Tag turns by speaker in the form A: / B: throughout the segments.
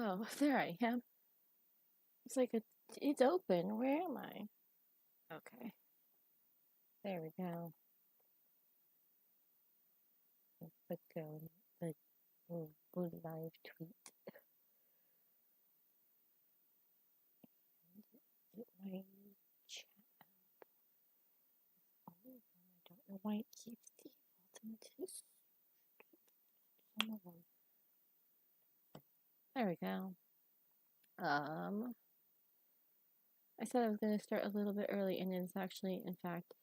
A: Oh, there I am. It's like it's open. Where am I? Okay, there we go. Let's go. The live tweet. My chat app. I don't know why it keeps defaulting to some of them. There we go. I said I was going to start a little bit early, and it's actually, in fact,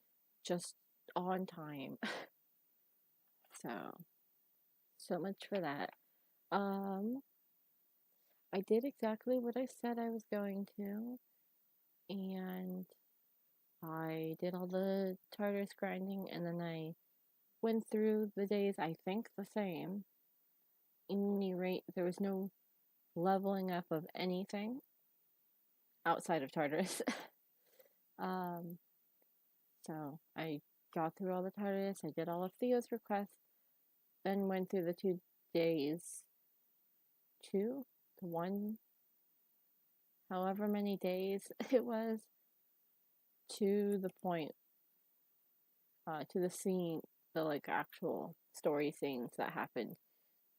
A: just on time. So much for that. I did exactly what I said I was going to, and I did all the TARDIS grinding, and then I went through the days, I think, the same. At any rate, there was no leveling up of anything outside of TARDIS. So I got through all the TARDIS, I did all of Theo's requests, then went through the 2 days, 2 to 1, however many days it was, to the point, to the scene, the like actual story scenes that happened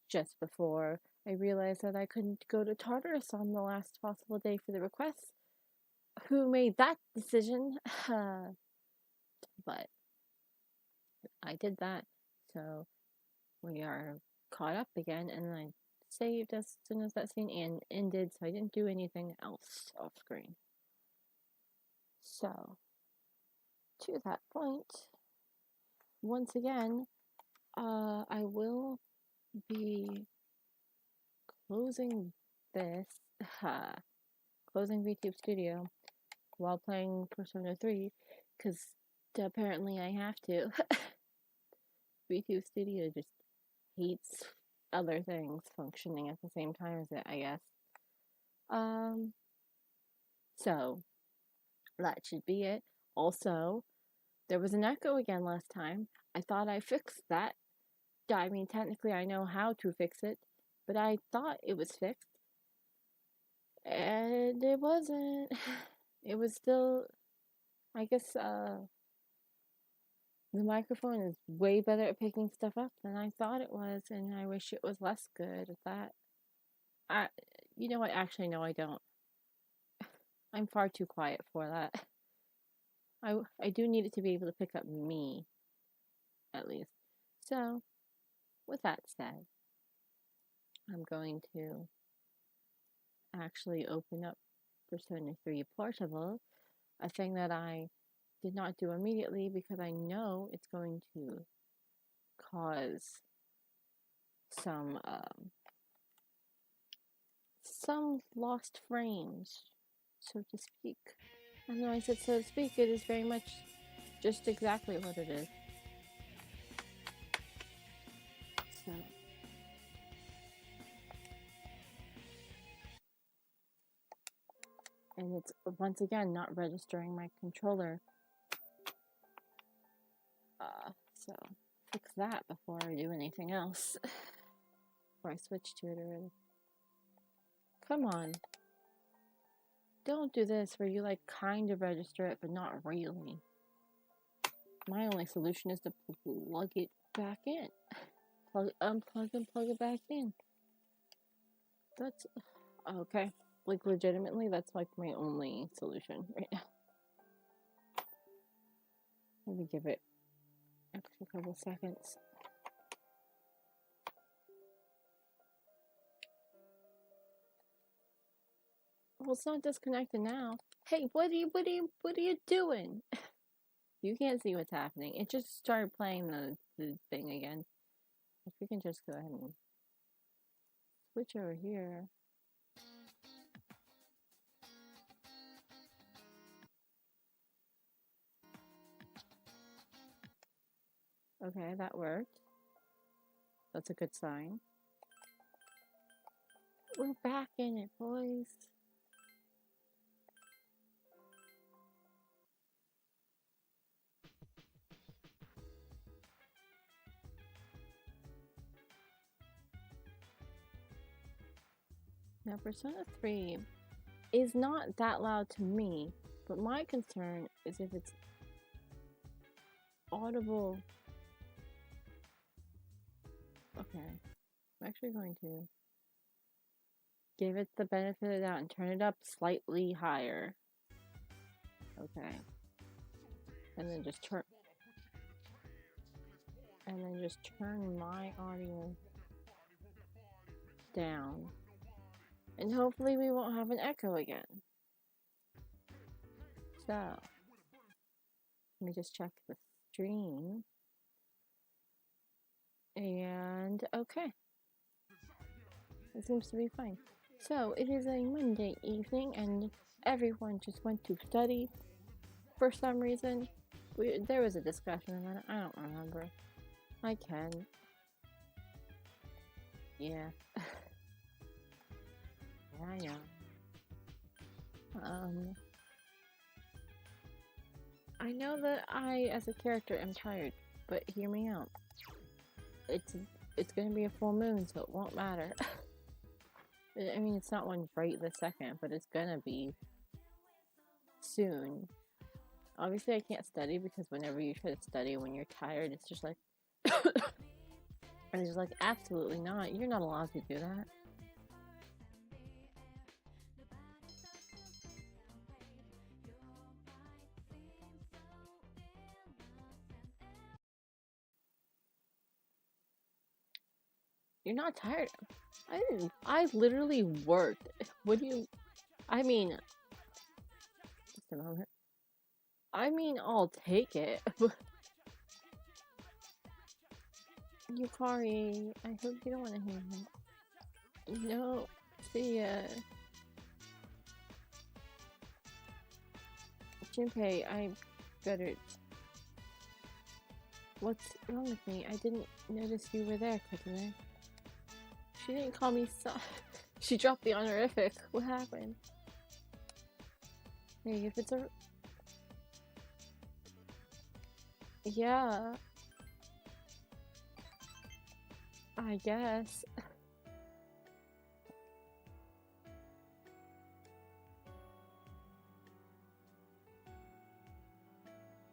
A: just before I realized that I couldn't go to Tartarus on the last possible day for the request. Who made that decision? But I did that, so we are caught up again, and I saved as soon as that scene ended, so I didn't do anything else off screen. So, to that point, once again, I will be closing this, closing VTube Studio while playing Persona 3, because apparently I have to. VTube Studio just hates other things functioning at the same time as it, I guess. So that should be it. Also, there was an echo again last time. I thought I fixed that. I mean, technically I know how to fix it, but I thought it was fixed. And it wasn't. It was still, I guess, the microphone is way better at picking stuff up than I thought it was, and I wish it was less good at that. You know what? Actually, no, I don't. I'm far too quiet for that. I do need it to be able to pick up me, at least. So, with that said, I'm going to actually open up Persona 3 Portable, a thing that I did not do immediately because I know it's going to cause some lost frames, so to speak. And though I said so to speak, it is very much just exactly what it is. So, and it's once again not registering my controller. So fix that before I do anything else. Before I switch to it already. Come on. Don't do this where you like kind of register it, but not really. My only solution is to plug it back in. Unplug and plug it back in. That's okay. Like legitimately, that's like my only solution right now. Let me give it a couple seconds. Well, it's not disconnected now. Hey, what are you doing? You can't see what's happening. It just started playing the thing again. If we can just go ahead and switch over here. Okay, that worked. That's a good sign. We're back in it, boys. Now, Persona 3 is not that loud to me, but my concern is if it's audible. Okay, I'm actually going to give it the benefit of the doubt and turn it up slightly higher. Okay. And then just turn my audio down. And hopefully we won't have an echo again. So, let me just check the stream. And okay. It seems to be fine. So, it is a Monday evening and everyone just went to study for some reason. There was a discussion about it. I don't remember. I can. Yeah. Yeah, I know that I, as a character, am tired, but hear me out. It's gonna be a full moon, so it won't matter. I mean, it's not one right this second, but it's gonna be soon. Obviously, I can't study because whenever you try to study when you're tired, it's just like, and it's just like, absolutely not. You're not allowed to do that. You're not tired. I literally worked. What do you... I mean... Just a moment. I mean, I'll take it. Yukari, I hope you don't want to hear that. No, see ya. Junpei, I better... What's wrong with me? I didn't notice you were there, Kotone. She didn't call me She dropped the honorific. What happened? Hey, if it's a... Yeah. I guess.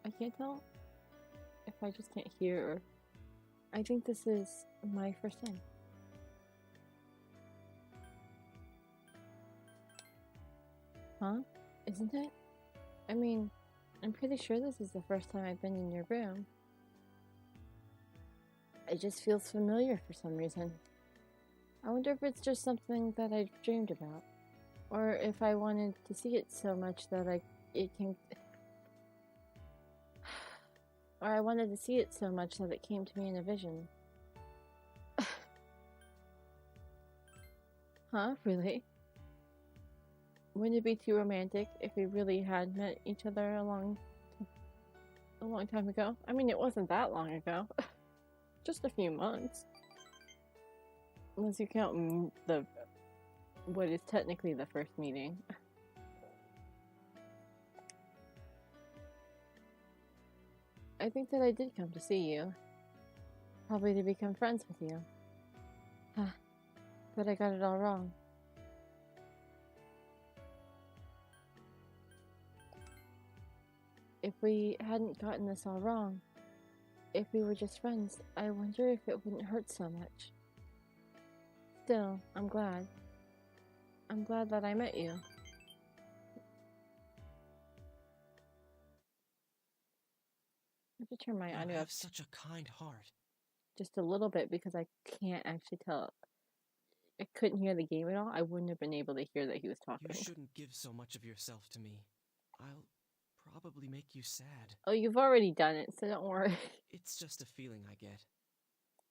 A: I can't tell if I just can't hear or... I think this is my first time. Huh? Isn't it? I mean, I'm pretty sure this is the first time I've been in your room. It just feels familiar for some reason. I wonder if it's just something that I dreamed about. Or if I wanted to see it so much that it came... Or I wanted to see it so much that it came to me in a vision. Huh? Really? Wouldn't it be too romantic if we really had met each other a long time ago? I mean, it wasn't that long ago. Just a few months. Unless you count what is technically the first meeting. I think that I did come to see you. Probably to become friends with you. But I got it all wrong. If we hadn't gotten this all wrong, if we were just friends, I wonder if it wouldn't hurt so much. Still, I'm glad. I'm glad that I met you. I have to turn my audio up.
B: Such a kind heart.
A: Just a little bit because I can't actually tell. I couldn't hear the game at all. I wouldn't have been able to hear that he was talking.
B: You shouldn't give so much of yourself to me. I'll probably make you sad.
A: Oh, you've already done it, so don't worry.
B: It's just a feeling I get.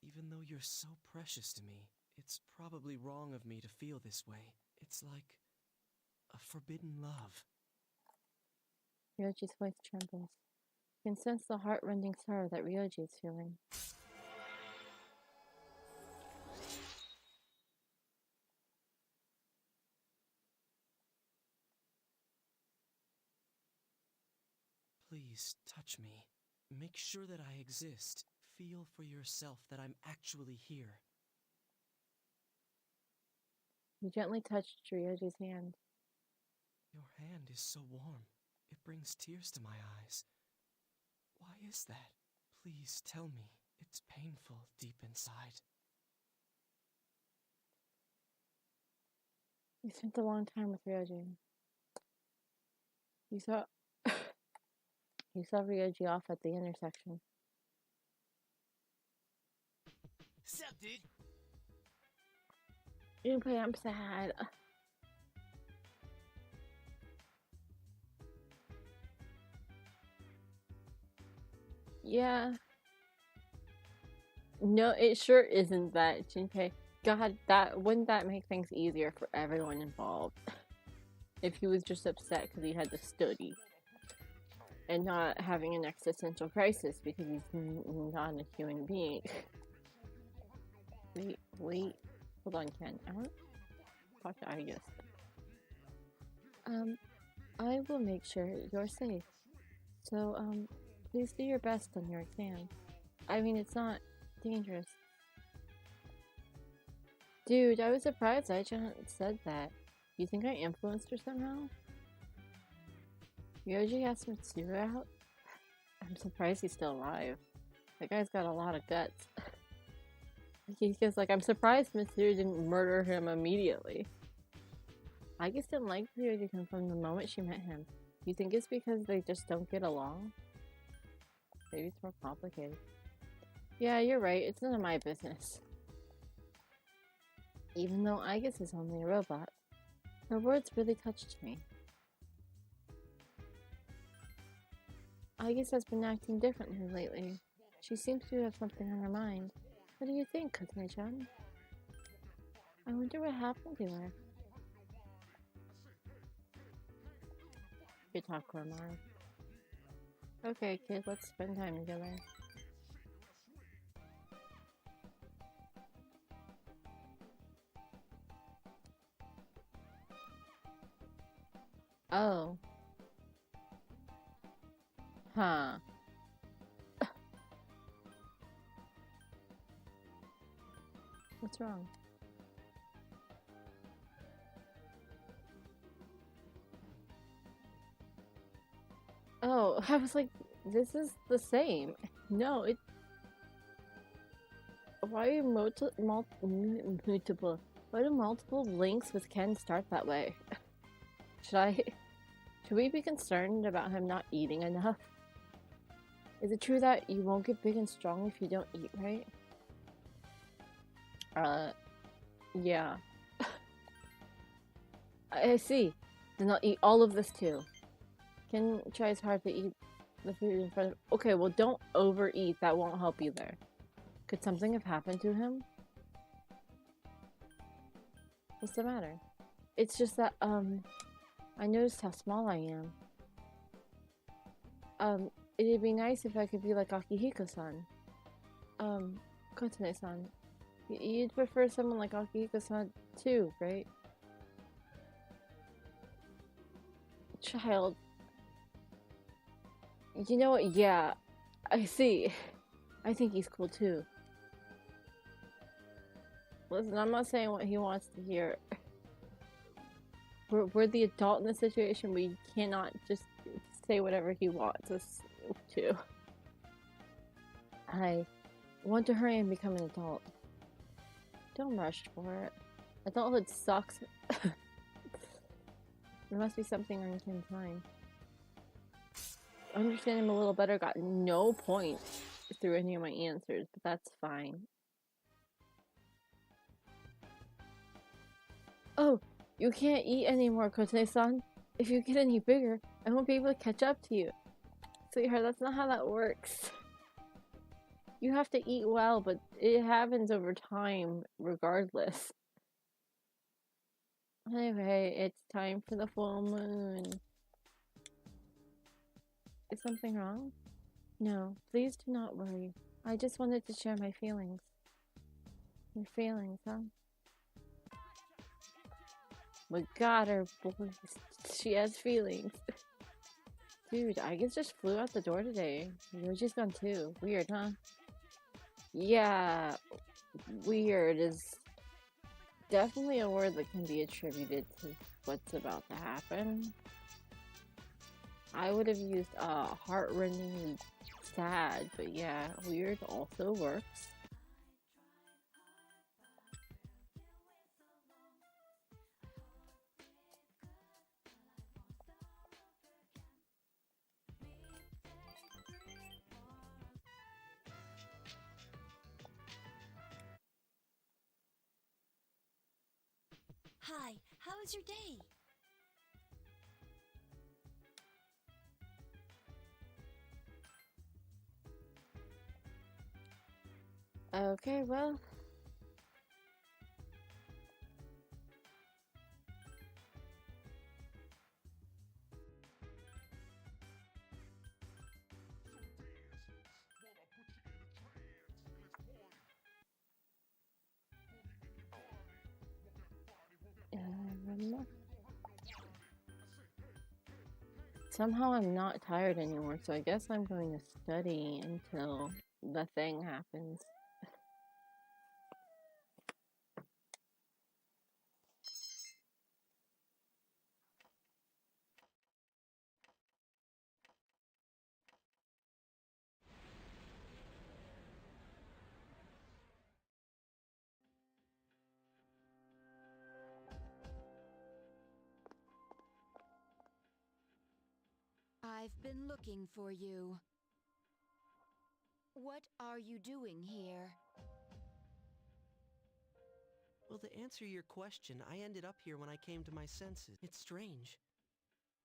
B: Even though you're so precious to me, it's probably wrong of me to feel this way. It's like a forbidden love.
A: Ryoji's voice trembles. You can sense the heart-rending sorrow that Ryoji is feeling.
B: Please touch me. Make sure that I exist. Feel for yourself that I'm actually here.
A: He gently touched Ryoji's hand.
B: Your hand is so warm. It brings tears to my eyes. Why is that? Please tell me. It's painful deep inside.
A: You spent a long time with Ryoji. You saw you saw Ryoji off at the intersection.
B: Sup, dude?
A: Junpei, I'm sad. Yeah. No, it sure isn't that, Junpei. God, wouldn't that make things easier for everyone involved? If he was just upset because he had to study. And not having an existential crisis because he's not a human being. Wait. Hold on, Ken. I want to talk to Arius. I will make sure you're safe. So, please do your best on your exam. I mean, it's not dangerous. Dude, I was surprised I just said that. You think I influenced her somehow? Ryoji asked Mitsuru out? I'm surprised he's still alive. That guy's got a lot of guts. He's just like, I'm surprised Mitsuru didn't murder him immediately. I just didn't like Ryoji from the moment she met him. You think it's because they just don't get along? Maybe it's more complicated. Yeah, you're right. It's none of my business. Even though Aigis is only a robot, her words really touched me. Aigis has been acting differently lately. She seems to have something on her mind. What do you think, Kotone-chan? I wonder what happened to her. Good talk, Koromaro. Okay, kid, let's spend time together. Oh. Huh. What's wrong? Oh, I was like, this is the same. No, it... Why are multiple... Why do multiple links with Ken start that way? Should we be concerned about him not eating enough? Is it true that you won't get big and strong if you don't eat right? Yeah. I see. Then I'll eat all of this too. Ken tries hard to eat the food in front of... Okay, well don't overeat. That won't help either. Could something have happened to him? What's the matter? It's just that, I noticed how small I am. It'd be nice if I could be like Akihiko-san. Kotone-san. You'd prefer someone like Akihiko-san too, right? Child. You know what? Yeah. I see. I think he's cool too. Listen, I'm not saying what he wants to hear. We're the adult in the situation. We cannot just say whatever he wants us to. I want to hurry and become an adult. Don't rush for it. Adulthood sucks. There must be something on Ken's mind. Understand him a little better got no point through any of my answers, but that's fine. Oh, you can't eat anymore, Kotone-san. If you get any bigger, I won't be able to catch up to you. Sweetheart, that's not how that works. You have to eat well, but it happens over time, regardless. Anyway, it's time for the full moon. Is something wrong? No, please do not worry. I just wanted to share my feelings. Your feelings, huh? We got her, boys. She has feelings. Dude, I guess just flew out the door today. Ryoji's gone too. Weird, huh? Yeah, weird is definitely a word that can be attributed to what's about to happen. I would have used heart-rendingly sad, but yeah, weird also works.
C: Hi, how was your day?
A: Okay, well, somehow I'm not tired anymore, so I guess I'm going to study until the thing happens.
C: I've been looking for you. What are you doing here?
B: Well, to answer your question, I ended up here when I came to my senses. It's strange.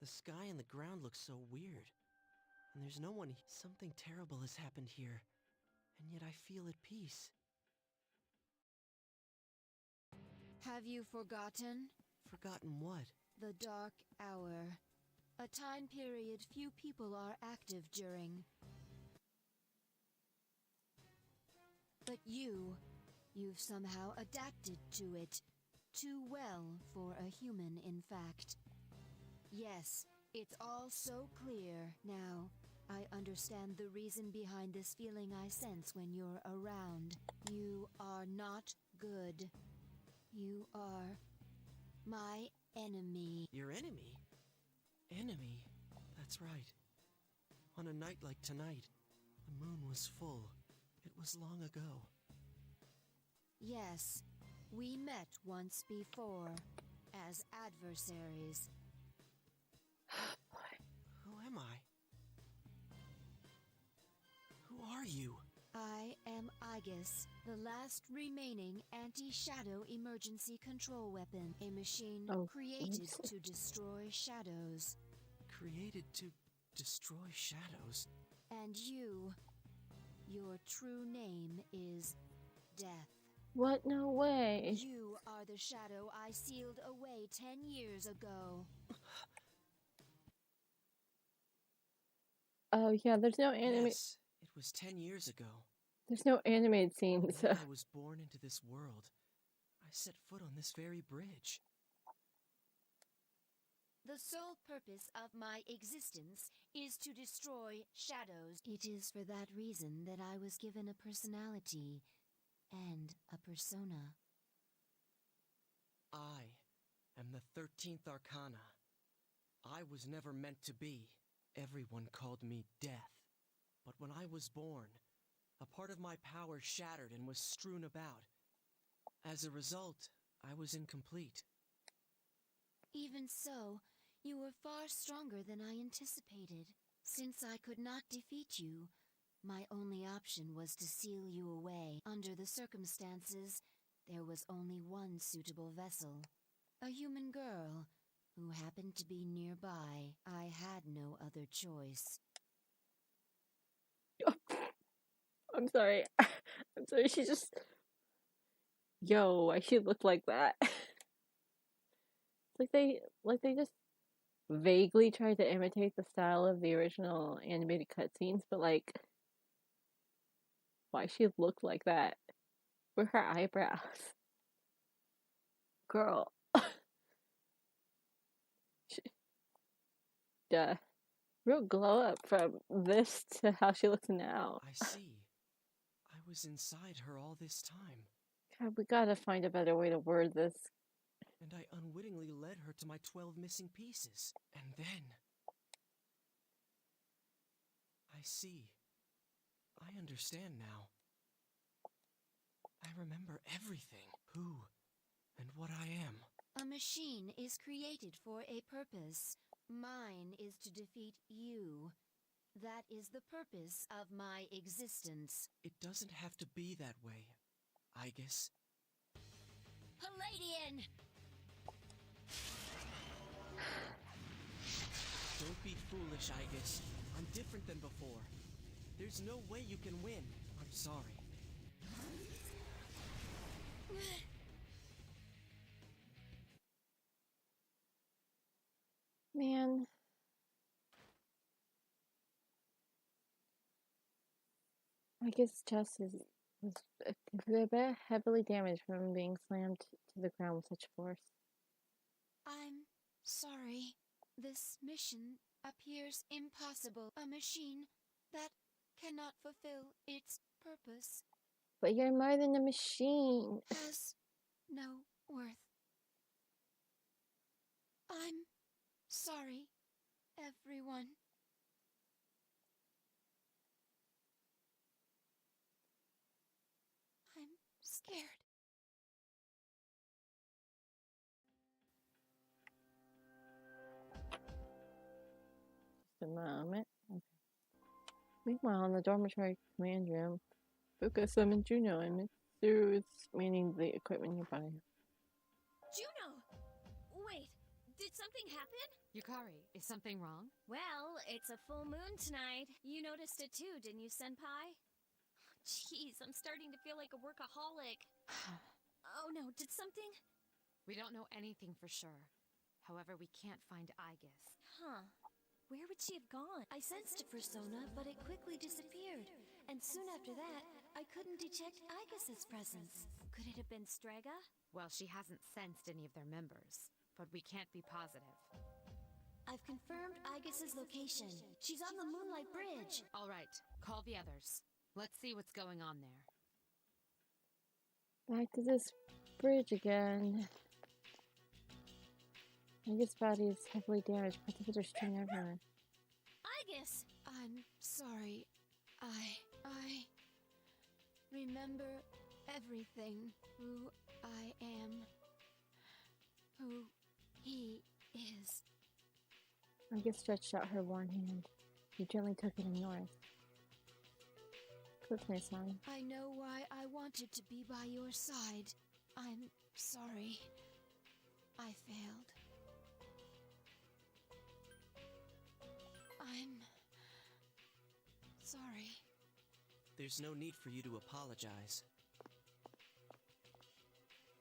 B: The sky and the ground look so weird. And there's no one. Something terrible has happened here. And yet I feel at peace.
C: Have you forgotten?
B: Forgotten what?
C: The Dark Hour. A time period few people are active during. But you've somehow adapted to it. Too well for a human, in fact. Yes, it's all so clear now. I understand the reason behind this feeling I sense when you're around. You are not good. You are my enemy.
B: Your enemy? Enemy? That's right. On a night like tonight, the moon was full. It was long ago.
C: Yes, we met once before, as adversaries.
B: Who am I? Who are you?
C: I am Aegis, the last remaining anti-shadow emergency control weapon, a machine created to destroy shadows.
B: Created to destroy shadows?
C: And your true name is Death.
A: What? No way.
C: You are the shadow I sealed away 10 years ago.
A: Oh yeah, there's no anime.
B: Yes, it was 10 years ago.
A: There's no animated scenes.
B: When I was born into this world, I set foot on this very bridge.
C: The sole purpose of my existence is to destroy shadows. It is for that reason that I was given a personality and a persona.
B: I am the 13th Arcana. I was never meant to be. Everyone called me Death. But when I was born, a part of my power shattered and was strewn about. As a result, I was incomplete.
C: Even so, you were far stronger than I anticipated. Since I could not defeat you, my only option was to seal you away. Under the circumstances, there was only one suitable vessel. A human girl who happened to be nearby. I had no other choice.
A: I'm sorry. I'm sorry, she just... Yo, why she look like that? Like they just vaguely tried to imitate the style of the original animated cutscenes, but like, why she look like that with her eyebrows? Girl. Duh. Real glow up from this to how she looks now.
B: I see. I was inside her all this time.
A: God, we gotta find a better way to word this.
B: And I unwittingly led her to my 12 missing pieces. And then... I see. I understand now. I remember everything. Who and what I am.
C: A machine is created for a purpose. Mine is to defeat you. That is the purpose of my existence.
B: It doesn't have to be that way, I guess.
C: Palladian!
B: Don't be foolish, Igus. I'm different than before. There's no way you can win. I'm sorry.
A: Man. I guess chest was a bit heavily damaged from being slammed to the ground with such force.
C: I'm sorry. This mission appears impossible. A machine that cannot fulfill its purpose
A: But you're more than a machine.
C: has no worth. I'm sorry, everyone. I'm scared.
A: Just a moment. Okay. Meanwhile, in the dormitory command room, Fuka summoned Juno and Mitsuru is manning the equipment nearby.
D: Juno! Wait, did something happen?
E: Yukari, is something wrong?
D: Well, it's a full moon tonight. You noticed it too, didn't you, Senpai? Jeez, I'm starting to feel like a workaholic. Oh no, did something?
E: We don't know anything for sure. However, we can't find Igus.
D: Huh. Where would she have gone? I sensed a persona, but it quickly disappeared. And soon after that, I couldn't detect Igus's presence. Could it have been Strega?
E: Well, she hasn't sensed any of their members, but we can't be positive.
D: I've confirmed Igus's location. She's on the Moonlight Bridge.
E: All right, call the others. Let's see what's going on there.
A: Back to this bridge again. Igus' body is heavily damaged. Particles are strewn everywhere.
D: Igus!
C: I'm sorry. I remember everything. Who I am. Who he is.
A: Igus stretched out her worn hand. He gently took it in yours. Click my son.
C: I know why I wanted to be by your side. I'm sorry. I failed. I'm sorry.
B: There's no need for you to apologize.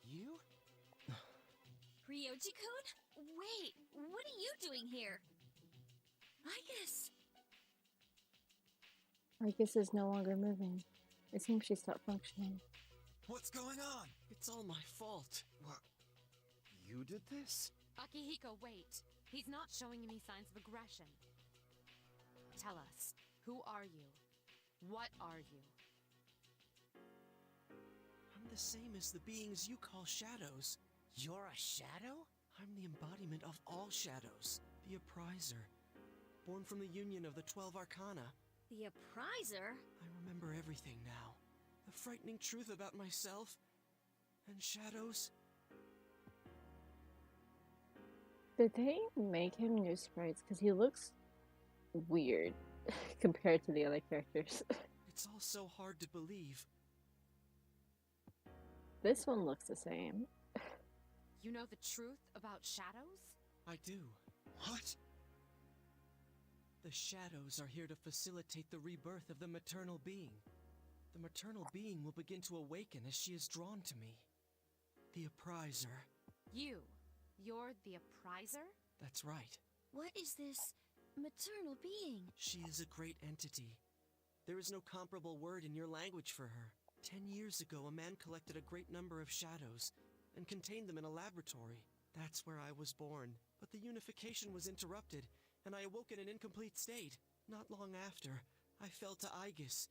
B: You?
D: Ryoji-kun? Wait, what are you doing here? Igus!
A: Igus is no longer moving. It seems she stopped functioning.
F: What's going on?
B: It's all my fault.
F: What? You did this?
E: Akihiko, wait. He's not showing any signs of aggression. Tell us, who are you? What are you?
B: I'm the same as the beings you call shadows.
F: You're a shadow?
B: I'm the embodiment of all shadows. The Appriser. Born from the union of the 12 Arcana.
D: The Appriser?
B: I remember everything now. The frightening truth about myself and shadows.
A: Did they make him new sprites? Because he looks weird compared to the other characters.
B: It's all so hard to believe.
A: This one looks the same.
E: You know the truth about shadows?
B: I do.
F: What?
B: The shadows are here to facilitate the rebirth of the maternal being. The maternal being will begin to awaken as she is drawn to me. The Appriser.
E: You're the Appriser?
B: That's right.
D: What is this maternal being?
B: She is a great entity. There is no comparable word in your language for her. 10 years ago, a man collected a great number of shadows and contained them in a laboratory. That's where I was born. But the unification was interrupted, and I awoke in an incomplete state. Not long after, I fell to Igus,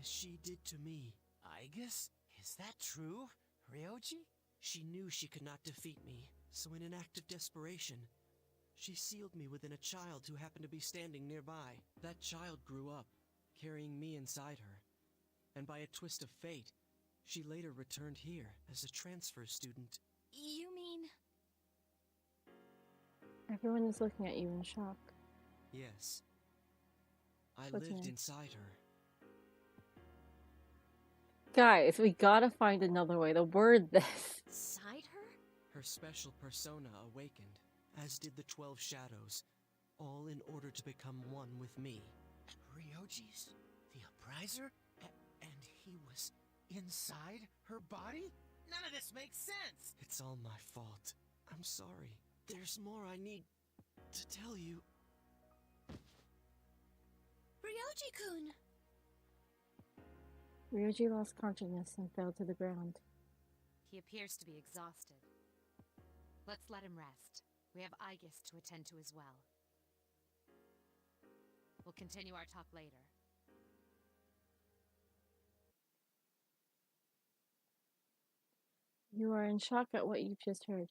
B: as she did to me.
F: Igus? Is that true? Ryoji?
B: She knew she could not defeat me, so in an act of desperation, she sealed me within a child who happened to be standing nearby. That child grew up, carrying me inside her, and by a twist of fate, she later returned here as a transfer student.
D: You mean...
A: Everyone is looking at you in shock.
B: Yes. I
A: What's
B: lived
A: next?
B: inside her.
A: Guys, we gotta find another way to word this.
D: inside her?
B: Her special persona awakened, as did the 12 shadows, all in order to become one with me.
F: Ryoji's the appriser? And he was inside her body? None of this makes sense!
B: It's all my fault. I'm sorry. There's more I need to tell you.
D: Ryoji-kun!
A: Ryoji lost consciousness and fell to the ground.
E: He appears to be exhausted. Let's let him rest. We have Aigis to attend to as well. We'll continue our talk later.
A: You are in shock at what you've just heard.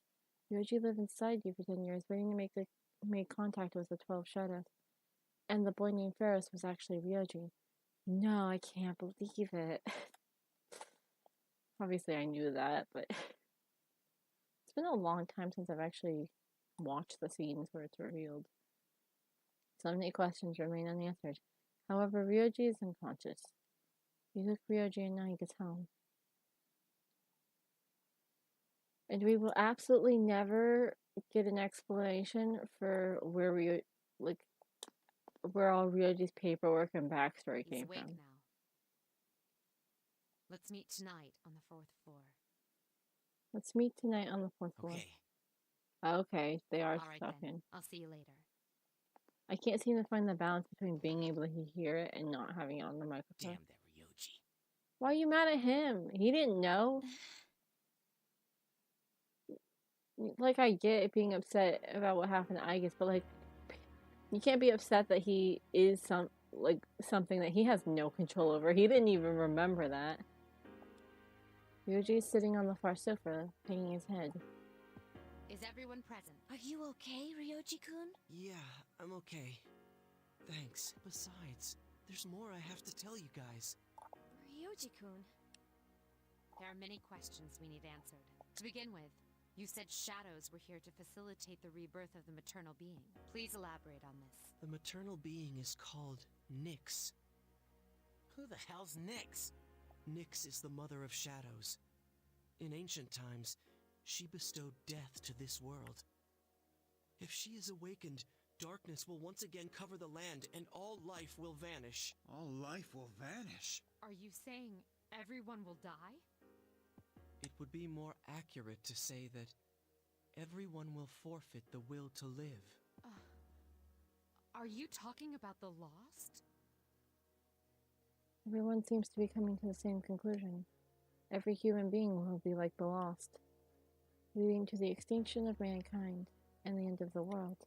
A: Ryoji lived inside you for 10 years, waiting to make contact with the 12 shadows. And the boy named Ferris was actually Ryoji. No, I can't believe it. Obviously, I knew that, but it's been a long time since I've actually watched the scenes where it's revealed. So many questions remain unanswered. However, Ryoji is unconscious. You took Ryoji and now he gets home. And we will absolutely never get an explanation for where where all Ryoji's paperwork and backstory
E: He's
A: came
E: awake
A: from.
E: now. Let's meet tonight on the 4th floor.
A: Let's meet tonight on the 4th floor.
F: Okay.
A: Okay, they are
E: All right
A: talking.
E: then. I'll see you later.
A: I can't seem to find the balance between being able to hear it and not having it on the microphone.
F: Damn that Ryoji.
A: Why are you mad at him? He didn't know. Like, I get it being upset about what happened to Aigis, but, like, you can't be upset that he is something that he has no control over. He didn't even remember that. Ryoji is sitting on the far sofa, hanging his head.
E: Is everyone present?
D: Are you okay, Ryoji-kun?
B: Yeah, I'm okay. Thanks. Besides, there's more I have to tell you guys.
D: Ryoji-kun.
E: There are many questions we need answered. To begin with, you said shadows were here to facilitate the rebirth of the maternal being. Please elaborate on this.
B: The maternal being is called Nyx.
F: Who the hell's Nyx?
B: Nyx is the mother of shadows. In ancient times, she bestowed death to this world. If she is awakened, darkness will once again cover the land and all life will vanish.
F: All life will vanish.
E: Are you saying everyone will die?
B: It would be more accurate to say that everyone will forfeit the will to live.
E: Are you talking about the lost?
A: Everyone seems to be coming to the same conclusion. Every human being will be like the lost, leading to the extinction of mankind and the end of the world.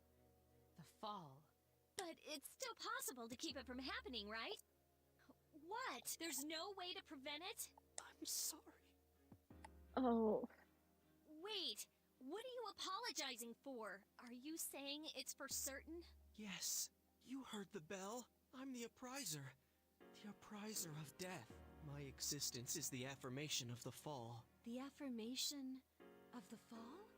E: The fall.
D: But it's still possible to keep it from happening, right? What? There's no way to prevent it?
B: I'm sorry.
A: Oh,
D: Wait, what are you apologizing for? Are you saying it's for certain?
B: Yes, you heard the bell. I'm the appriser. The appriser of death. My existence is the affirmation of the fall.
D: The affirmation of the fall?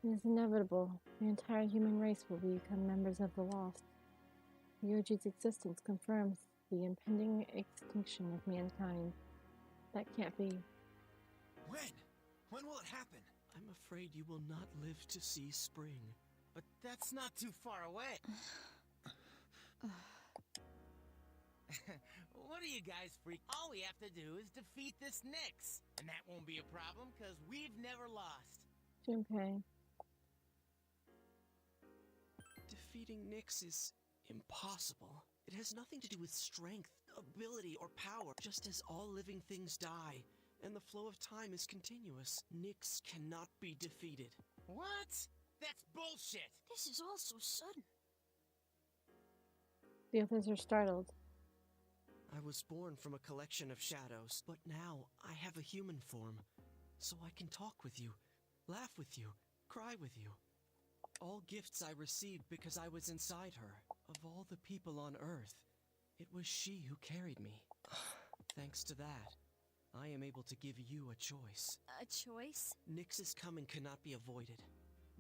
A: it is inevitable. The entire human race will become members of the lost. Ryoji's existence confirms the impending extinction of mankind. That can't be.
F: When? When will it happen?
B: I'm afraid you will not live to see spring.
F: But that's not too far away. What do you guys freak? All we have to do is defeat this Nyx. And that won't be a problem, because we've never lost.
A: Junpei.
B: Defeating Nyx is impossible. It has nothing to do with strength, ability, or power. Just as all living things die, and the flow of time is continuous, Nyx cannot be defeated.
F: What? That's bullshit!
D: This is all so sudden.
A: The others are startled.
B: I was born from a collection of shadows, but now I have a human form, so I can talk with you, laugh with you, cry with you. All gifts I received because I was inside her. Of all the people on Earth, it was she who carried me. Thanks to that, I am able to give you a choice.
D: A choice?
B: Nyx's coming cannot be avoided,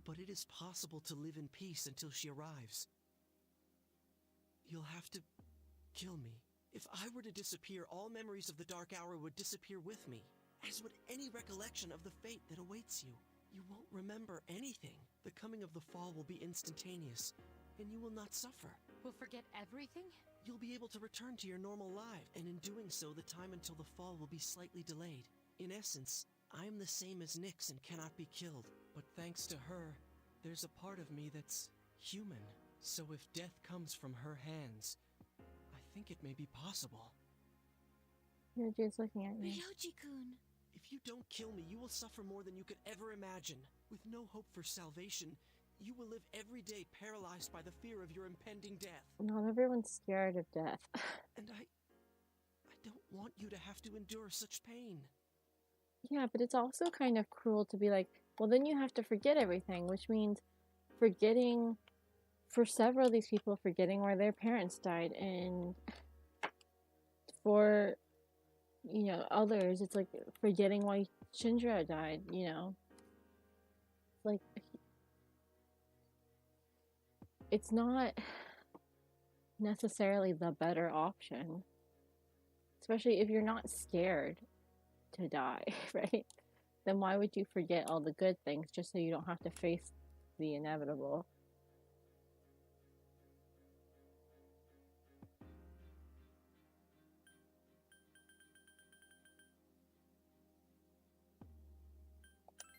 B: but it is possible to live in peace until she arrives. You'll have to kill me. If I were to disappear, all memories of the Dark Hour would disappear with me, as would any recollection of the fate that awaits you. You won't remember anything. The coming of the fall will be instantaneous, and you will not suffer.
E: We'll forget everything?
B: You'll be able to return to your normal life, and in doing so, the time until the fall will be slightly delayed. In essence, I am the same as Nyx and cannot be killed, but thanks to her, there's a part of me that's human. So if death comes from her hands, I think it may be possible.
A: Ryoji's looking at me.
D: Ryoji-kun.
B: If you don't kill me, you will suffer more than you could ever imagine. With no hope for salvation, you will live every day paralyzed by the fear of your impending death.
A: Not everyone's scared of death.
B: And I don't want you to have to endure such pain.
A: Yeah, but it's also kind of cruel to be like, well, then you have to forget everything, which means forgetting, for several of these people, forgetting where their parents died, and for, you know, others, it's like forgetting why Shinjiro died, you know? Like, it's not necessarily the better option, especially if you're not scared to die, right? Then why would you forget all the good things just so you don't have to face the inevitable?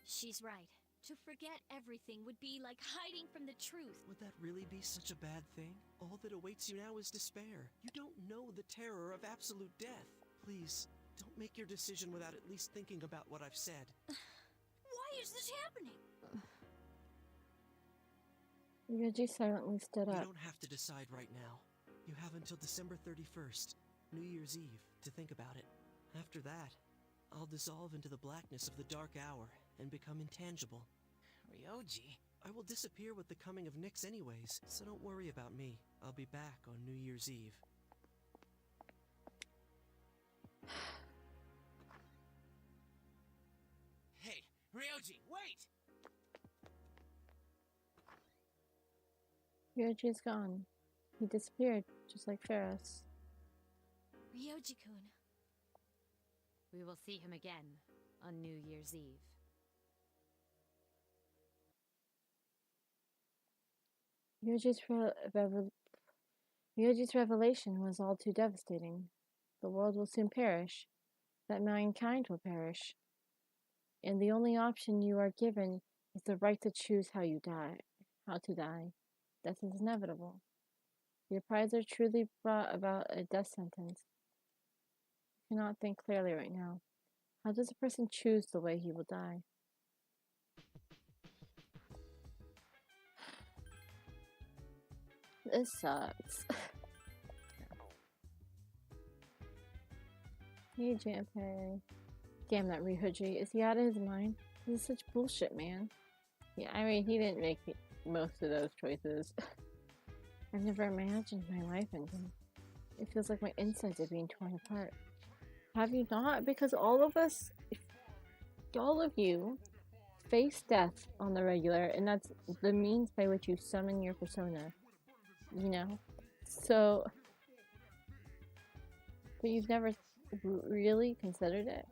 D: She's right. To forget everything would be like hiding from the truth.
B: Would that really be such a bad thing? All that awaits you now is despair. You don't know the terror of absolute death. Please, don't make your decision without at least thinking about what I've said.
D: Why is this happening?
A: Ryoji silently stood
B: You
A: up.
B: don't have to decide right now. You have until December 31st, New Year's Eve, to think about it. After that, I'll dissolve into the blackness of the Dark Hour and become intangible.
F: Ryoji?
B: I will disappear with the coming of Nyx anyways, so don't worry about me. I'll be back on New Year's Eve.
F: Hey, Ryoji, wait!
A: Ryoji's gone. He disappeared, just like Ferris.
D: Ryoji-kun.
E: We will see him again on New Year's Eve.
A: Ryoji's revelation was all too devastating. The world will soon perish. That mankind will perish. And the only option you are given is the right to choose how to die. Death is inevitable. The appraiser truly brought about a death sentence. I cannot think clearly right now. How does a person choose the way he will die? This sucks. Hey, Janpei. Damn that Ryoji. Is he out of his mind? This is such bullshit, man. Yeah, I mean, he didn't make most of those choices. I've never imagined my life ending. It feels like my insides are being torn apart. Have you not? Because all of us, all of you, face death on the regular, and that's the means by which you summon your persona. You know? So, but you've never really considered it?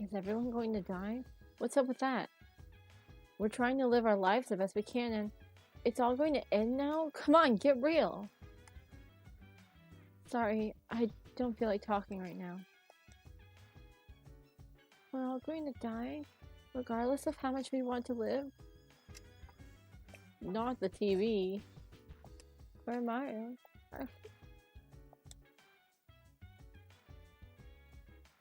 A: Is everyone going to die? What's up with that? We're trying to live our lives the best we can, and it's all going to end now? Come on, get real! Sorry, I don't feel like talking right now. We're all going to die, regardless of how much we want to live? Not the TV. Or Mario.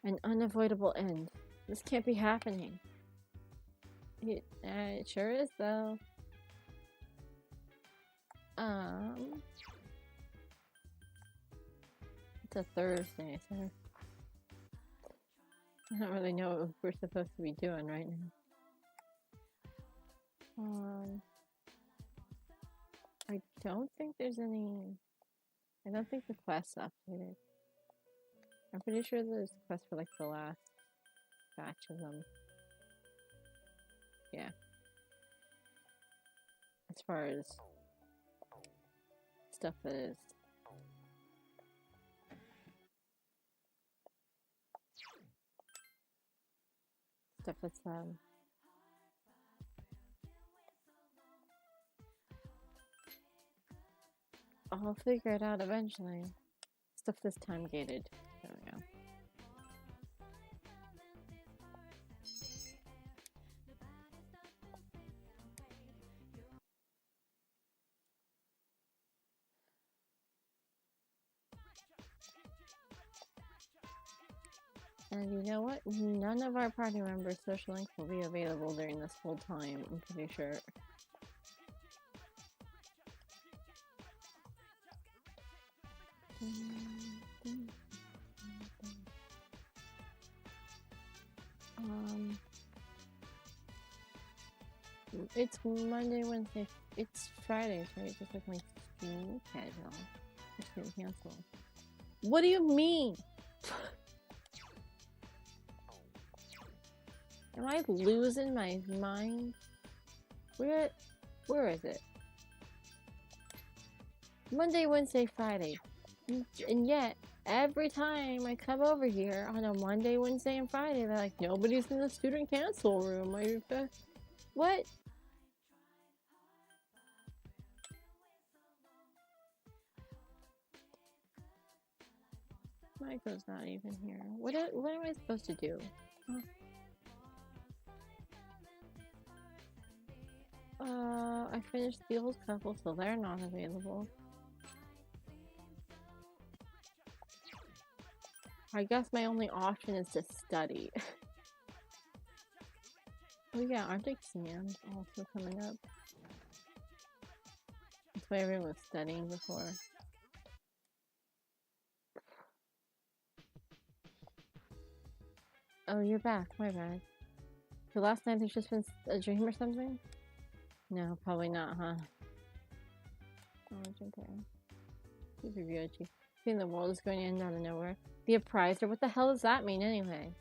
A: An unavoidable end. This can't be happening. It sure is, though. It's a Thursday, so I don't really know what we're supposed to be doing right now. I don't think there's any. I don't think the quest's updated. I'm pretty sure there's a quest for like the last batch of them. Yeah. As far as stuff that is. Stuff that's I'll figure it out eventually. Stuff that's time gated. There we go. And you know what? None of our party members' social links will be available during this whole time, I'm pretty sure. It's Monday, Wednesday, it's Fridays, right? Just like my student schedule. Student cancel. What do you mean? Am I losing my mind? Where is it? Monday, Wednesday, Friday. And yet, every time I come over here on a Monday, Wednesday, and Friday, they're like, nobody's in the student council room. What? Michael's not even here. What am I supposed to do? I finished the old couple, so they're not available. I guess my only option is to study. Oh yeah, aren't exams also coming up? That's why everyone was studying before. Oh, you're back. My bad. So last night there's just been a dream or something? No, probably not, huh? Oh, okay. Super RYOJIIIIIIII. Seeing the world is going to end out of nowhere. The appraiser? What the hell does that mean anyway?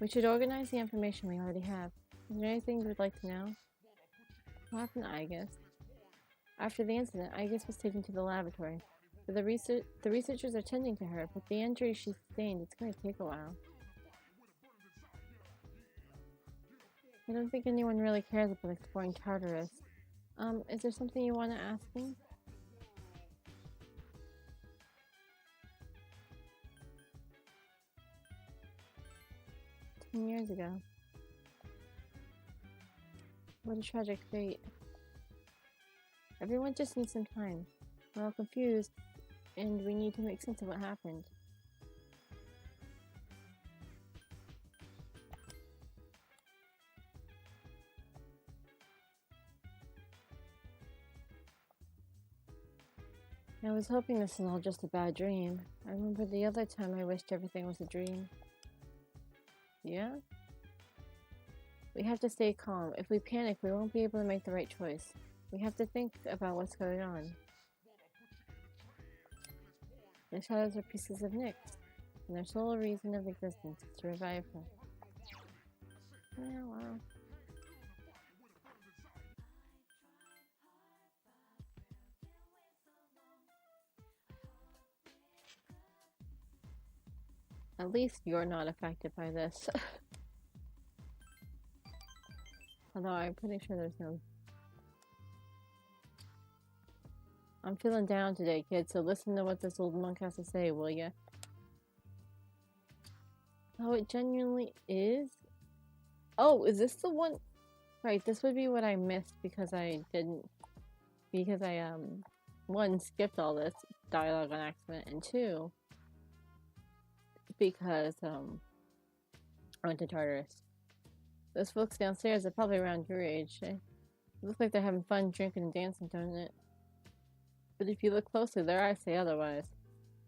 A: We should organize the information we already have. Is there anything you would like to know? What happened to Igus? After the incident, Igus was taken to the laboratory. The researchers are tending to her, but the injury she sustained, it's going to take a while. I don't think anyone really cares about exploring Tartarus. Is there something you want to ask me? Years ago. What a tragic fate. Everyone just needs some time. We're all confused, and we need to make sense of what happened. I was hoping this is all just a bad dream. I remember the other time I wished everything was a dream. Yeah? We have to stay calm. If we panic, we won't be able to make the right choice. We have to think about what's going on. The shadows are pieces of Nyx, and their sole reason of existence is to revive her. Yeah, wow. At least you're not affected by this. Although I'm pretty sure there's no... I'm feeling down today, kids, so listen to what this old monk has to say, will ya? Oh, it genuinely is? Oh, is this the one? Right, this would be what I missed because I didn't... Because I, one, skipped all this dialogue on accident, and two... Because, I went to Tartarus. Those folks downstairs are probably around your age. They look like they're having fun drinking and dancing, don't it? But if you look closely, their eyes say otherwise.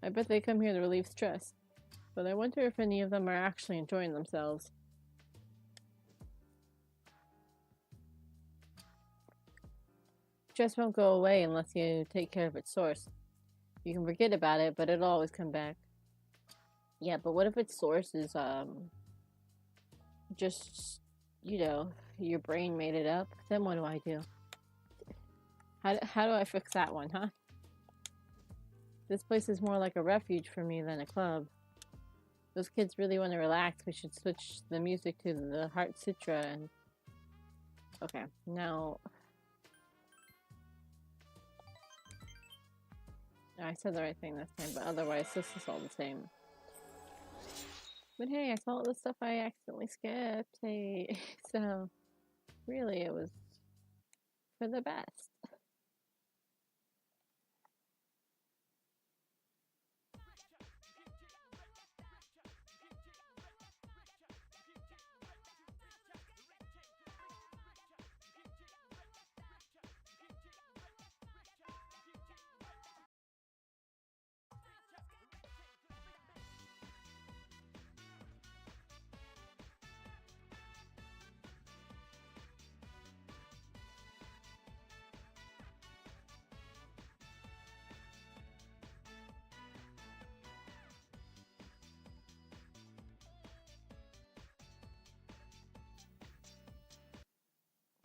A: I bet they come here to relieve stress. But I wonder if any of them are actually enjoying themselves. Stress won't go away unless you take care of its source. You can forget about it, but it'll always come back. Yeah, but what if its source is, just, you know, your brain made it up? Then what do I do? How do I fix that one, huh? This place is more like a refuge for me than a club. Those kids really want to relax. We should switch the music to the Heart Sutra and... Okay, now... I said the right thing this time, but otherwise this is all the same. But hey, I saw all the stuff I accidentally skipped. Hey, so really it was for the best.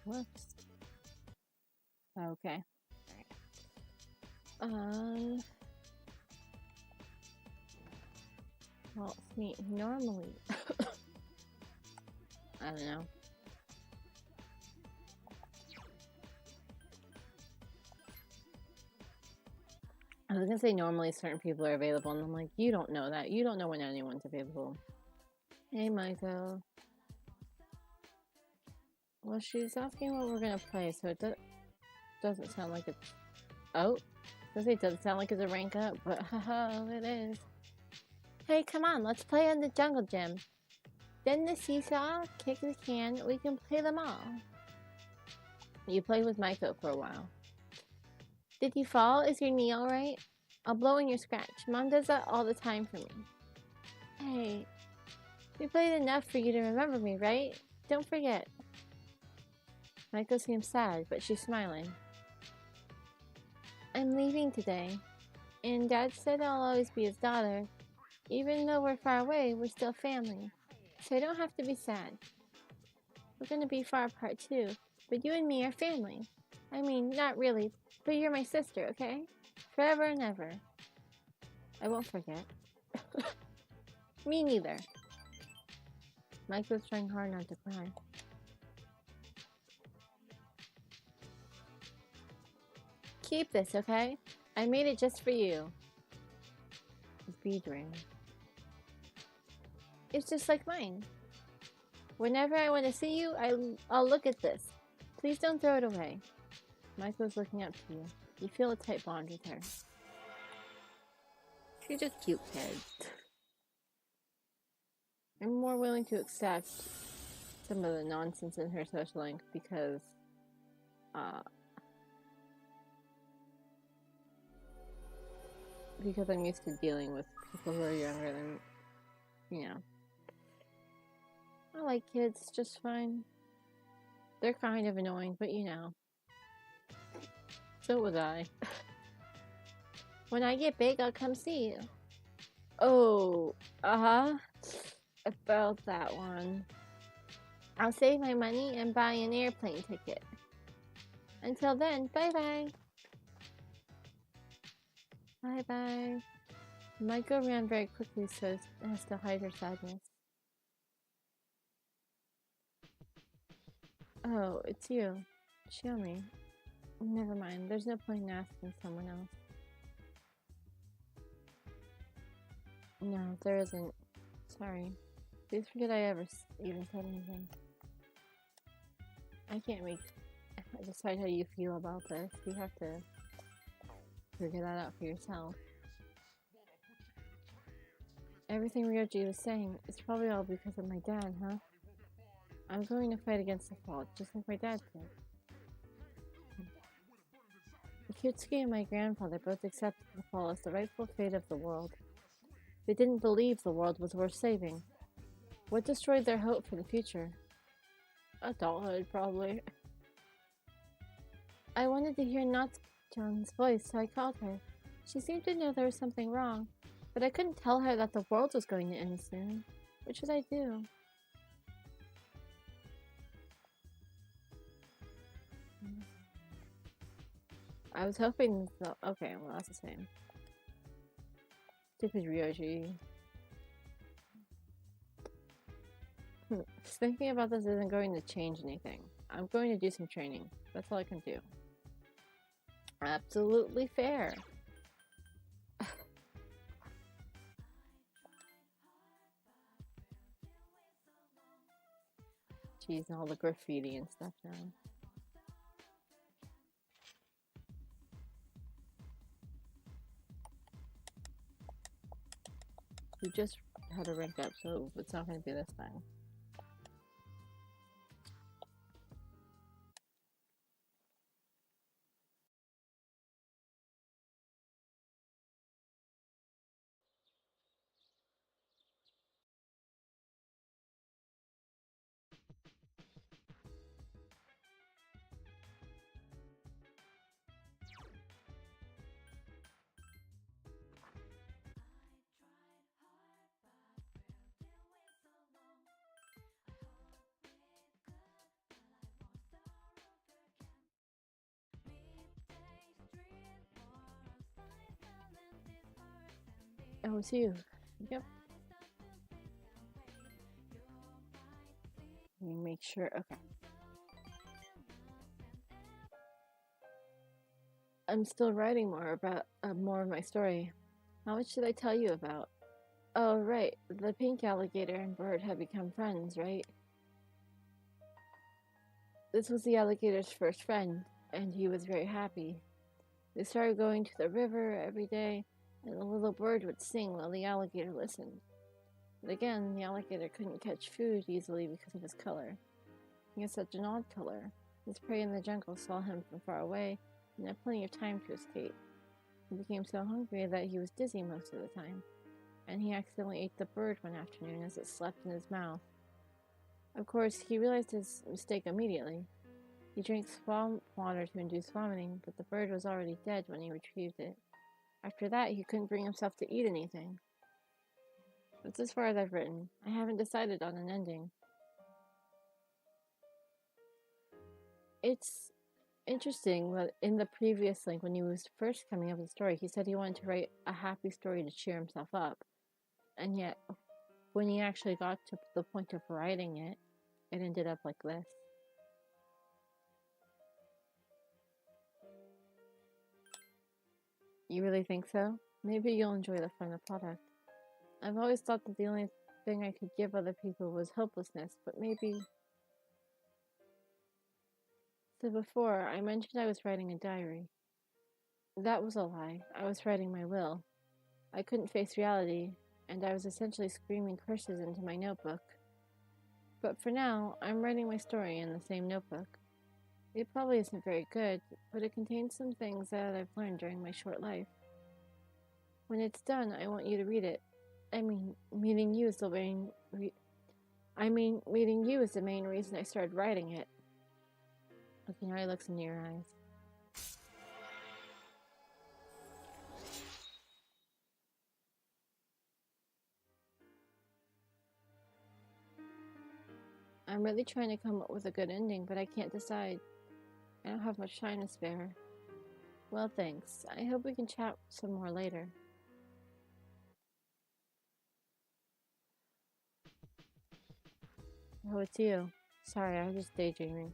A: Whoops. Okay. Well, see, normally, I don't know. I was gonna say normally certain people are available, and I'm like, you don't know that. You don't know when anyone's available. Hey, Michael. Well, she's asking what we're gonna play, so it doesn't sound like it's... Oh, it doesn't sound like it's a rank up, but haha, it is. Hey, come on, let's play on the jungle gym. Then the seesaw, kick the can, we can play them all. You played with Maiko for a while. Did you fall? Is your knee alright? I'll blow in your scratch. Mom does that all the time for me. Hey, we played enough for you to remember me, right? Don't forget. Maiko seems sad, but she's smiling. I'm leaving today, and Dad said I'll always be his daughter. Even though we're far away, we're still family, so I don't have to be sad. We're gonna be far apart too, but you and me are family. I mean, not really, but you're my sister, okay? Forever and ever. I won't forget. Me neither. Maiko's trying hard not to cry. Keep this, okay? I made it just for you. Bead ring. It's just like mine. Whenever I want to see you, I'll look at this. Please don't throw it away. Maiko's looking up to you. You feel a tight bond with her. She's just cute kid. I'm more willing to accept some of the nonsense in her social link because I'm used to dealing with people who are younger than, you know. I like kids just fine. They're kind of annoying, but you know. So was I. When I get big, I'll come see you. Oh, about that one. I'll save my money and buy an airplane ticket. Until then, bye-bye. Bye-bye. Maiko ran very quickly so as to hide her sadness. Oh, it's you. Show me. Never mind, there's no point in asking someone else. No, there isn't. Sorry. Please forget I ever even said anything. I can't decide how you feel about this. You have to figure that out for yourself. Everything RYOJIIIIIIII was saying is probably all because of my dad, huh? I'm going to fight against the fault, just like my dad did. Kitsuki and my grandfather both accepted the fall as the rightful fate of the world. They didn't believe the world was worth saving. What destroyed their hope for the future? Adulthood, probably. I wanted to hear Natsuko-chan's voice, so I called her. She seemed to know there was something wrong, but I couldn't tell her that the world was going to end soon. What should I do? I was hoping... Okay, well, that's the same. Stupid Ryoji. Thinking about this isn't going to change anything. I'm going to do some training. That's all I can do. Absolutely fair. Jeez, and all the graffiti and stuff now. We just had a rank up, so it's not going to be this time. Oh, it's you. Yep. Let me make sure. Okay. I'm still writing more about more of my story. How much should I tell you about? Oh, right. The pink alligator and bird have become friends, right? This was the alligator's first friend, and he was very happy. They started going to the river every day, and the little bird would sing while the alligator listened. But again, the alligator couldn't catch food easily because of his color. He has such an odd color. His prey in the jungle saw him from far away and had plenty of time to escape. He became so hungry that he was dizzy most of the time, and he accidentally ate the bird one afternoon as it slept in his mouth. Of course, he realized his mistake immediately. He drank swamp water to induce vomiting, but the bird was already dead when he retrieved it. After that, he couldn't bring himself to eat anything. That's as far as I've written. I haven't decided on an ending. It's interesting that in the previous link, when he was first coming up with the story, he said he wanted to write a happy story to cheer himself up. And yet, when he actually got to the point of writing it, it ended up like this. You really think so? Maybe you'll enjoy the final product. I've always thought that the only thing I could give other people was hopelessness, but maybe... So before, I mentioned I was writing a diary. That was a lie. I was writing my will. I couldn't face reality, and I was essentially screaming curses into my notebook. But for now, I'm writing my story in the same notebook. It probably isn't very good, but it contains some things that I've learned during my short life. When it's done, I want you to read it. Meeting you is the main reason I started writing it. Okay, now he looks into your eyes. I'm really trying to come up with a good ending, but I can't decide. I don't have much time to spare. Well, thanks. I hope we can chat some more later. Oh, it's you. Sorry, I was just daydreaming.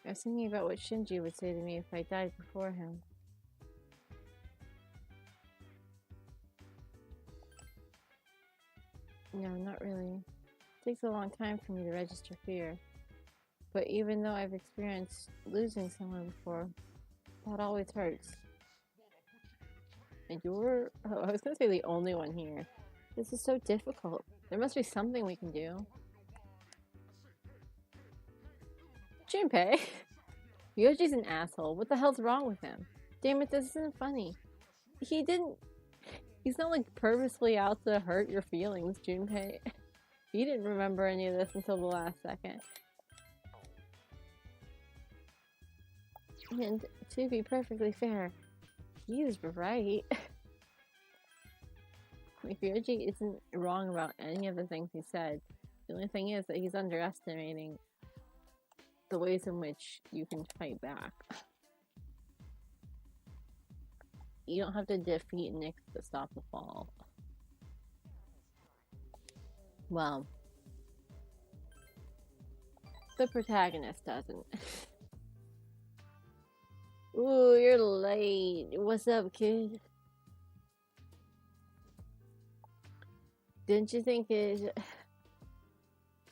A: I was thinking about what Shinji would say to me if I died before him. No, not really. It takes a long time for me to register fear. But even though I've experienced losing someone before, that always hurts. And you're... Oh, I was gonna say the only one here. This is so difficult. There must be something we can do. Junpei? Ryoji's an asshole. What the hell's wrong with him? Damn it, this isn't funny. He didn't. He's not like purposely out to hurt your feelings, Junpei. He didn't remember any of this until the last second. And to be perfectly fair, he was right. Like, Ryoji isn't wrong about any of the things he said. The only thing is that he's underestimating the ways in which you can fight back. You don't have to defeat Nick to stop the fall. Well, the protagonist doesn't. Ooh, you're late. What's up, kid? Didn't you think it?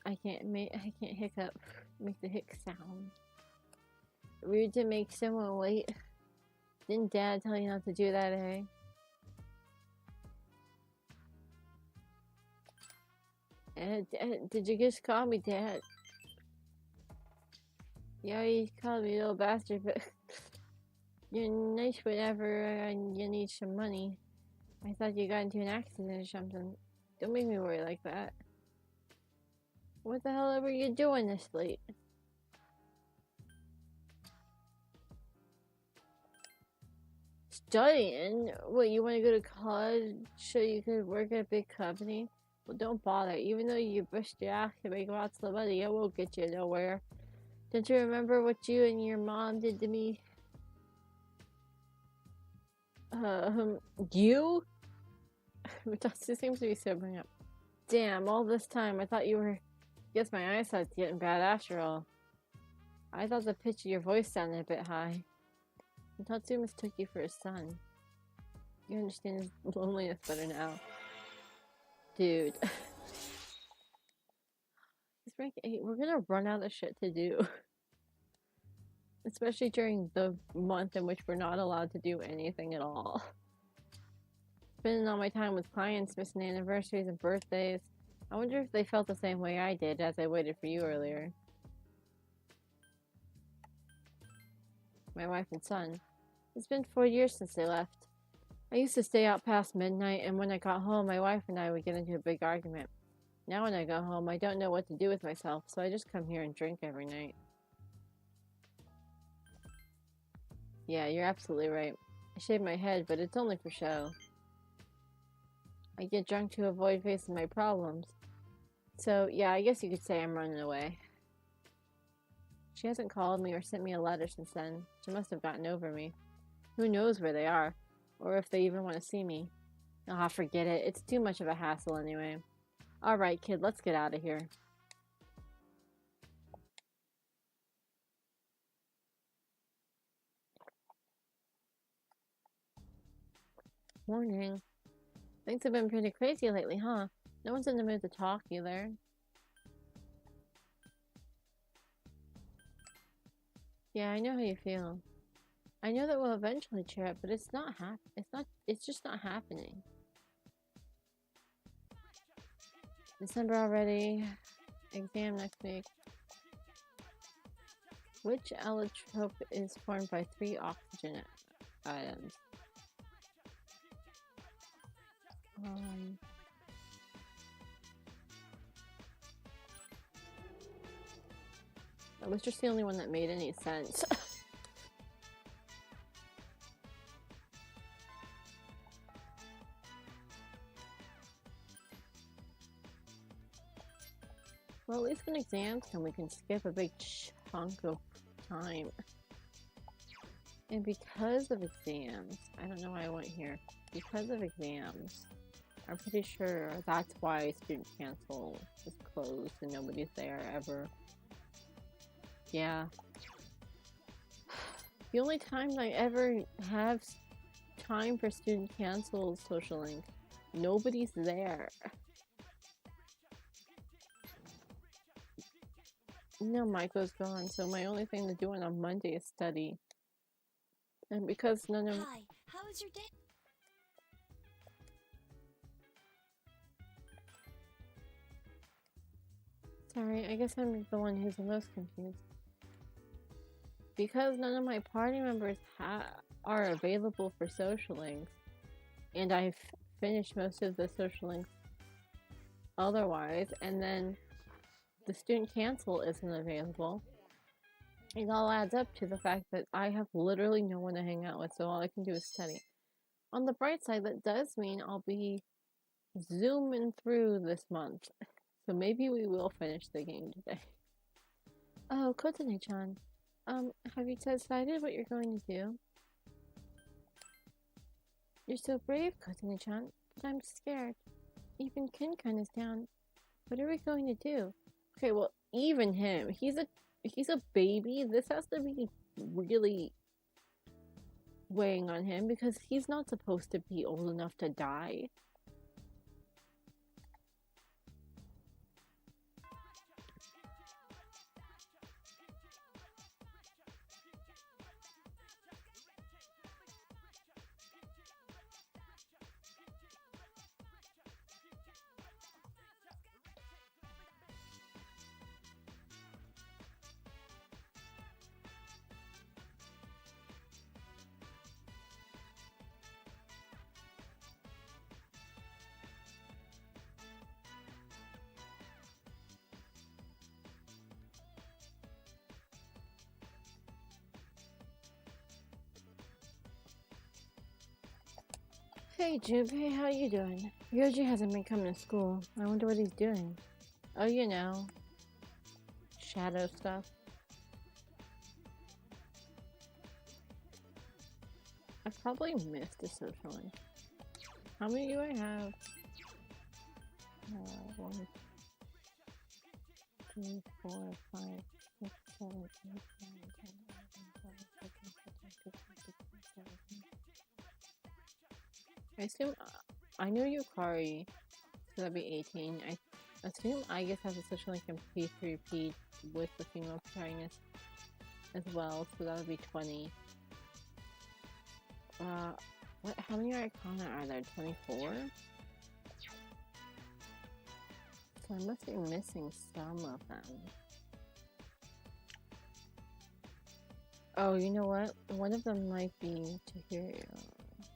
A: I can't hiccup. Make the hic sound. Rude to make someone wait. Didn't Dad tell you not to do that, eh? Did you just call me Dad? Yeah, you called me a little bastard, but you're nice whenever you need some money. I thought you got into an accident or something. Don't make me worry like that. What the hell were you doing this late? Studying? What, you want to go to college so you could work at a big company? Well, don't bother. Even though you bust your ass to make lots of money, it won't get you nowhere. Don't you remember what you and your mom did to me? You? Mitotsu seems to be sobering up. Damn, all this time I thought you were... Guess my eyesight's getting bad after all. I thought the pitch of your voice sounded a bit high. Mitotsu mistook you for his son. You understand his loneliness better now. Dude. He's rank 8. We're gonna run out of shit to do. Especially during the month in which we're not allowed to do anything at all. Spending all my time with clients, missing anniversaries and birthdays. I wonder if they felt the same way I did as I waited for you earlier. My wife and son. It's been 4 years since they left. I used to stay out past midnight, and when I got home, my wife and I would get into a big argument. Now when I go home, I don't know what to do with myself, so I just come here and drink every night. Yeah, you're absolutely right. I shave my head, but it's only for show. I get drunk to avoid facing my problems. So, yeah, I guess you could say I'm running away. She hasn't called me or sent me a letter since then. She must have gotten over me. Who knows where they are, or if they even want to see me. Ah, forget it. It's too much of a hassle anyway. Alright, kid, let's get out of here. Morning. Things have been pretty crazy lately, huh? No one's in the mood to talk either. Yeah, I know how you feel. I know that we'll eventually cheer up, but it's just not happening. December already. Exam next week. Which allotrope is formed by 3 oxygen atoms? That was just the only one that made any sense. Well, at least when exams come, we can skip a big chunk of time. And because of exams, I don't know why I went here. Because of exams, I'm pretty sure that's why student cancel is closed and nobody's there ever. Yeah. The only time I ever have time for student cancel is social link. Nobody's there. No, Maiko's gone, so my only thing to do on a Monday is study. And because none of...
D: Hi, how was your day?
A: Sorry, I guess I'm the one who's the most confused. because none of my party members are available for social links, and I've finished most of the social links otherwise, and then the student council isn't available, it all adds up to the fact that I have literally no one to hang out with, so all I can do is study. On the bright side, that does mean I'll be zooming through this month, so maybe we will finish the game today. Oh, Kotane-chan, have you decided what you're going to do? You're so brave, Kotane-chan, but I'm scared. Even Kin-kun is down. What are we going to do? Okay, well, even him. He's a baby. This has to be really weighing on him because he's not supposed to be old enough to die. Hey Junpei, how you doing? Ryoji hasn't been coming to school. I wonder what he's doing. Oh, you know, shadow stuff. I probably missed a social link. How many do I have? 1, 2, 4, 5, 6, 7, 8, 9, 10, 11, 12, 13, 14, 15, 16, 17. I assume I knew Yukari, so that'd be 18. I assume I guess has a social link in p3p with the female protagonist as well, so that would be 20. How many Arcana are there? 24? So I must be missing some of them. Oh, you know what? One of them might be Chihiro,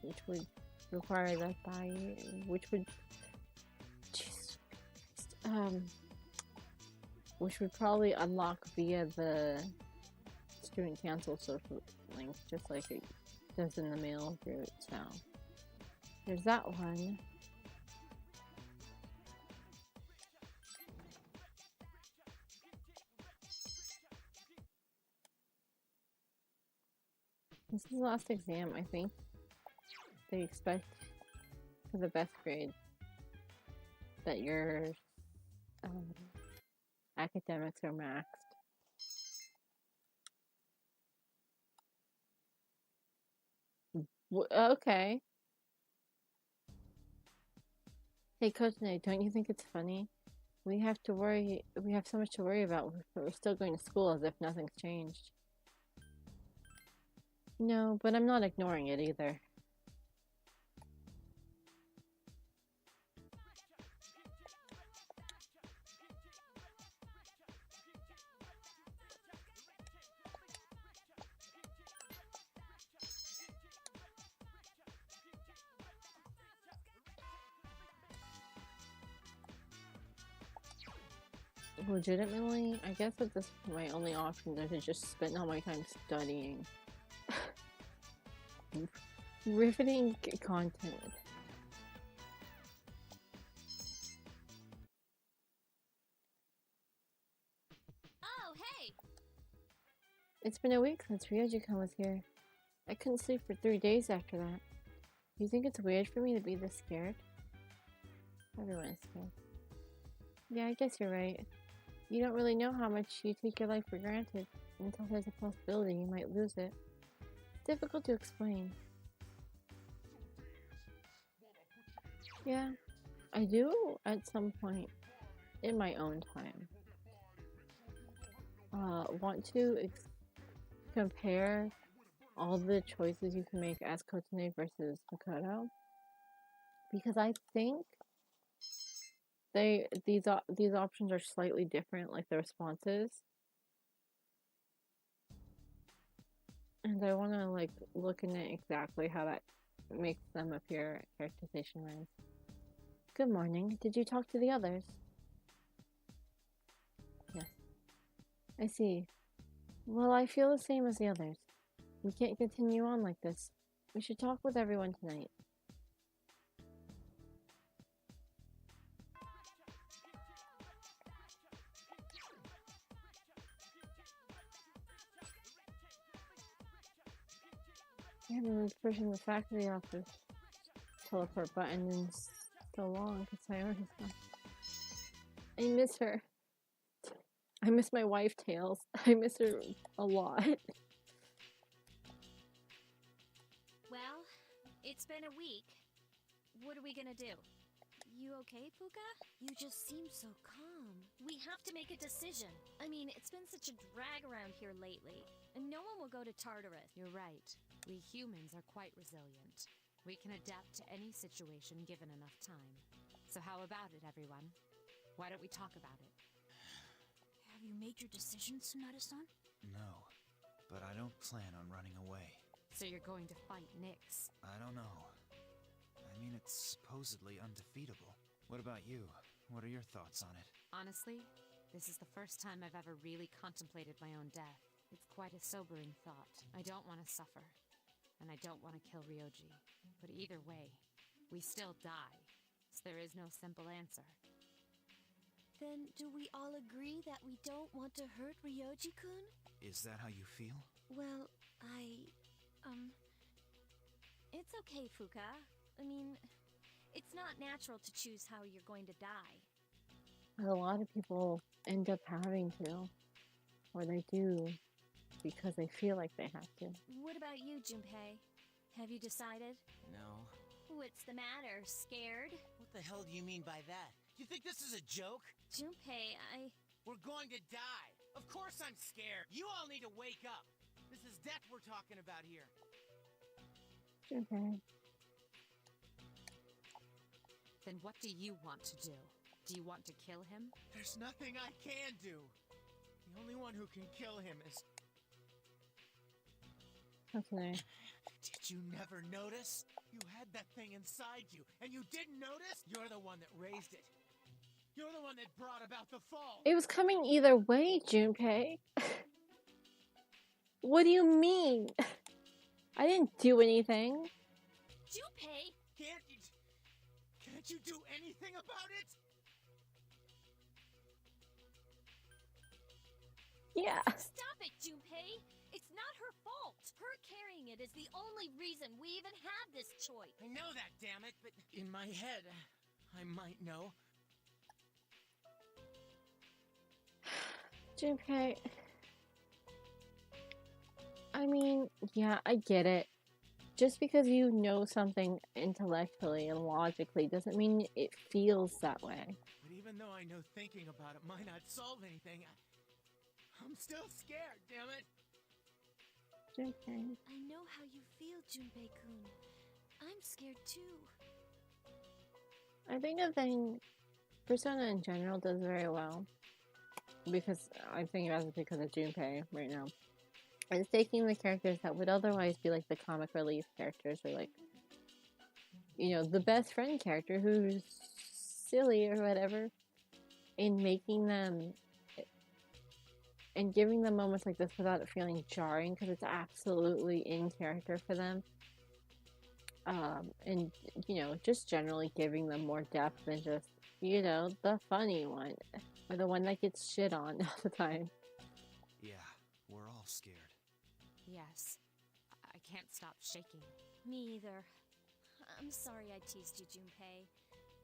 A: which would require that by which would which would probably unlock via the student council social link, just like it does in the mail route. So there's that one. This is the last exam, I think. They expect for the best grade that your academics are maxed. Okay. Hey Kotane, don't you think it's funny? We have so much to worry about, but we're still going to school as if nothing's changed. No, but I'm not ignoring it either. Legitimately, I guess at this point my only options are to just spend all my time studying. Riveting content.
D: Oh, hey!
A: It's been a week since Ryoji-kun was here. I couldn't sleep for 3 days after that. Do you think it's weird for me to be this scared? Everyone is scared. Yeah, I guess you're right. You don't really know how much you take your life for granted until there's a possibility you might lose it. It's difficult to explain. Yeah, I do at some point in my own time. Want to compare all the choices you can make as Kotane versus Makoto, because I think these options are slightly different, like the responses. And I want to like look in it exactly how that makes them appear characterization-wise. Good morning. Did you talk to the others? Yes. I see. Well, I feel the same as the others. We can't continue on like this. We should talk with everyone tonight. I haven't been pushing the faculty office teleport button in so long because Sayori's gone. I miss her. I miss my wife, Tails. I miss her a lot.
D: Well, it's been a week. What are we gonna do? You okay, Fuka? You just seem so calm. We have to make a decision. I mean, it's been such a drag around here lately, and no one will go to Tartarus.
E: You're right. We humans are quite resilient. We can adapt to any situation given enough time. So how about it, everyone? Why don't we talk about it?
G: Have you made your decision, Tsunade-san?
F: No, but I don't plan on running away.
E: So you're going to fight Nyx?
F: I don't know. I mean, it's supposedly undefeatable. What about you? What are your thoughts on it?
E: Honestly, this is the first time I've ever really contemplated my own death. It's quite a sobering thought. I don't want to suffer, and I don't want to kill Ryoji. But either way, we still die, so there is no simple answer.
D: Then do we all agree that we don't want to hurt Ryoji-kun?
F: Is that how you feel?
D: Well, it's okay, Fuka. I mean, it's not natural to choose how you're going to die.
A: A lot of people end up having to, or they do, because they feel like they have to.
D: What about you, Junpei? Have you decided?
B: No.
D: What's the matter? Scared?
F: What the hell do you mean by that? You think this is a joke?
D: Junpei,
F: We're going to die. Of course I'm scared. You all need to wake up. This is death we're talking about here.
A: Okay.
E: Then what do you want to do? Do you want to kill him?
F: There's nothing I can do. The only one who can kill him is...
A: Okay.
F: Did you never notice? You had that thing inside you, and you didn't notice? You're the one that raised it. You're the one that brought about the fall.
A: It was coming either way, Junpei. What do you mean? I didn't do anything.
D: Junpei!
F: Can't you do anything about it?
A: Yeah.
D: Stop it, Junpei! It's not her fault. Her carrying it is the only reason we even have this choice.
F: I know that, damn it, but in my head, I might know.
A: Junpei. I mean, yeah, I get it. Just because you know something intellectually and logically doesn't mean it feels that way.
F: But even though I know thinking about it might not solve anything, I'm still scared, damn it.
A: Junpei.
D: I know how you feel, Junpei-kun. I'm scared too.
A: I think the thing Persona in general does very well, because I'm thinking about it because of Junpei right now, is taking the characters that would otherwise be like the comic relief characters, or like, you know, the best friend character who's silly or whatever, and making them and giving them moments like this without it feeling jarring, because it's absolutely in character for them. And, you know, just generally giving them more depth than just, you know, the funny one, or the one that gets shit on all the time.
F: Yeah, we're all scared.
E: Yes. I can't stop shaking.
D: Me either. I'm sorry I teased you, Junpei.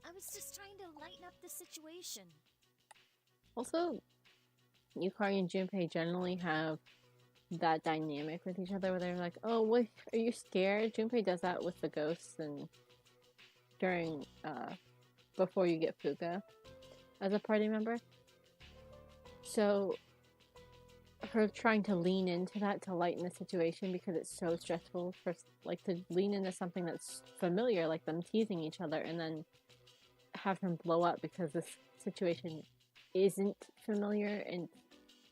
D: I was just trying to lighten up the situation.
A: Also, Yukari and Junpei generally have that dynamic with each other where they're like, oh, what, are you scared? Junpei does that with the ghosts and during, before you get Fuka as a party member. So, her trying to lean into that to lighten the situation because it's so stressful for, like, to lean into something that's familiar, like them teasing each other, and then have him blow up because this situation isn't familiar and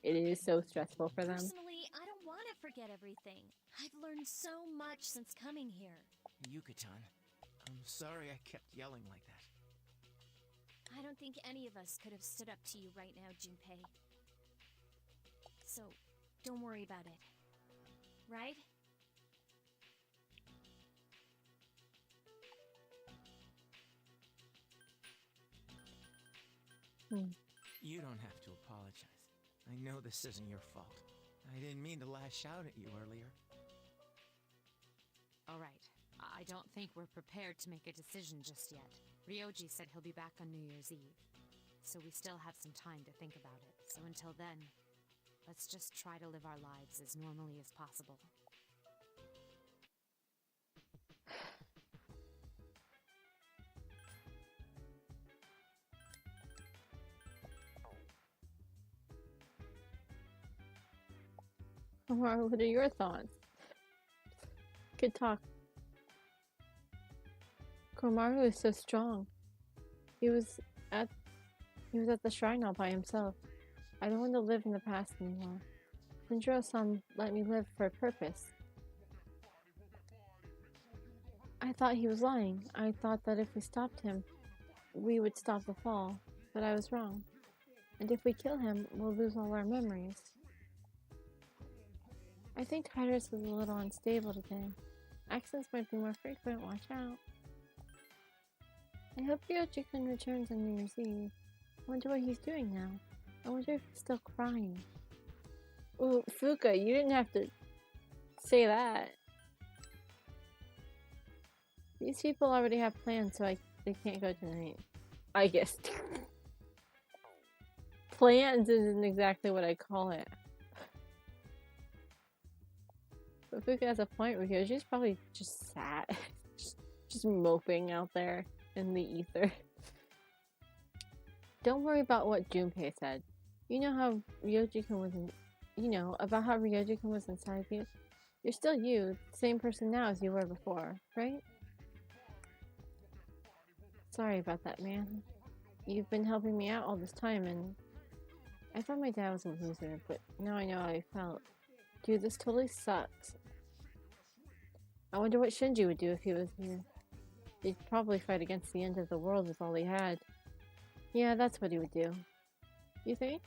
A: it is so stressful for them.
D: Personally, I don't want it for forget everything. I've learned so much since coming here.
F: Yuka-chan, I'm sorry I kept yelling like that.
D: I don't think any of us could have stood up to you right now, Junpei. So, don't worry about it. Right?
F: You don't have to apologize. I know this isn't your fault. I didn't mean to lash out at you earlier.
E: Alright, I don't think we're prepared to make a decision just yet. Ryoji said he'll be back on New Year's Eve, so we still have some time to think about it. So until then, let's just try to live our lives as normally as possible.
A: Komaru, what are your thoughts? Good talk. Komaru is so strong. He was at the shrine all by himself. I don't want to live in the past anymore. Shinjiro-san let me live for a purpose. I thought he was lying. I thought that if we stopped him, we would stop the fall. But I was wrong. And if we kill him, we'll lose all our memories. I think Titus was a little unstable today. Accidents might be more frequent, watch out. I hope Ryoji-kun returns on New Year's Eve. I wonder what he's doing now. I wonder if he's still crying. Ooh, Fuka, you didn't have to say that. These people already have plans, so they can't go tonight. I guess. Plans isn't exactly what I call it. But Fuka has a point, Ryoji's probably just sad. just moping out there in the ether. Don't worry about what Junpei said. You know how Ryoji-kun was about how Ryoji-kun was inside you? You're still you, the same person now as you were before, right? Sorry about that, man. You've been helping me out all this time, and I thought my dad was a loser, but now I know how I felt. Dude, this totally sucks. I wonder what Shinji would do if he was here. He'd probably fight against the end of the world with all he had. Yeah, that's what he would do. You think?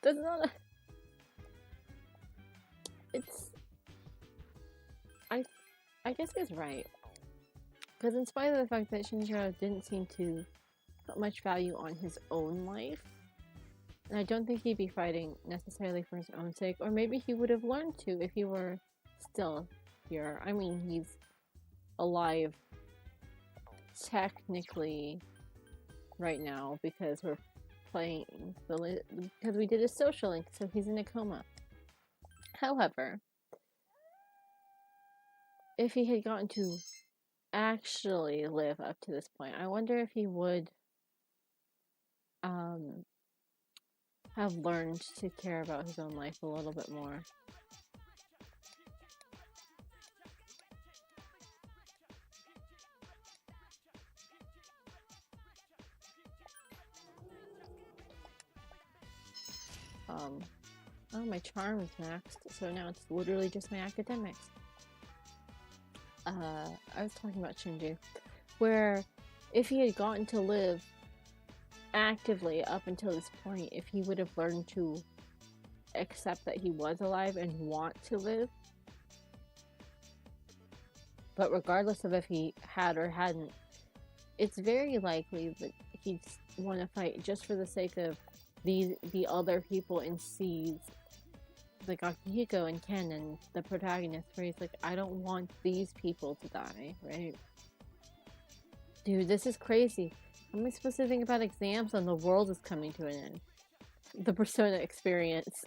A: That's not a... It's... I guess he's right. Because in spite of the fact that Shinjiro didn't seem to put much value on his own life, and I don't think he'd be fighting necessarily for his own sake, or maybe he would have learned to if he were still here. I mean, he's alive technically right now because we're playing, because we did a social link, so he's in a coma. However, if he had gotten to actually live up to this point, I wonder if he would have learned to care about his own life a little bit more. Oh, my charm is maxed, so now it's literally just my academics. I was talking about Shinji, where if he had gotten to live actively up until this point, if he would have learned to accept that he was alive and want to live, but regardless of if he had or hadn't, it's very likely that he'd want to fight just for the sake of the other people in C's, like Akihiko and Ken and the protagonist, where he's like, I don't want these people to die, right? Dude, this is crazy. How am I supposed to think about exams when the world is coming to an end? The Persona experience.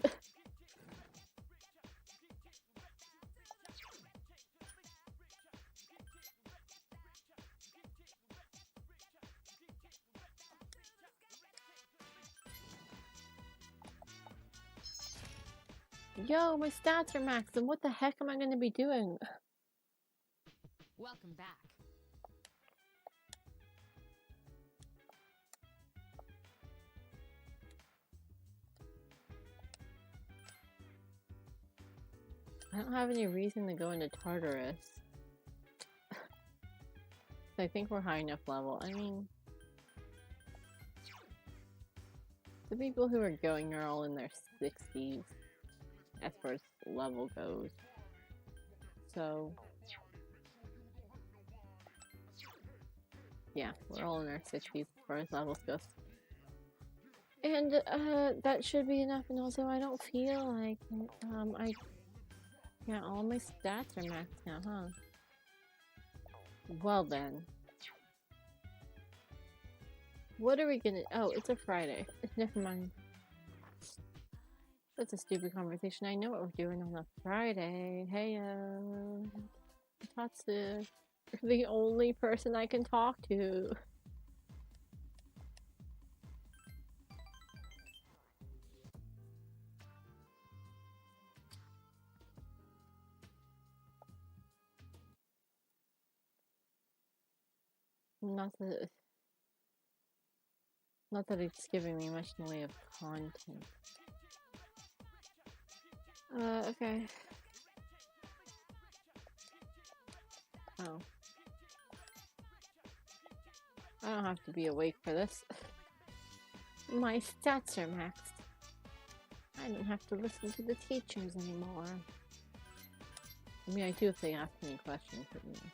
A: Yo, my stats are maxed, and what the heck am I going to be doing?
E: Welcome back.
A: I don't have any reason to go into Tartarus. I think we're high enough level. I mean, the people who are going are all in their 60s as far as level goes. So, yeah, we're all in our 60s as far as levels goes. And that should be enough. And also, I don't feel like yeah, all my stats are maxed now, huh? Well then. What are we gonna... Oh, it's a Friday. Never mind. That's a stupid conversation. I know what we're doing on a Friday. Hey, Tatsu. You're the only person I can talk to. Not that it's giving me much in the way of content. Okay. Oh. I don't have to be awake for this. My stats are maxed. I don't have to listen to the teachers anymore. I mean, I do if they ask me questions, but you know.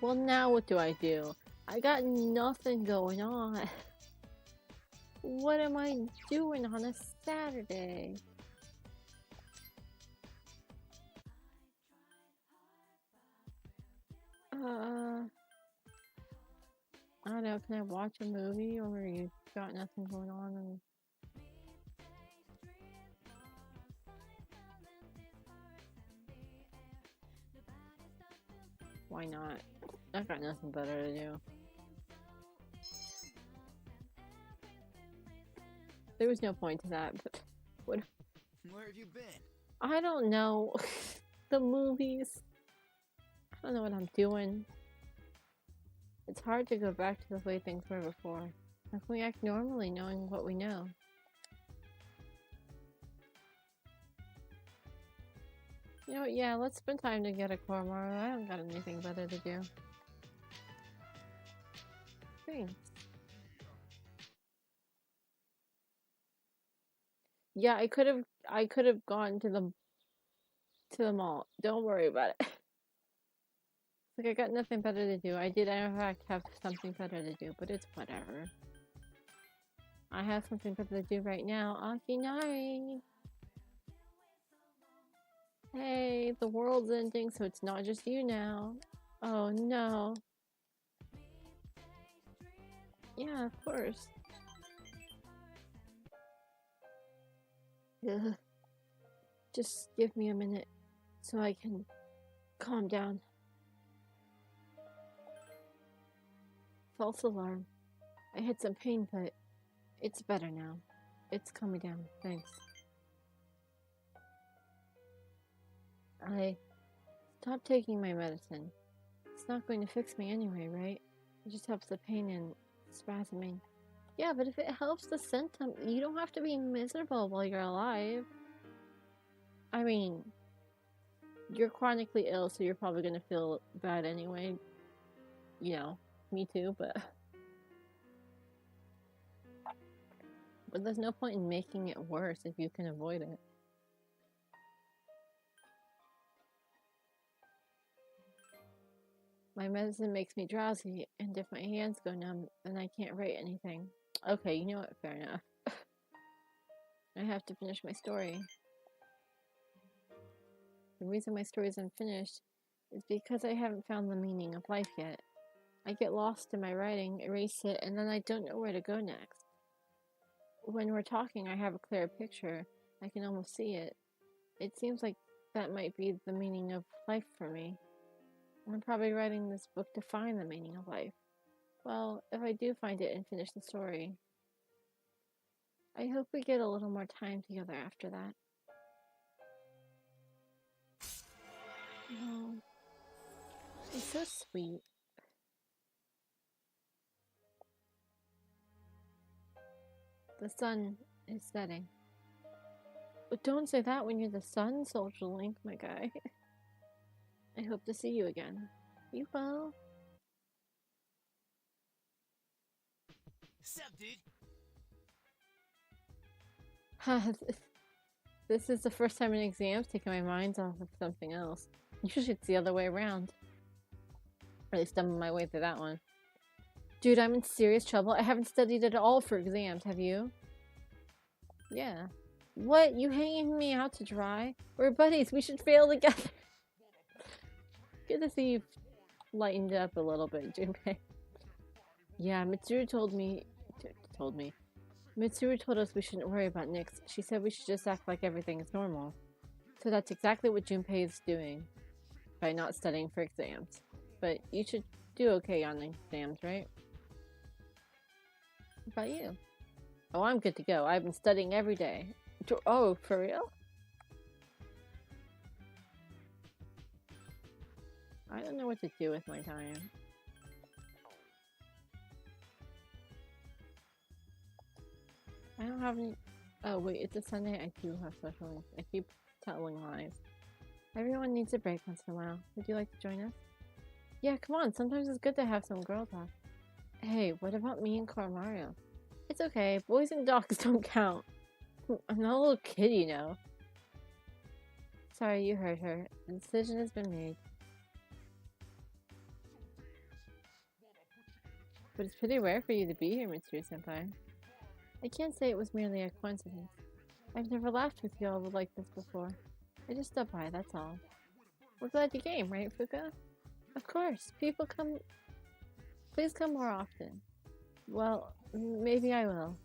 A: Well, now what do I do? I got nothing going on. What am I doing on a Saturday? I don't know, can I watch a movie or you got nothing going on and... Why not? I've got nothing better to do. There was no point to that, but what?
F: Where have you been?
A: I don't know. The movies. I don't know what I'm doing. It's hard to go back to the way things were before. How can we act normally knowing what we know? You know what, yeah, let's spend time together, Kormaru. I don't got anything better to do. Thanks. Yeah, I could have gone to the mall. Don't worry about it. Like, I got nothing better to do. I did, in fact, have something better to do, but it's whatever. I have something better to do right now. Akinari! Hey, the world's ending, so it's not just you now. Oh, no. Yeah, of course. Ugh. Just give me a minute so I can calm down. False alarm. I had some pain, but it's better now. It's calming down. Thanks. I stopped taking my medicine. It's not going to fix me anyway, right? It just helps the pain and spasming. Yeah, but if it helps the symptom, you don't have to be miserable while you're alive. I mean, you're chronically ill, so you're probably going to feel bad anyway. You know, me too, but there's no point in making it worse if you can avoid it. My medicine makes me drowsy, and if my hands go numb, then I can't write anything. Okay, you know what? Fair enough. I have to finish my story. The reason my story is unfinished is because I haven't found the meaning of life yet. I get lost in my writing, erase it, and then I don't know where to go next. When we're talking, I have a clearer picture. I can almost see it. It seems like that might be the meaning of life for me. I'm probably writing this book to find the meaning of life. Well, if I do find it and finish the story, I hope we get a little more time together after that. Oh, she's so sweet. The sun is setting. don't say that when you're the sun, Soldier Link, my guy. I hope to see you again. You will.
F: Sup, dude?
A: This is the first time in exams taking my mind off of something else. Usually it's the other way around. Really stumbled my way through that one. Dude, I'm in serious trouble. I haven't studied at all for exams, have you? Yeah. What? You hanging me out to dry? We're buddies. We should fail together. Good to see you've lightened up a little bit, Junpei. Yeah, Mitsuru told me. Mitsuru told us we shouldn't worry about Nyx. She said we should just act like everything is normal. So that's exactly what Junpei is doing by not studying for exams. But you should do okay on exams, right? What about you? Oh, I'm good to go. I've been studying every day. Oh, for real? I don't know what to do with my time. I don't have any... Oh, wait, it's a Sunday. I do have special links. I keep telling lies. Everyone needs a break once in a while. Would you like to join us? Yeah, come on. Sometimes it's good to have some girl talk. Hey, what about me and Mario? It's okay. Boys and dogs don't count. I'm not a little kid, you know. Sorry, you heard her. The decision has been made. But it's pretty rare for you to be here, Mitsuru-senpai. I can't say it was merely a coincidence. I've never laughed with y'all like this before. I just stopped by, that's all. We're glad you came, right, Fuka? Of course. People come... Please come more often. Well, maybe I will.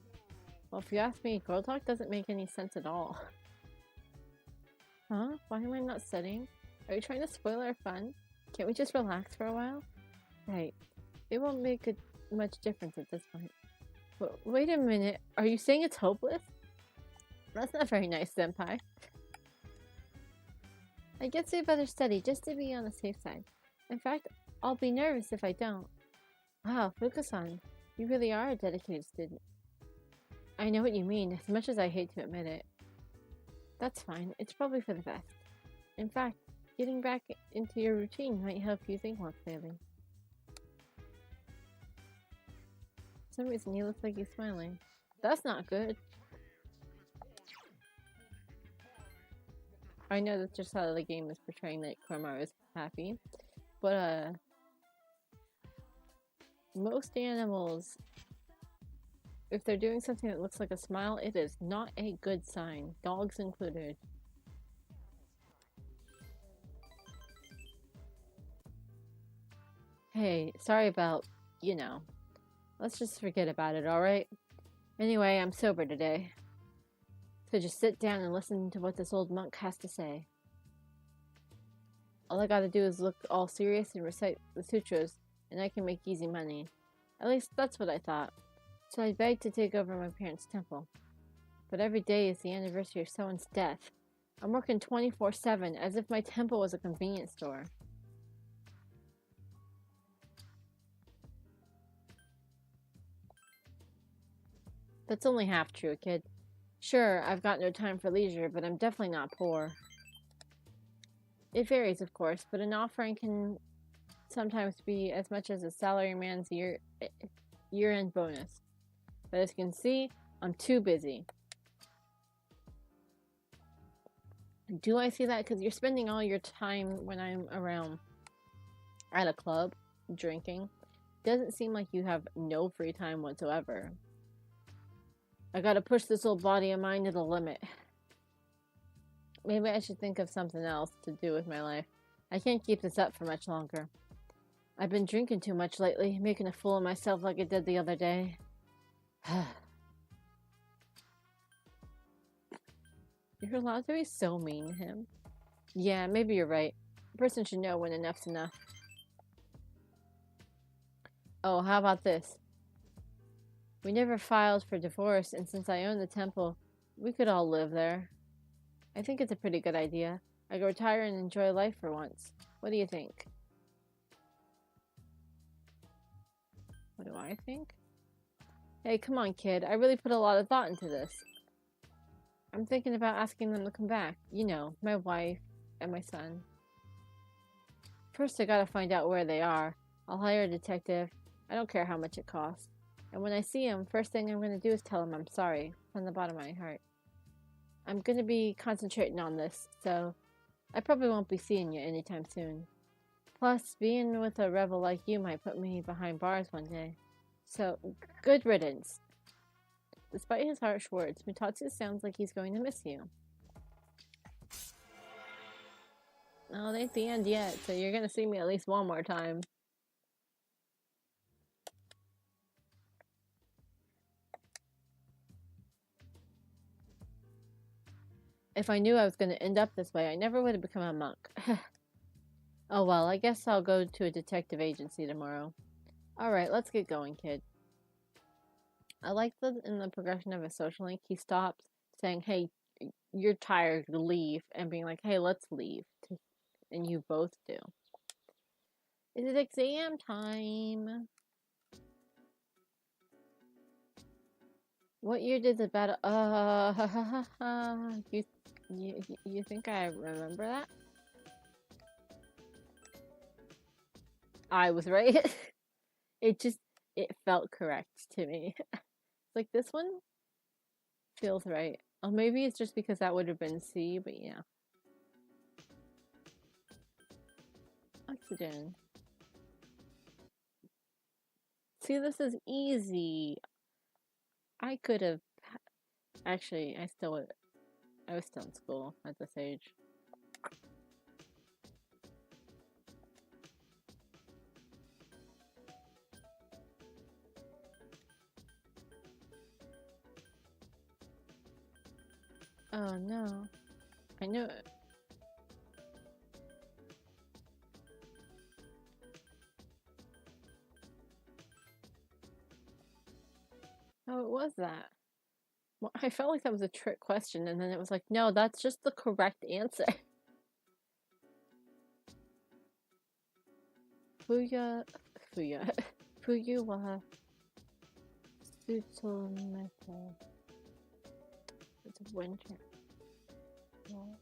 A: Well, if you ask me, girl talk doesn't make any sense at all. Huh? Why am I not studying? Are you trying to spoil our fun? Can't we just relax for a while? Right. It won't make much difference at this point. But wait a minute. Are you saying it's hopeless? That's not very nice, senpai. I guess we better study just to be on the safe side. In fact, I'll be nervous if I don't. Wow, Fuka-san, you really are a dedicated student. I know what you mean, as much as I hate to admit it. That's fine. It's probably for the best. In fact, getting back into your routine might help you think more clearly. For some reason, he looks like he's smiling. That's not good. I know that's just how the game is portraying that Koromaru is happy, but most animals, if they're doing something that looks like a smile, it is not a good sign, dogs included. Hey, sorry about, you know. Let's just forget about it, alright? Anyway, I'm sober today. So just sit down and listen to what this old monk has to say. All I gotta do is look all serious and recite the sutras, and I can make easy money. At least that's what I thought. So I begged to take over my parents' temple. But every day is the anniversary of someone's death. I'm working 24/7, as if my temple was a convenience store. That's only half true, kid. Sure, I've got no time for leisure, but I'm definitely not poor. It varies, of course, but an offering can sometimes be as much as a salaryman's year-end bonus. But as you can see, I'm too busy. Do I see that? Because you're spending all your time when I'm around at a club, drinking. Doesn't seem like you have no free time whatsoever. I gotta push this old body of mine to the limit. Maybe I should think of something else to do with my life. I can't keep this up for much longer. I've been drinking too much lately, making a fool of myself like I did the other day. You're allowed to be so mean to him. Yeah, maybe you're right. A person should know when enough's enough. Oh, how about this? We never filed for divorce, and since I own the temple, we could all live there. I think it's a pretty good idea. I could retire and enjoy life for once. What do you think? What do I think? Hey, come on, kid. I really put a lot of thought into this. I'm thinking about asking them to come back. You know, my wife and my son. First, I gotta find out where they are. I'll hire a detective. I don't care how much it costs. And when I see him, first thing I'm gonna do is tell him I'm sorry from the bottom of my heart. I'm gonna be concentrating on this, so I probably won't be seeing you anytime soon. Plus, being with a rebel like you might put me behind bars one day. So, good riddance. Despite his harsh words, Mutatsu sounds like he's going to miss you. No, it ain't the end yet, so you're gonna see me at least one more time. If I knew I was gonna end up this way, I never would have become a monk. Oh well, I guess I'll go to a detective agency tomorrow. Alright, let's get going, kid. I like that in the progression of a social link, he stops saying, hey, you're tired, leave, and being like, hey, let's leave. And you both do. Is it exam time? What year did the battle? You think I remember that? I was right. It felt correct to me. Like, this one feels right. Oh, maybe it's just because that would have been C, but yeah. Oxygen. See, this is easy. I could have... Actually, I was still in school at this age. Oh no. I knew it. Oh, it was that. Well, I felt like that was a trick question, and then it was like, no, that's just the correct answer. Fuya wa Tsutomete. It's winter. No.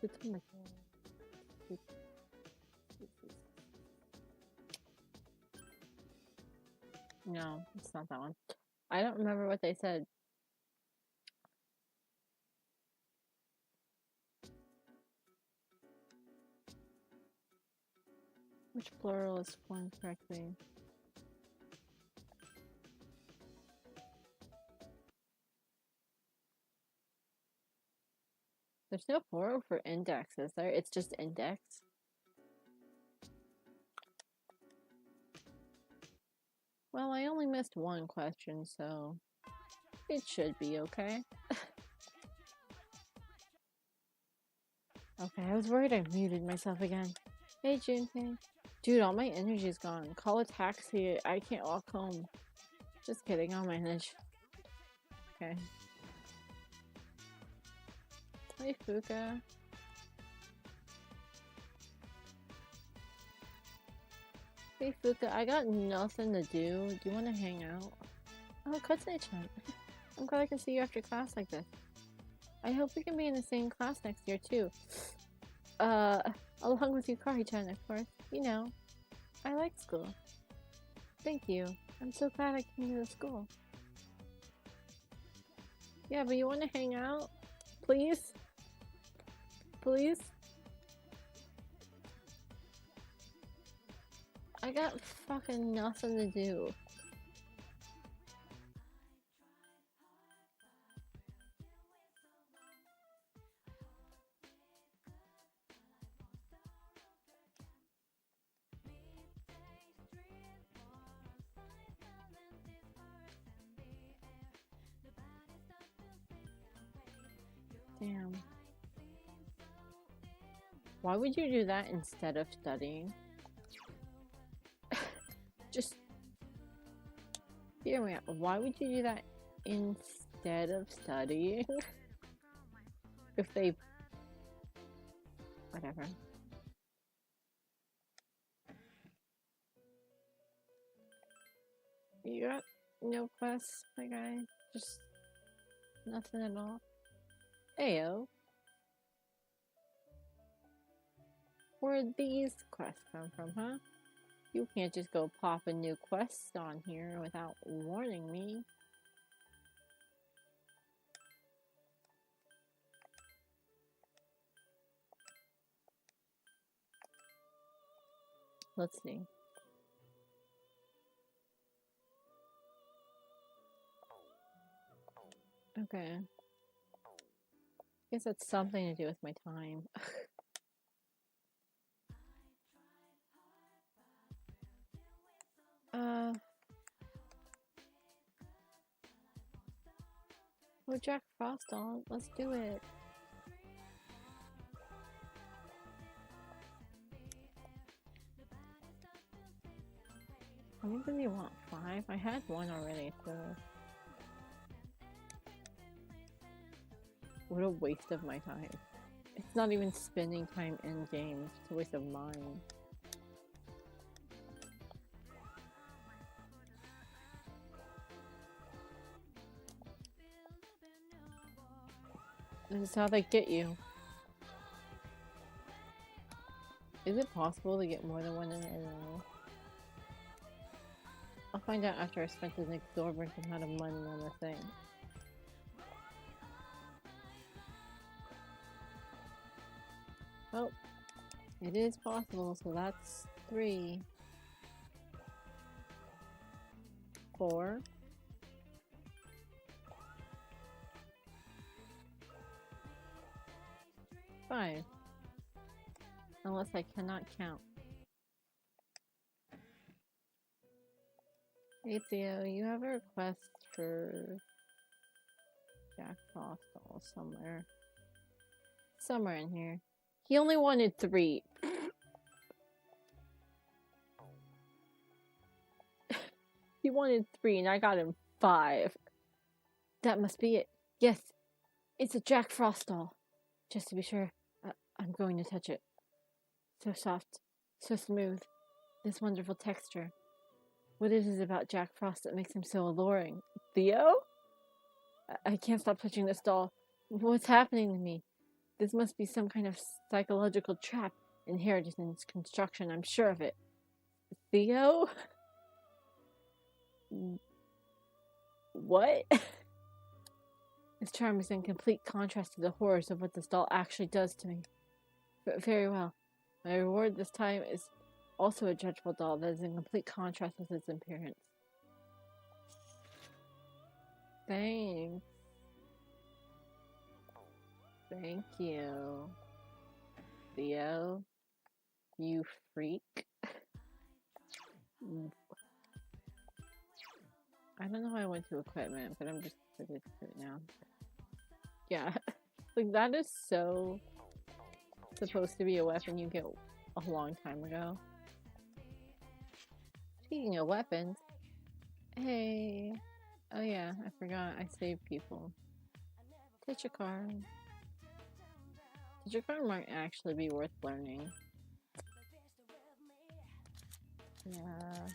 A: Tsutomete. No, it's not that one. I don't remember what they said. Which plural is formed correctly? There's no plural for index, is there? It's just index. Well, I only missed one question, so it should be okay. Okay, I was worried I muted myself again. Hey, Junpei. Dude, all my energy's gone. Call a taxi. I can't walk home. Just kidding, I'll manage. Okay. Hey, Fuka. Hey, Fuka, I got nothing to do. Do you want to hang out? Oh, Kotsune-chan. I'm glad I can see you after class like this. I hope we can be in the same class next year, too. Along with Yukari-chan, of course. You know, I like school. Thank you. I'm so glad I came to the school. Yeah, but you want to hang out? Please? Please? I got fucking nothing to do. Damn. Why would you do that instead of studying? Just hear me out. Why would you do that instead of studying? if they... Whatever. You got no quests, my guy? Just nothing at all? Ayo. Where'd these quests come from, huh? You can't just go pop a new quest on here without warning me. Let's see. Okay. Guess that's something to do with my time. We're Jack Frost on. Let's do it. How many do you want? 5? I had 1 already, so... What a waste of my time. It's not even spending time in game, it's a waste of mine. This is how they get you. Is it possible to get more than 1 in a row? I'll find out after I spent an exorbitant amount of money on the thing. Oh, it is possible, so that's 3. 4. 5. Unless I cannot count. Hey Theo, you have a request for Jack Frost somewhere. Somewhere in here. He only wanted 3. He wanted 3 and I got him 5. That must be it. Yes, it's a Jack Frost doll. Just to be sure, I'm going to touch it. So soft, so smooth, this wonderful texture. What is it about Jack Frost that makes him so alluring? Theo? I can't stop touching this doll. What's happening to me? This must be some kind of psychological trap inherited in its construction, I'm sure of it. Theo? What? This charm is in complete contrast to the horrors of what this doll actually does to me. Very well. My reward this time is also a dreadful doll that is in complete contrast with its appearance. Thanks. Thank you. Theo, you freak. I don't know how I went to equipment, but I'm just going to do it now. Yeah, like that is so supposed to be a weapon you get a long time ago. Speaking of weapons, hey, oh yeah, I forgot I saved people. Touch a card. Touch a card might actually be worth learning. Yeah.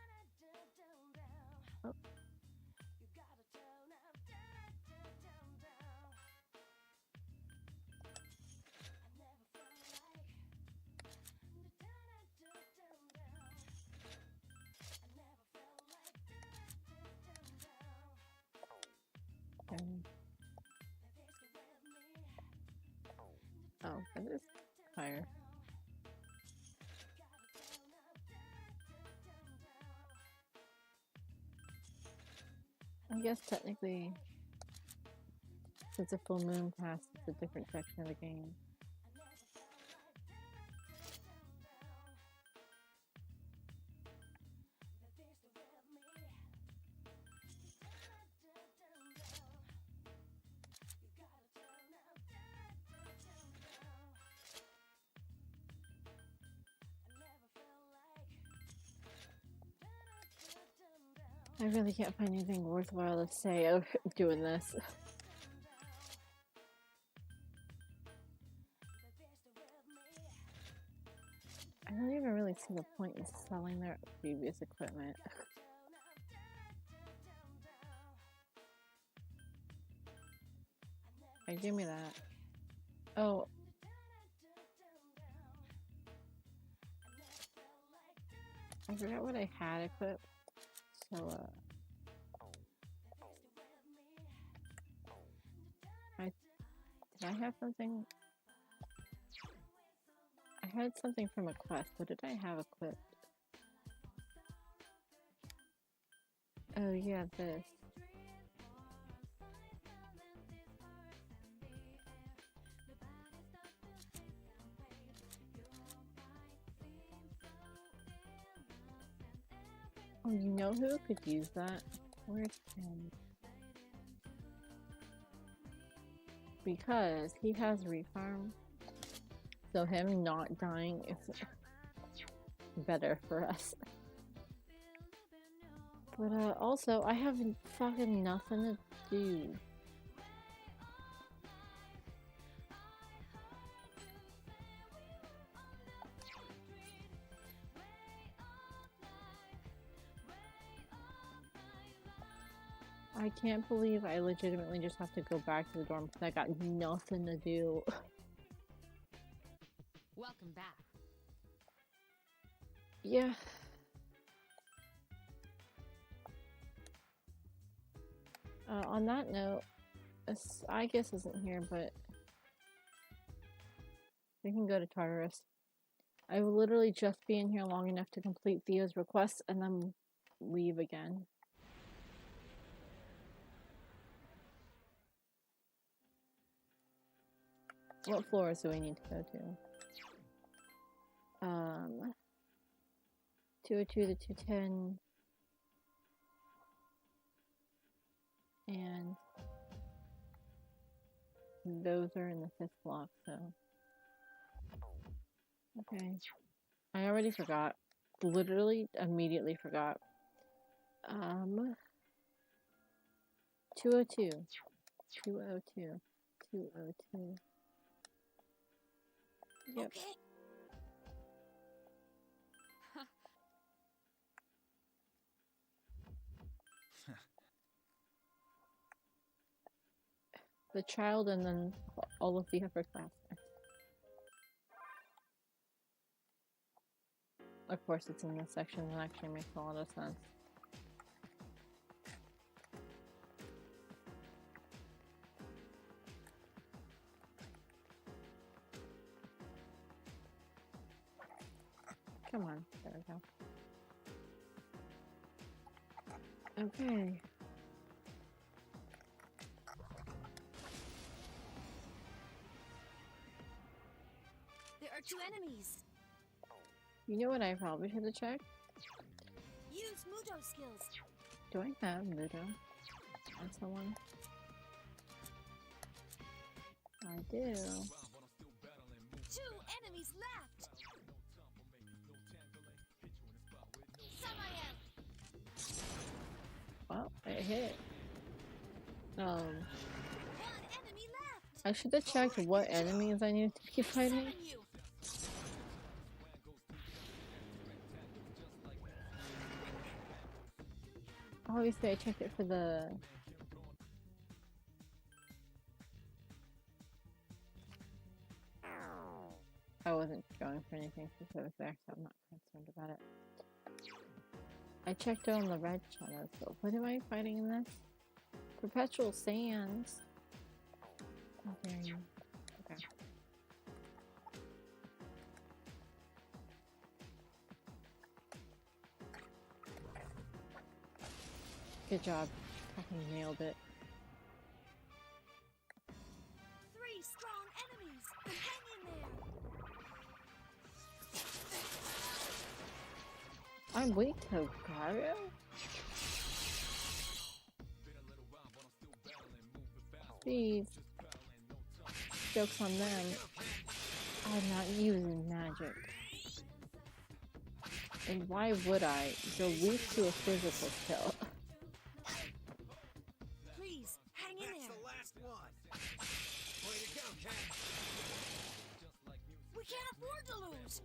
A: Oh. Okay. Oh, that is higher. I guess technically, since a full moon passed, it's a different section of the game. I really can't find anything worthwhile to say of doing this. I don't even really see the point in selling their previous equipment. Hey, give me that. Oh. I forgot what I had equipped. So, did I have something? I had something from a quest. What did I have equipped? Oh yeah, this. Oh, you know who could use that? Where's Ken? Because he has refarm. So him not dying is better for us. But also, I have fucking nothing to do. I can't believe I legitimately just have to go back to the dorm because I got nothing to do.
E: Welcome back.
A: Yeah. On that note, I guess isn't here, but we can go to Tartarus. I will literally just be in here long enough to complete Theo's request and then leave again. What floors do we need to go to? 202 to 210. And those are in the 5th block, so. Okay. I already forgot. Literally, immediately forgot. 202. 202. 202. Yep.
G: Okay.
A: The child and then all of the upperclassmen. Of course it's in this section, that actually makes a lot of sense. Come on, there we go. Okay.
D: There are 2 enemies.
A: You know what I probably should have checked?
D: Use Mudo skills.
A: Do I have Mudo on someone? I do.
D: 2 enemies left.
A: Well, it hit.
D: 1 enemy left.
A: I should have checked what enemies I needed to keep fighting.
D: Summon you.
A: Obviously, I checked it for the... I wasn't going for anything specific there, so I'm not concerned about it. I checked it on the red shadows, but what am I fighting in this? Perpetual Sands. Okay. Okay. Good job. Fucking nailed it.
D: 3 strong enemies. Hang in there.
A: I'm weak to Gario? Please. Joke's on them. I'm not using magic. And why would I? You're weak to a physical kill.
D: Please, hang in
F: That's
D: there.
F: the last one. Way to go, Cat.
D: We can't afford to lose.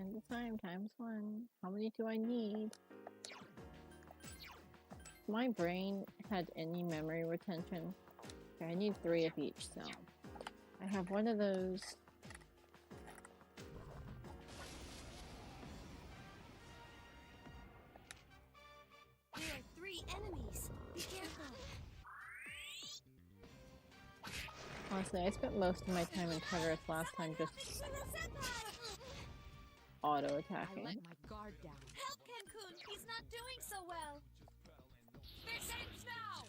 A: And the time times 1. How many do I need? My brain had any memory retention. Okay, I need 3 of each, so I have one of those.
C: There are 3 enemies. Be careful.
A: Honestly, I spent most of my time in Tartarus last time just auto-attacking.
E: I let my guard down.
D: Help Cancun! He's not doing so well! This ends now!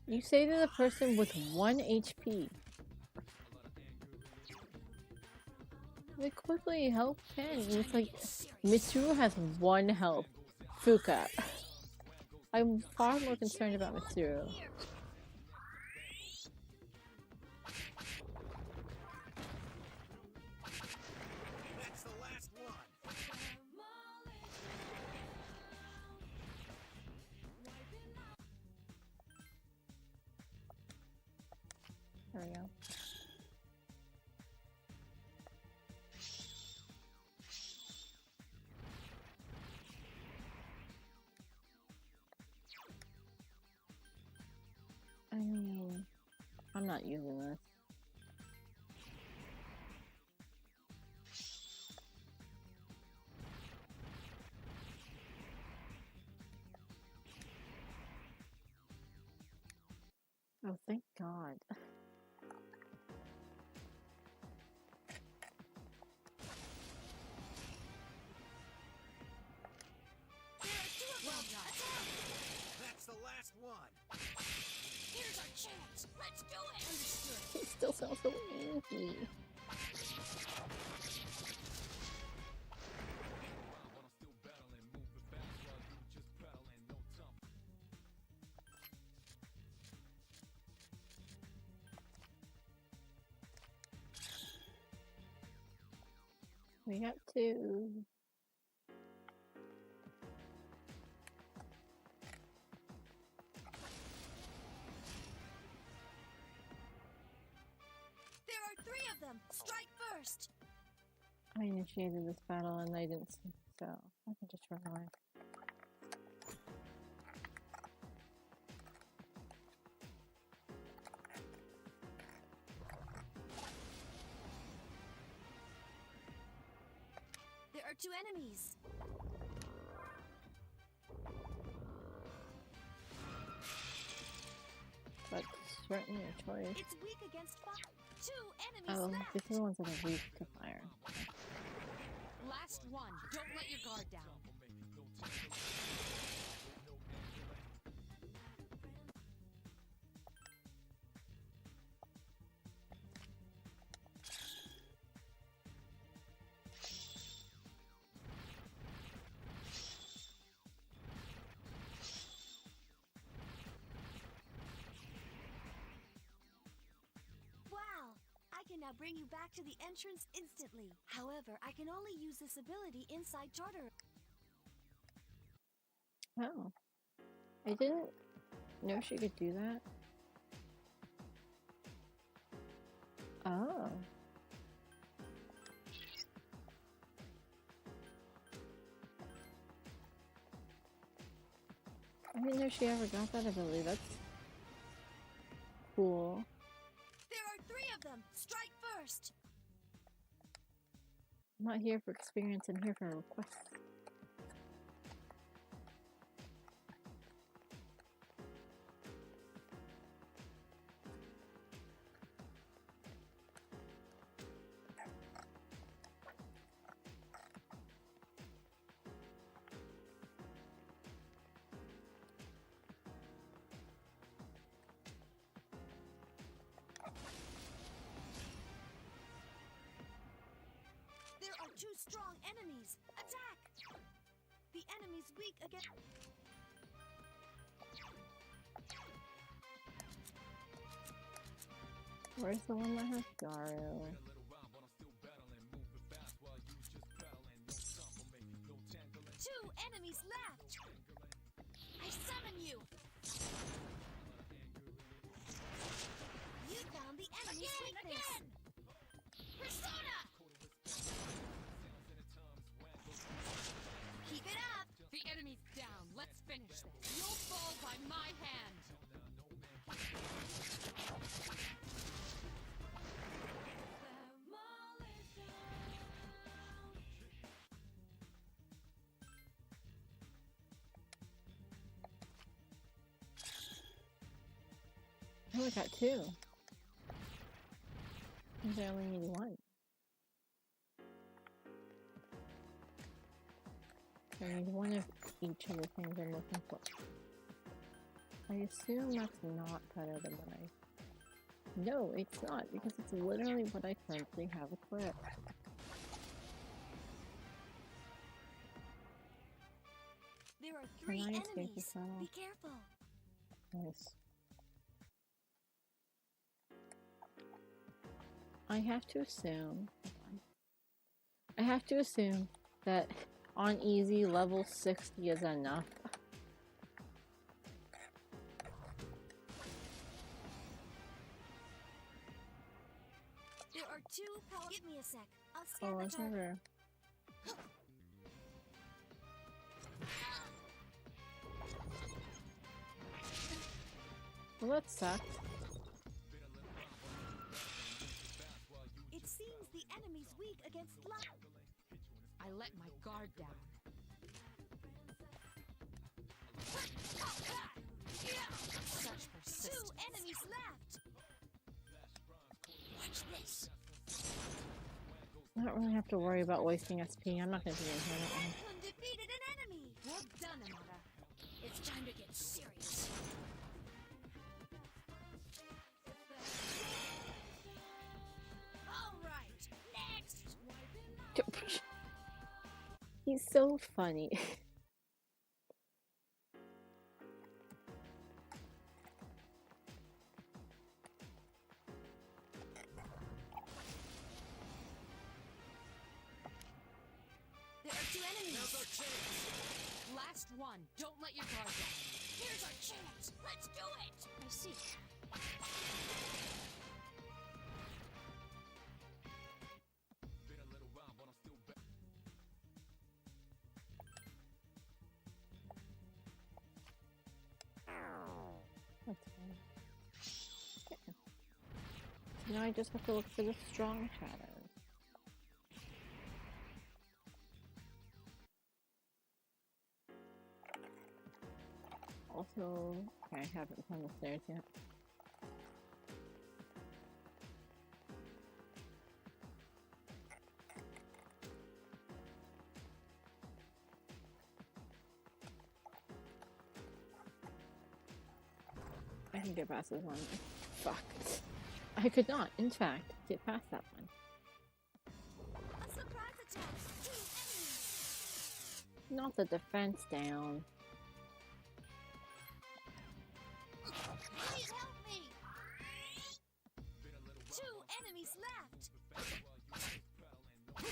A: You say to the person with 1 HP. They quickly help Ken. And it's like, Mitsuru has 1 health. Fuka. I'm far more concerned about Mitsuru.
F: That's the last one.
A: There we go. I mean, I'm not using this. Oh, thank God.
F: That's the last one.
D: Here's our chance! Let's do it!
A: He still sounds so angry. We got 2.
C: There are 3 of them. Strike first.
A: I initiated this battle and they didn't see, so I can just run away.
C: There are 2 enemies.
A: But certainly a choice.
C: It's weak against fire. 2 enemies
A: Oh,
C: left.
A: these are the ones that are weak to fire.
E: Last one. Don't let your guard down.
C: Wow! I can now bring you back to the entrance instantly. However, I can only use this ability inside Tartarus.
A: Oh. I didn't know she could do that. Oh. I didn't know she ever got that ability. That's cool.
C: There are 3 of them. Strike first.
A: I'm not here for experience, I'm here for requests.
C: There are 2 strong enemies. Attack! The enemy's weak against...
A: Where's the one that has Garu?
C: 2 enemies left. I summon you. You found the enemy's weakness.
D: Persona!
E: Let's finish this. You'll fall by my hand.
A: Oh, I got two. I only need one. I need one of each of the things I'm looking for. I assume that's not better than what I... No, it's not, because it's literally what I currently have equipped.
D: There are 3
A: Can I escape
D: enemies.
A: this battle?
D: Be careful.
A: Nice. I have to assume... I have to assume that on easy, level 60 is enough.
D: There are 2 power. Give me a sec. I'll scan
A: Oh,
D: the
A: it's
D: target.
A: over. Well, that sucked.
D: It seems the enemy's weak against light.
E: I let my guard down. Such
D: 2
E: persistence.
D: enemies left. Watch this.
A: I don't really have to worry about wasting SP. I'm not going to do anything right now.
D: Raccoon defeated an enemy.
E: Well done, Amada.
D: It's time to get serious. All right, next.
A: He's so funny.
D: There are 2 enemies.
E: Last one. Don't let your guard down.
D: Here's our chance. Let's do it.
E: I see.
A: That's fine. Okay. Now I just have to look for the strong shadows. Also, okay, I haven't found the stairs yet. I can get past this one. Fuck. I could not, in fact, get past that one.
D: A surprise attack. 2 enemies.
A: Not the defense down.
D: Please help me. 2 enemies left. 1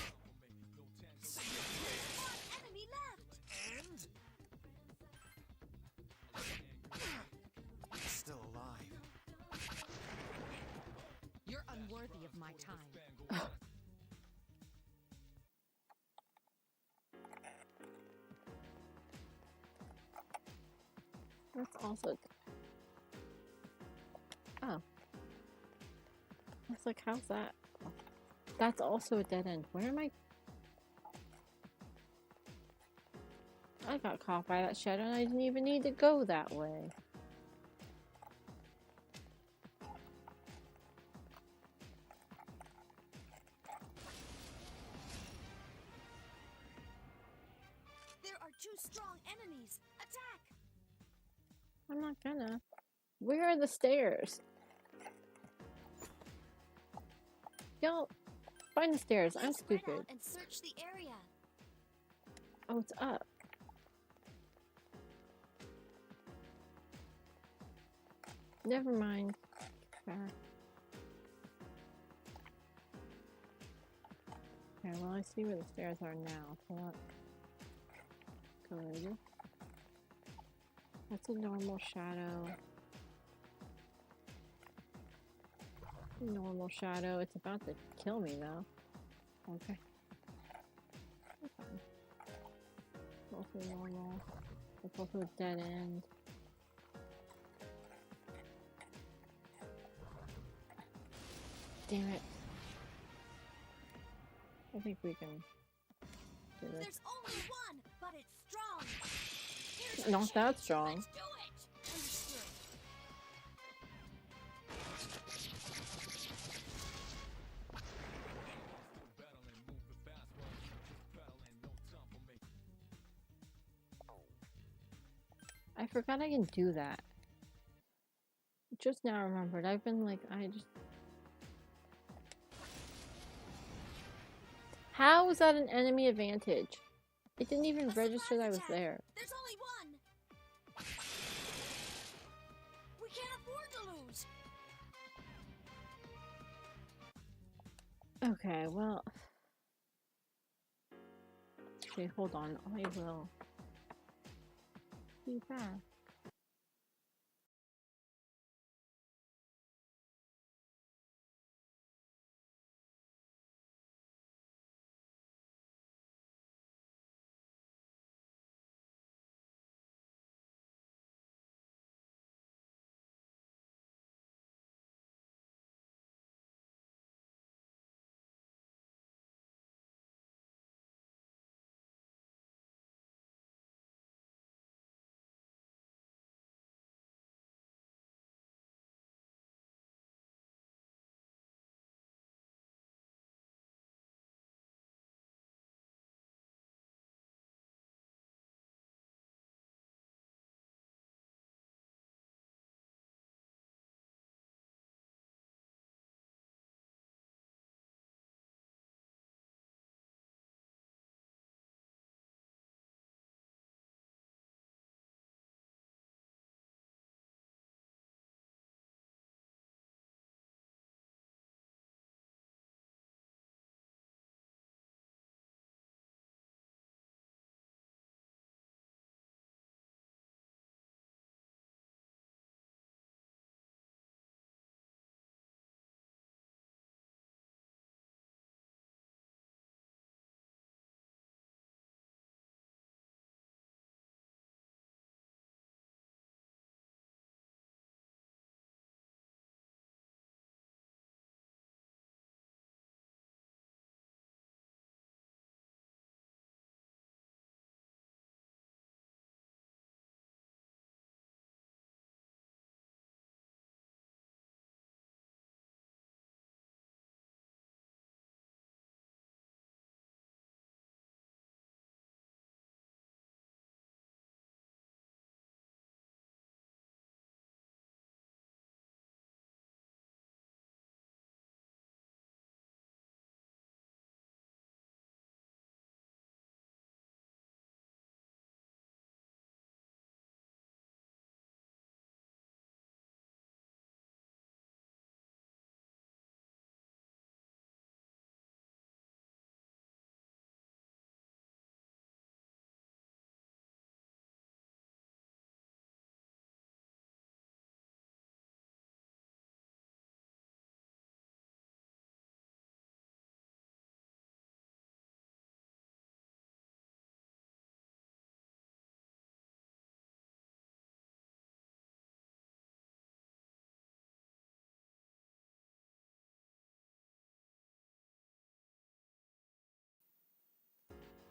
D: enemy left.
F: Still alive.
E: You're unworthy of my time.
A: That's also... Oh. I was like, how's that? That's also a dead end. Where am I? I got caught by that shadow and I didn't even need to go that way.
D: There are 2 strong enemies. Attack.
A: I'm not gonna. Where are the stairs? Y'all, find the stairs. I'm
D: Please spread
A: stupid.
D: out and search the area.
A: Oh, it's up. Never mind. Okay, well, I see where the stairs are now. So that's good. That's a normal shadow. Normal shadow. It's about to kill me, though. Okay. That's fine. Also normal. It's also a dead end. Damn it. I think we can do this.
D: There's only one, but it's strong. Here's
A: Not
D: our
A: that
D: chance.
A: strong.
D: Let's do it. Understood.
A: I forgot I can do that. Just now remembered. I've been like, How was that an enemy advantage? It didn't even register that I was there.
D: There's only one. We can't afford to lose.
A: Okay, well... Okay, hold on. I will be back.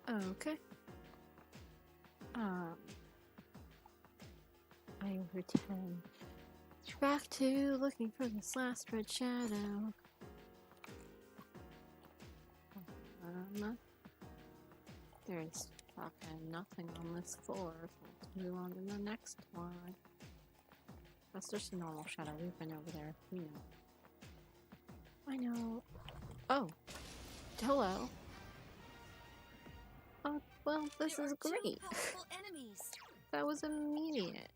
A: Okay. I return back to looking for this last red shadow. There's fucking nothing on this floor, so let's move on to the next one. That's just a normal shadow. We've been over there. We know. I know. Oh. Hello. Oh, well, this is great. That was immediate.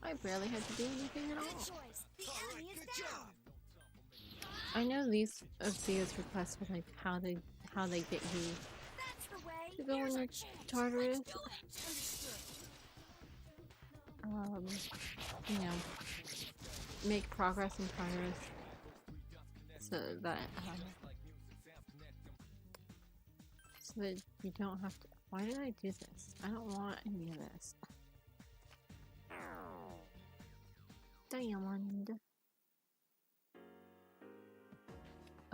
A: I barely had to do anything at all. I know these Thea's requests were like how they get you to go in Tartarus. You know, make progress in Tartarus. so that you don't have to. Why did I do this? I don't want any of this. Diamond.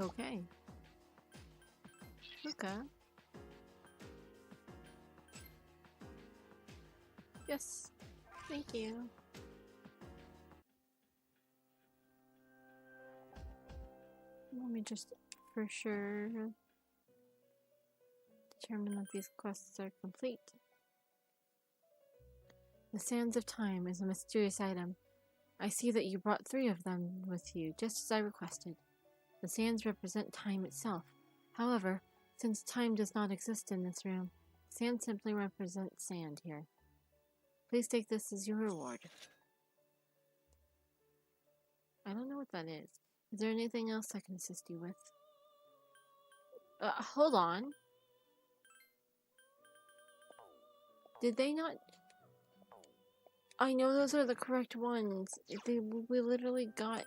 A: Okay. Okay. Yes. Thank you. Let me just for sure determine that these quests are complete. The Sands of Time is a mysterious item. I see that you brought 3 of them with you, just as I requested. The sands represent time itself. However, since time does not exist in this room, sand simply represents sand here. Please take this as your reward. I don't know what that is. Is there anything else I can assist you with? Hold on. Did they not... I know those are the correct ones. We literally got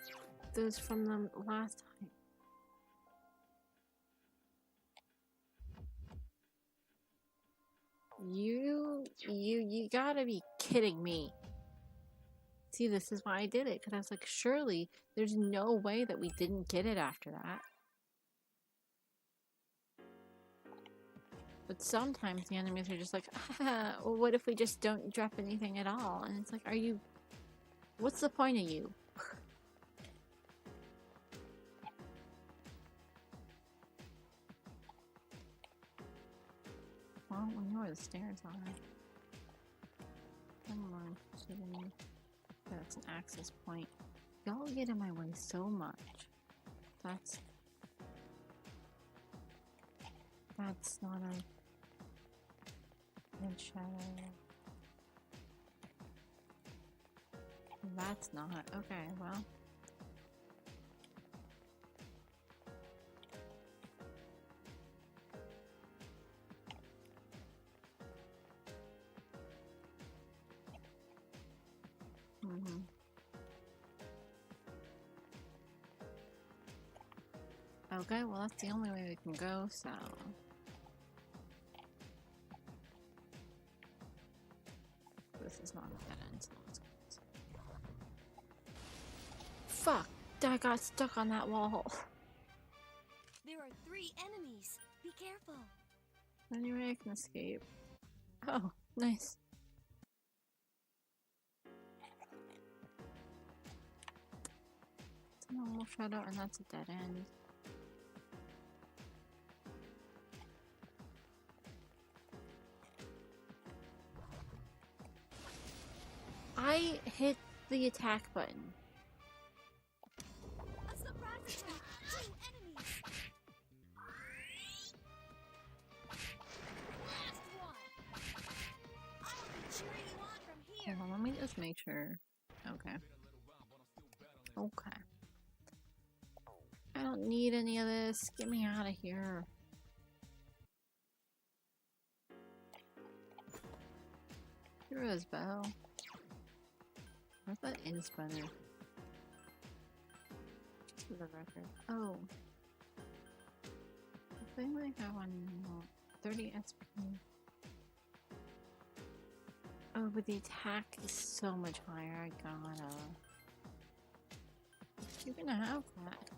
A: those from them last time. You gotta be kidding me. See, this is why I did it, because I was like, surely there's no way that we didn't get it after that. But sometimes the enemies are just like, well, what if we just don't drop anything at all? And it's like, are you... What's the point of you? Well, we know where the stairs are. I'm more interested in... That's an access point. Y'all get in my way so much. That's not a red shadow. That's not. Okay, well. Okay, well that's the only way we can go, so... This is not a dead end, so let's go. Fuck! I got stuck on that wall.
C: There are 3 enemies. Be careful.
A: Anyway, I can escape. Oh, nice. It's a normal shadow, and that's a dead end. I hit the attack button.
C: A surprise attack. 2 enemies. Last one. I will be cheering you on from here.
A: Hold on, let me just make sure. Okay. Okay. I don't need any of this. Get me out of here. Hero's bow. Where's that inspire? Just for the record. Oh. I think I have on 30 SP. Oh, but the attack is so much higher. I gotta. You're gonna have that.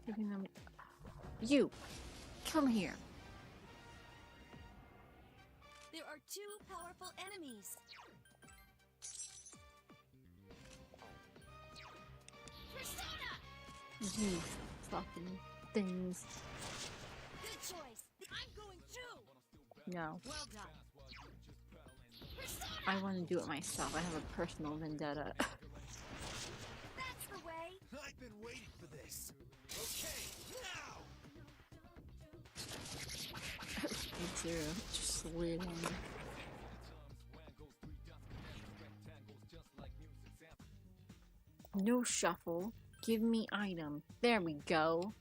A: Giving them. You! Come here.
C: There are 2 powerful enemies.
A: You fucking things.
C: Good choice. I'm going too.
A: No.
C: Well done.
A: I want to do it myself. I have a personal vendetta.
C: That's the way.
F: I've been waiting for this. Okay, now.
A: It's zero. Just leaving. No shuffle. Give me item. There we go.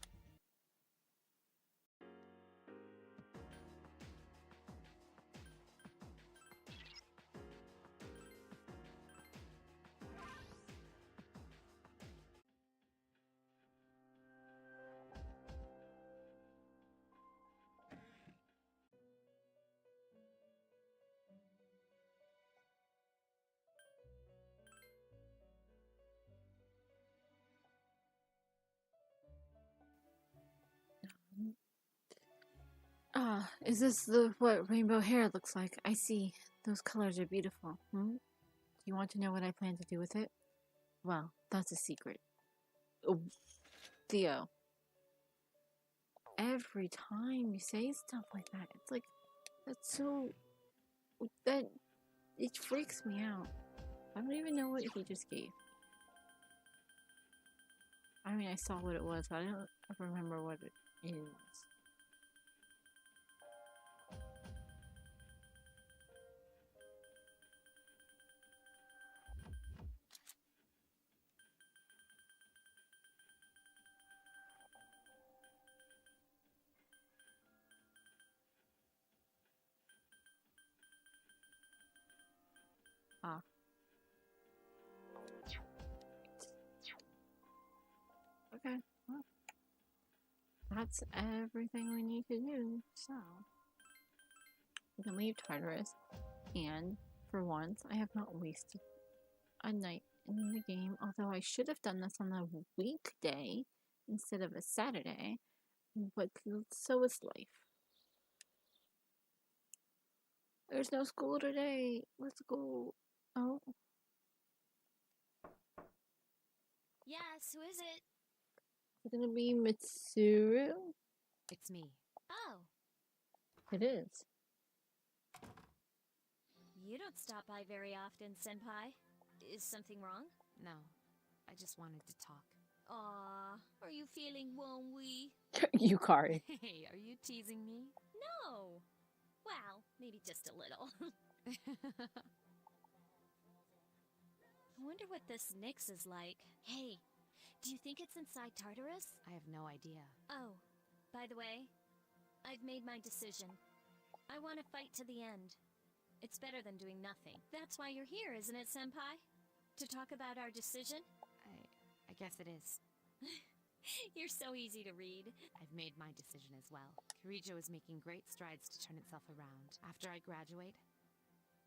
A: Ah, is this what rainbow hair looks like? I see. Those colors are beautiful. Hmm? Do you want to know what I plan to do with it? Well, that's a secret. Oh, Theo. Every time you say stuff like that, it's like, that's so... That... It freaks me out. I don't even know what he just gave. I mean, I saw what it was, but I don't remember what it is. Ah. Okay, well, that's everything we need to do, so we can leave Tartarus, and for once, I have not wasted a night in the game, although I should have done this on a weekday instead of a Saturday, but so is life. There's no school today. Let's go. Oh.
D: Yes, who is it?
A: It's gonna be Mitsuru?
E: It's me.
D: Oh,
A: It is.
D: you don't stop by very often, Senpai. Is something wrong?
E: No, I just wanted to talk.
D: Aw, are you feeling lonely?
A: Yukari.
E: Hey, are you teasing me?
D: No. Well, maybe just a little. I wonder what this Nyx is like. Hey, do you think it's inside Tartarus?
E: I have no idea.
D: Oh, by the way, I've made my decision. I want to fight to the end. It's better than doing nothing. That's why you're here, isn't it, Senpai? To talk about our decision?
E: I guess it is.
D: You're so easy to read.
E: I've made my decision as well. Kirijo is making great strides to turn itself around. After I graduate,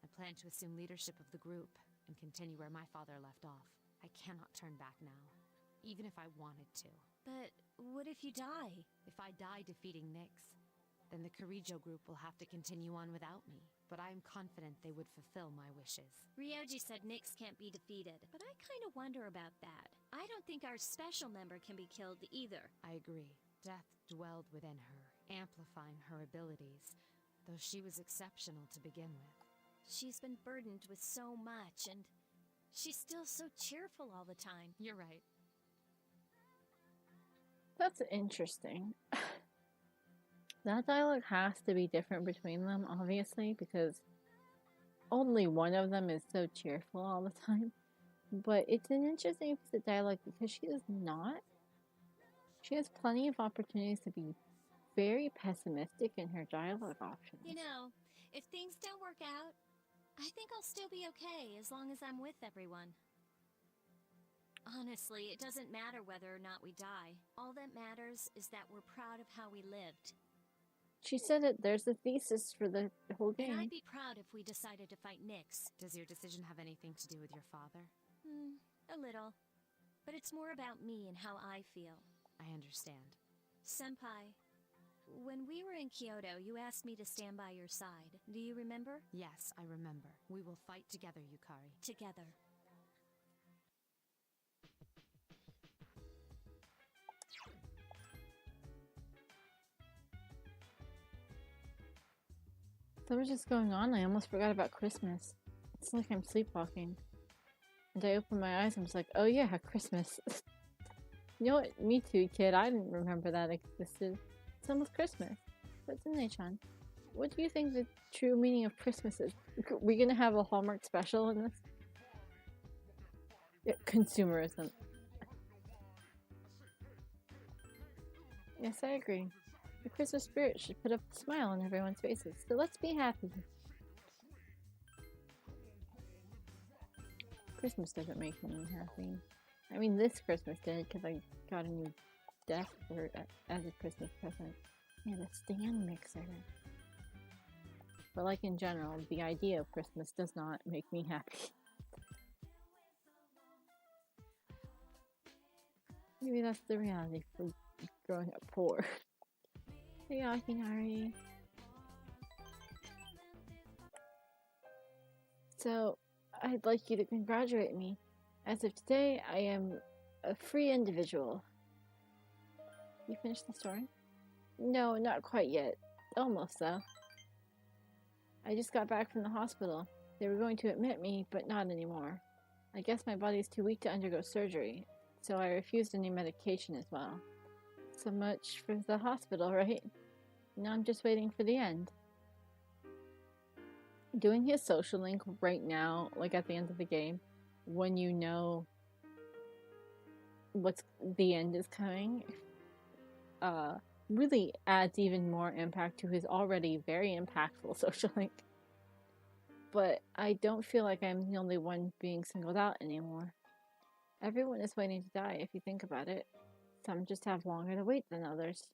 E: I plan to assume leadership of the group and continue where my father left off. I cannot turn back now, even if I wanted to.
D: But what if you die?
E: If I die defeating Nyx, then the Kirijo group will have to continue on without me. But I am confident they would fulfill my wishes.
D: Ryoji said Nyx can't be defeated, but I kind of wonder about that. I don't think our special member can be killed either.
E: I agree. Death dwelled within her, amplifying her abilities, though she was exceptional to begin with.
D: She's been burdened with so much, and she's still so cheerful all the time.
E: You're right.
A: That's interesting. That dialogue has to be different between them, obviously, because only one of them is so cheerful all the time. But it's an interesting piece of dialogue because she is not. She has plenty of opportunities to be very pessimistic in her dialogue options.
D: You know, if things don't work out, I think I'll still be okay as long as I'm with everyone. Honestly, it doesn't matter whether or not we die. All that matters is that we're proud of how we lived.
A: She said it, there's a thesis for the whole game.
D: And I'd be proud if we decided to fight Nyx.
E: Does your decision have anything to do with your father?
D: A little. But it's more about me and how I feel.
E: I understand.
D: Senpai, when we were in Kyoto, you asked me to stand by your side. Do you remember?
E: Yes, I remember. We will fight together, Yukari.
D: Together.
A: So what's just going on? I almost forgot about Christmas. It's like I'm sleepwalking. And I open my eyes and I'm just like, oh yeah, Christmas. You know what? Me too, kid. I didn't remember that existed. It's almost Christmas. What's in Chan? What do you think the true meaning of Christmas is? Are we gonna have a Hallmark special in this? Yeah, consumerism. Yes, I agree. The Christmas spirit should put a smile on everyone's faces, so let's be happy. Christmas doesn't make me happy. I mean, this Christmas did, because I got a new desk for as a Christmas present. Yeah, the stand mixer. But like in general, the idea of Christmas does not make me happy. Maybe that's the reality for growing up poor. Hey, Akinari. So, I'd like you to congratulate me. As of today, I am a free individual. You finished the story? No, not quite yet. Almost, though. I just got back from the hospital. They were going to admit me, but not anymore. I guess my body's too weak to undergo surgery, so I refused any medication as well. So much for the hospital, right? Now I'm just waiting for the end. Doing his social link right now, like at the end of the game, when you know what's the end is coming, really adds even more impact to his already very impactful social link. But I don't feel like I'm the only one being singled out anymore. Everyone is waiting to die if you think about it. Some just have longer to wait than others.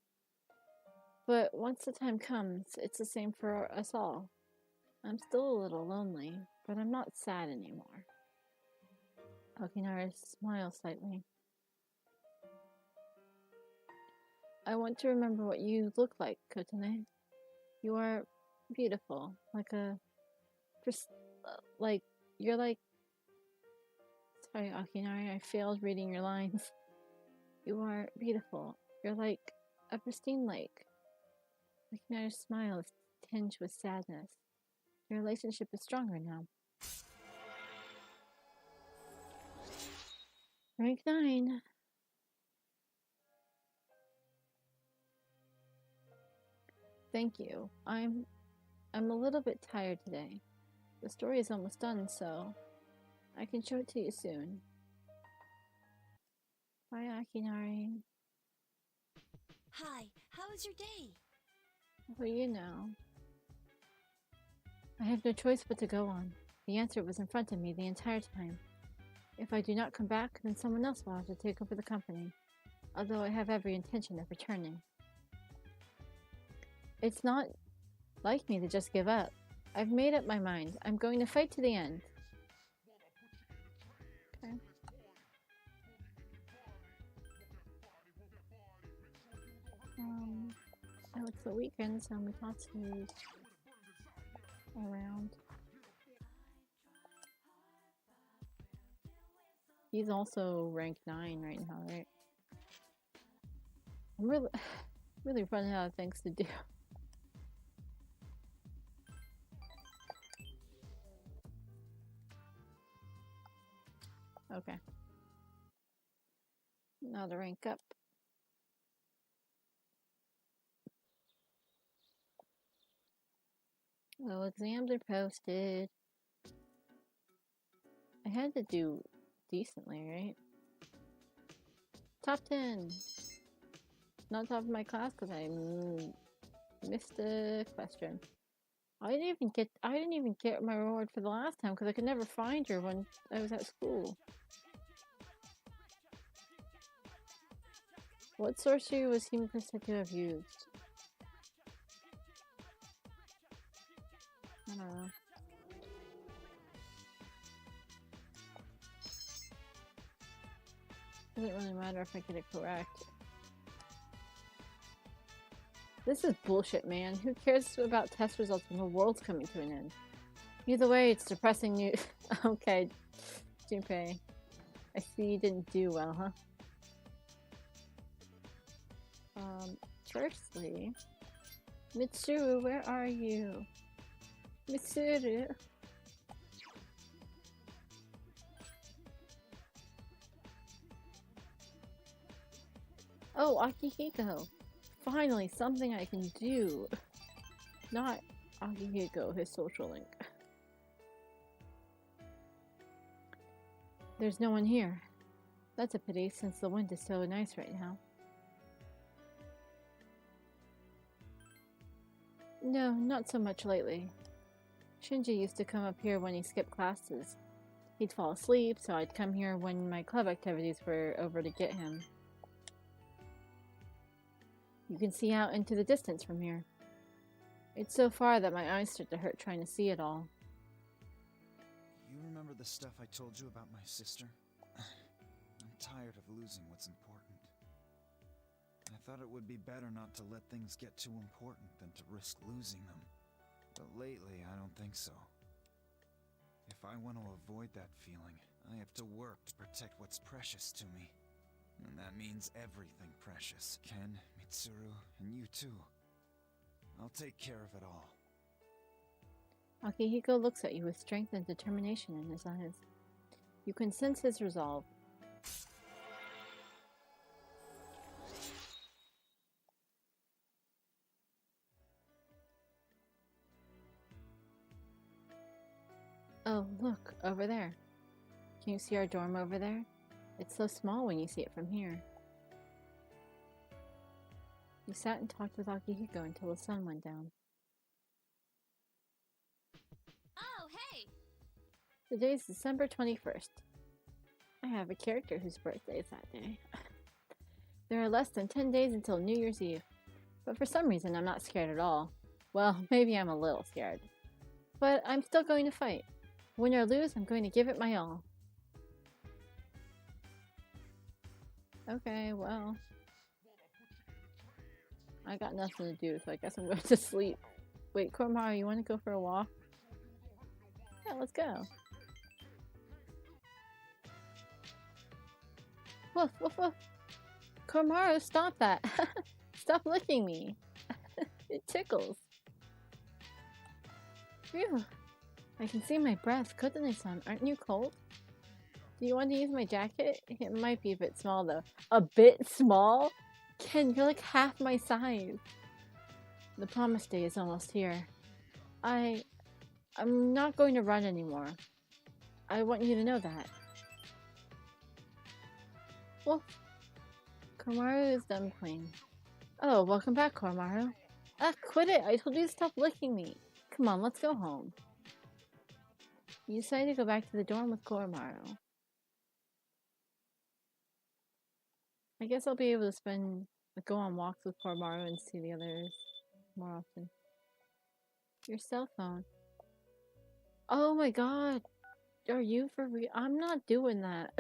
A: But once the time comes, it's the same for us all. I'm still a little lonely, but I'm not sad anymore. Akinara smiles slightly. I want to remember what you look like, Kotone. You are beautiful, you're like... Sorry, Akinari, I failed reading your lines. You are beautiful. You're like a pristine lake. Akinari's smile is tinged with sadness. Your relationship is stronger now. Rank 9. Thank you. I'm a little bit tired today. The story is almost done, so I can show it to you soon. Bye, Akinari.
G: Hi, how was your day?
A: Well, you know. I have no choice but to go on. The answer was in front of me the entire time. If I do not come back, then someone else will have to take over the company, although I have every intention of returning. It's not like me to just give up. I've made up my mind. I'm going to fight to the end. Okay. Oh, it's the weekend, so Mitatsu's around. He's also rank 9 right now, right? I'm really running out of things to do. Okay. Now to rank up. Well, exams are posted. I had to do decently, right? Top 10. Not top of my class because I missed a question. I didn't even get my reward for the last time because I could never find her when I was at school. What sorcery was Himiko said to have used? I don't know. Doesn't really matter if I get it correct. This is bullshit, man. Who cares about test results when the world's coming to an end? Either way, it's depressing news. Okay, Junpei. I see you didn't do well, huh? Firstly... Mitsuru, where are you? Mitsuru! Oh, Akihiko! Finally, something I can do! Not Akihiko, his social link. There's no one here. That's a pity, since the wind is so nice right now. No, not so much lately. Shinji used to come up here when he skipped classes. He'd fall asleep, so I'd come here when my club activities were over to get him. You can see out into the distance from here. It's so far that my eyes start to hurt trying to see it all.
H: You remember the stuff I told you about my sister? I'm tired of losing what's important. I thought it would be better not to let things get too important than to risk losing them. But lately, I don't think so. If If I want to avoid that feeling, I have to work to protect what's precious to me. And that means everything precious. Ken, Mitsuru, and you too. I'll take care of it all.
A: Akihiko looks at you with strength and determination in his eyes. You can sense his resolve. Oh, look, over there. Can you see our dorm over there? It's so small when you see it from here. You sat and talked with Akihiko until the sun went down.
D: Oh, hey!
A: Today's December 21st. I have a character whose birthday is that day. There are less than 10 days until New Year's Eve, but for some reason I'm not scared at all. Well, maybe I'm a little scared. But I'm still going to fight. Win or lose, I'm going to give it my all. Okay, well. I got nothing to do, so I guess I'm going to sleep. Wait, Komaru, you want to go for a walk? Yeah, let's go. Woof, woof, woof. Komaru, stop that. Stop licking me. It tickles. Phew. I can see my breath. Kotane-san, aren't you cold? Do you want to use my jacket? It might be a bit small though. A bit small? Ken, you're like half my size. The promised day is almost here. I'm not going to run anymore. I want you to know that. Well, Komaru is done playing. Oh, welcome back, Komaru. Ah, quit it! I told you to stop licking me. Come on, let's go home. You decided to go back to the dorm with Komaru. I guess I'll be able to go on walks with Komaru and see the others more often. Your cell phone. Oh my god! Are you for real? I'm not doing that.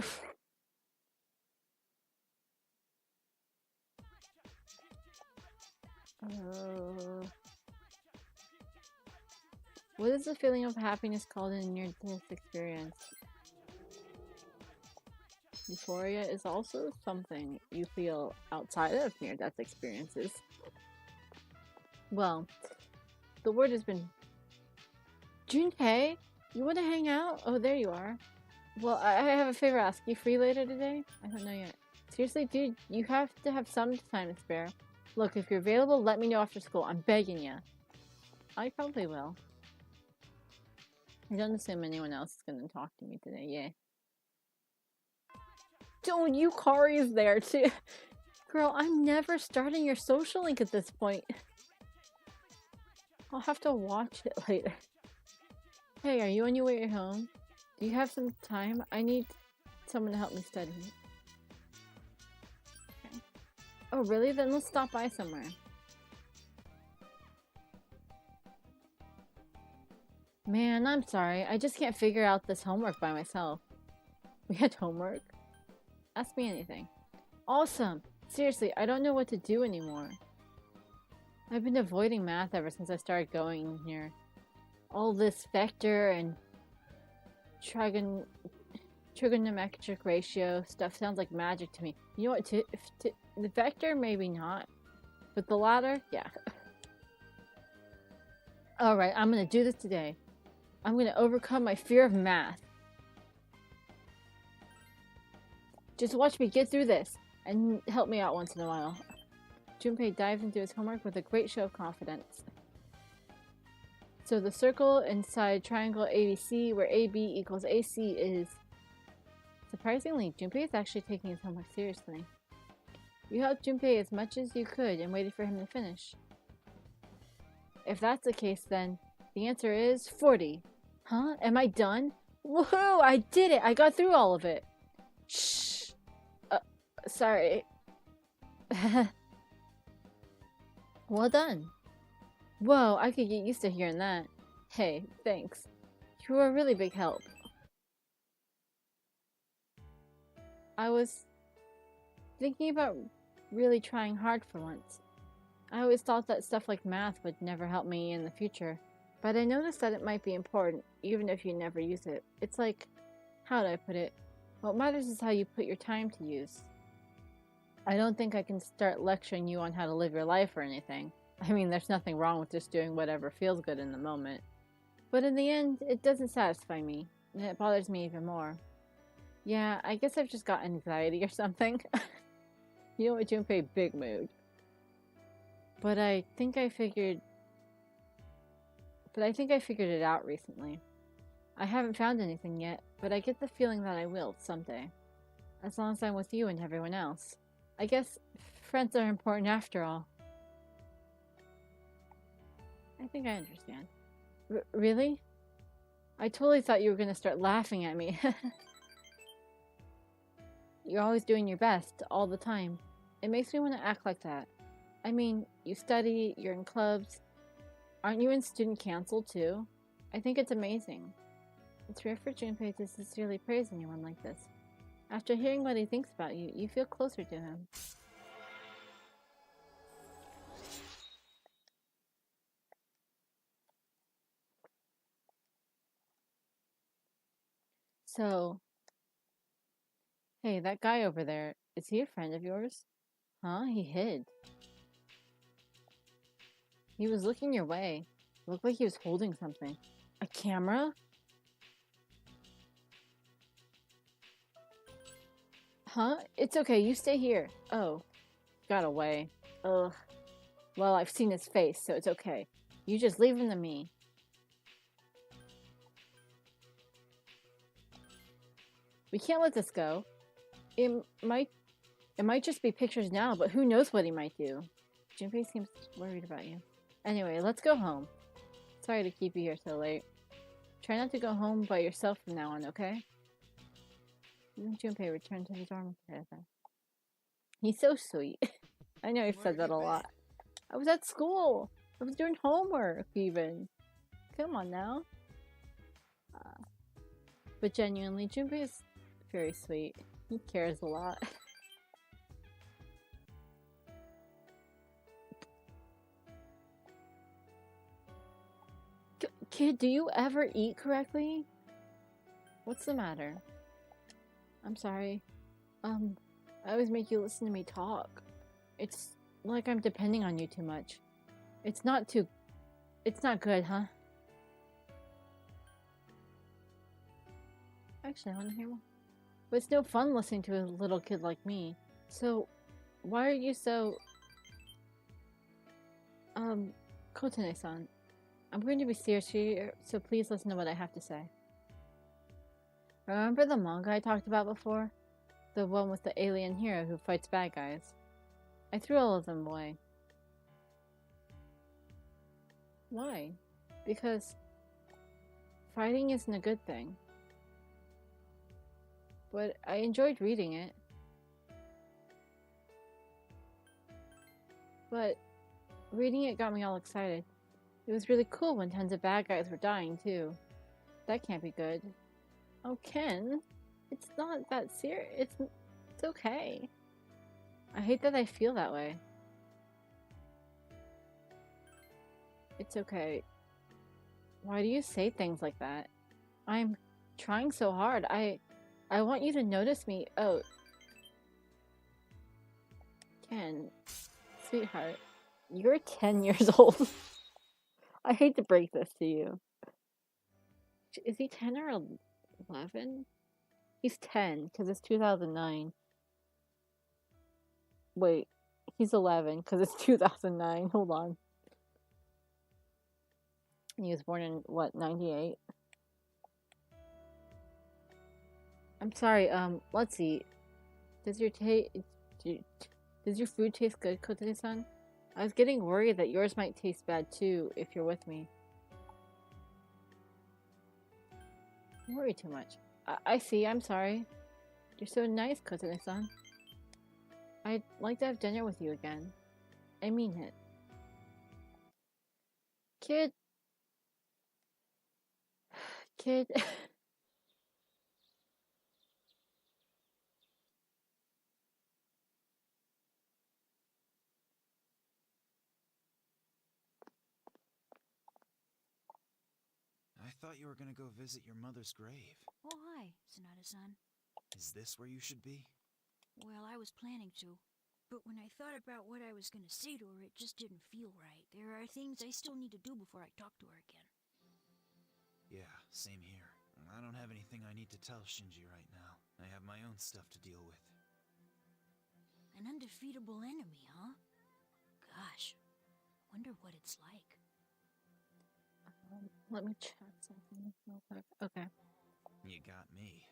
A: What is the feeling of happiness called in near-death experience? Euphoria is also something you feel outside of near-death experiences. Well, the word has been... Junpei, you want to hang out? Oh, there you are. Well, I have a favor to ask. You free later today? I don't know yet. Seriously, dude, you have to have some time to spare. Look, if you're available, let me know after school. I'm begging you. I probably will. I don't assume anyone else is going to talk to me today. Yay. Don't, Yukari's there too. Girl, I'm never starting your social link at this point. I'll have to watch it later. Hey, are you on your way home? Do you have some time? I need someone to help me study. Okay. Oh, really? Then let's stop by somewhere. Man, I'm sorry. I just can't figure out this homework by myself. We had homework? Ask me anything. Awesome! Seriously, I don't know what to do anymore. I've been avoiding math ever since I started going here. All this vector and trigonometric ratio stuff sounds like magic to me. You know what? The vector, maybe not. But the latter, yeah. Alright, I'm gonna do this today. I'm gonna overcome my fear of math. Just watch me get through this and help me out once in a while. Junpei dives into his homework with a great show of confidence. So the circle inside triangle ABC where AB equals AC is... Surprisingly, Junpei is actually taking his homework seriously. You helped Junpei as much as you could and waited for him to finish. If that's the case, then the answer is 40. Huh? Am I done? Woohoo! I did it! I got through all of it! Shh! Sorry. Well done. Whoa, I could get used to hearing that. Hey, thanks. You were a really big help. I was thinking about really trying hard for once. I always thought that stuff like math would never help me in the future, But I noticed that it might be important, even if you never use it. It's like, how do I put it? What matters is how you put your time to use. I don't think I can start lecturing you on how to live your life or anything. I mean, there's nothing wrong with just doing whatever feels good in the moment. But in the end, it doesn't satisfy me, and it bothers me even more. Yeah, I guess I've just got anxiety or something. You know what, Junpei? Big mood. But I think I figured it out recently. I haven't found anything yet, but I get the feeling that I will someday. As long as I'm with you and everyone else. I guess friends are important after all. I think I understand. Really? I totally thought you were going to start laughing at me. You're always doing your best, all the time. It makes me want to act like that. I mean, you study, you're in clubs. Aren't you in student council too? I think it's amazing. It's rare for Junpei to sincerely praise anyone like this. After hearing what he thinks about you, you feel closer to him. So, hey, that guy over there, is he a friend of yours? Huh? He hid. He was looking your way. It looked like he was holding something. A camera? Huh? It's okay, you stay here. Oh, got away. Ugh. Well, I've seen his face, so it's okay. You just leave him to me. We can't let this go. It might just be pictures now, but who knows what he might do. Junpei seems worried about you. Anyway, let's go home. Sorry to keep you here so late. Try not to go home by yourself from now on, okay? Junpei returned to his dorm together. He's so sweet. I know I've said that a lot. I was at school. I was doing homework, even. Come on now. But genuinely, Junpei is very sweet. He cares a lot. Kid, do you ever eat correctly? What's the matter? I'm sorry. I always make you listen to me talk. It's like I'm depending on you too much. It's not good, huh? Actually, I want to hear more. But it's no fun listening to a little kid like me. So, why are you so... Kotane-san, I'm going to be serious here, so please listen to what I have to say. Remember the manga I talked about before? The one with the alien hero who fights bad guys? I threw all of them away. Why? Because fighting isn't a good thing. But I enjoyed reading it. But reading it got me all excited. It was really cool when tons of bad guys were dying too. That can't be good. Oh, Ken, it's not that serious. It's okay. I hate that I feel that way. It's okay. Why do you say things like that? I'm trying so hard. I want you to notice me. Oh. Ken, sweetheart, you're 10 years old. I hate to break this to you. Is he 10 or 11? He's 10, because it's 2009. Wait, he's 11, because it's 2009. Hold on. He was born in, what, 98? I'm sorry, let's see. Does your food taste good, Kotane-san? I was getting worried that yours might taste bad too, if you're with me. Don't worry too much. I see, I'm sorry. You're so nice, Kotane-san. I'd like to have dinner with you again. I mean it. Kid.
H: thought you were gonna go visit your mother's grave.
G: Oh, hi, Sonata-san.
H: Is this where you should be?
G: Well, I was planning to. But when I thought about what I was gonna say to her, it just didn't feel right. There are things I still need to do before I talk to her again.
H: Yeah, same here. I don't have anything I need to tell Shinji right now. I have my own stuff to deal with.
G: An undefeatable enemy, huh? Gosh, wonder what it's like.
A: Let me check something real quick. Okay.
H: You got me.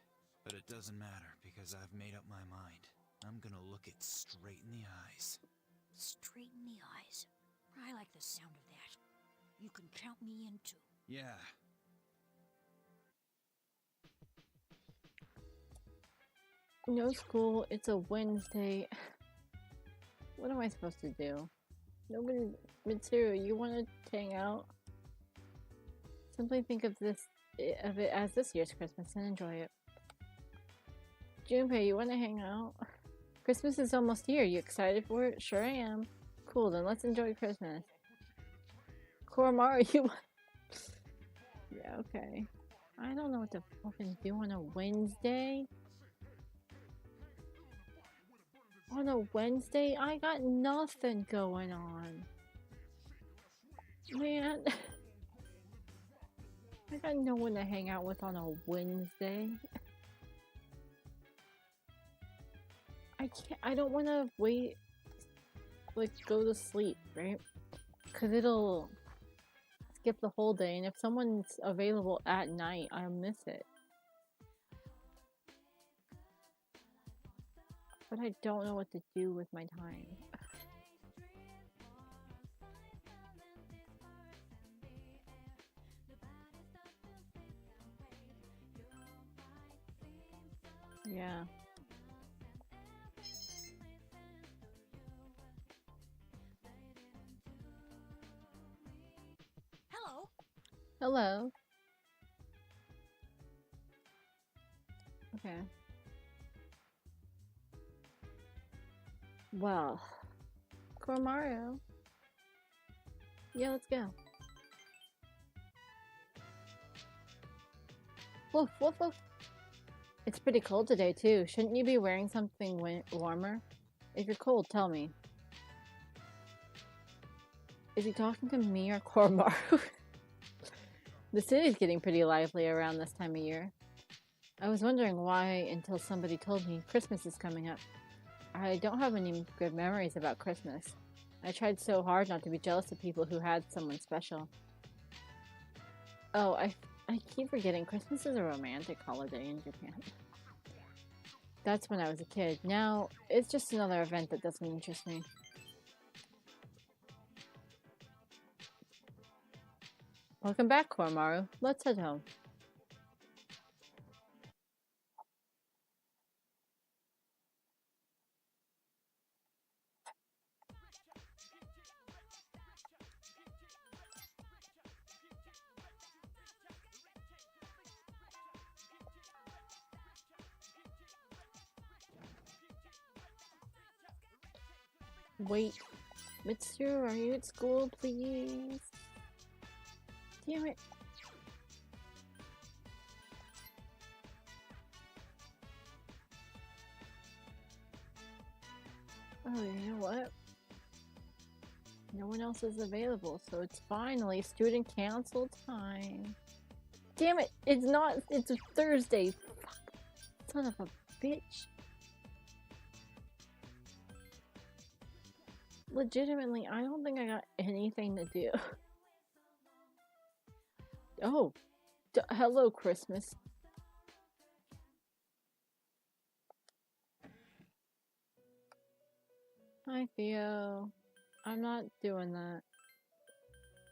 H: But it doesn't matter, because I've made up my mind. I'm gonna look it straight in the eyes.
G: Straight in the eyes. I like the sound of that. You can count me in too.
H: Yeah.
A: No school, it's a Wednesday. What am I supposed to do? Nobody... Mitsuru, you want to hang out? Simply think of it as this year's Christmas and enjoy it. Junpei, you want to hang out? Christmas is almost here. You excited for it? Sure I am. Cool, then let's enjoy Christmas. Koromaru, you want... Yeah, okay. I don't know what to fucking do on a Wednesday. On a Wednesday? I got nothing going on. Man. I got no one to hang out with on a Wednesday. I don't want to wait, like, go to sleep, right? Because it'll skip the whole day, and if someone's available at night, I'll miss it. But I don't know what to do with my time. Yeah.
G: Hello.
A: Hello. Okay. Well, Koromaru. Yeah, let's go. Woof, woof, woof. It's pretty cold today, too. Shouldn't you be wearing something warmer? If you're cold, tell me. Is he talking to me or Koromaru? The city's getting pretty lively around this time of year. I was wondering why until somebody told me Christmas is coming up. I don't have any good memories about Christmas. I tried so hard not to be jealous of people who had someone special. Oh, I keep forgetting Christmas is a romantic holiday in Japan. That's when I was a kid. Now, it's just another event that doesn't interest me. Welcome back, Koromaru. Let's head home. Wait, Mitsuru, are you at school, please? Damn it. Oh, you know what? No one else is available, so it's finally student council time. Damn it, it's not, it's a Thursday. Fuck. Son of a bitch. Legitimately, I don't think I got anything to do. Oh, hello, Christmas. Hi, Theo. I'm not doing that.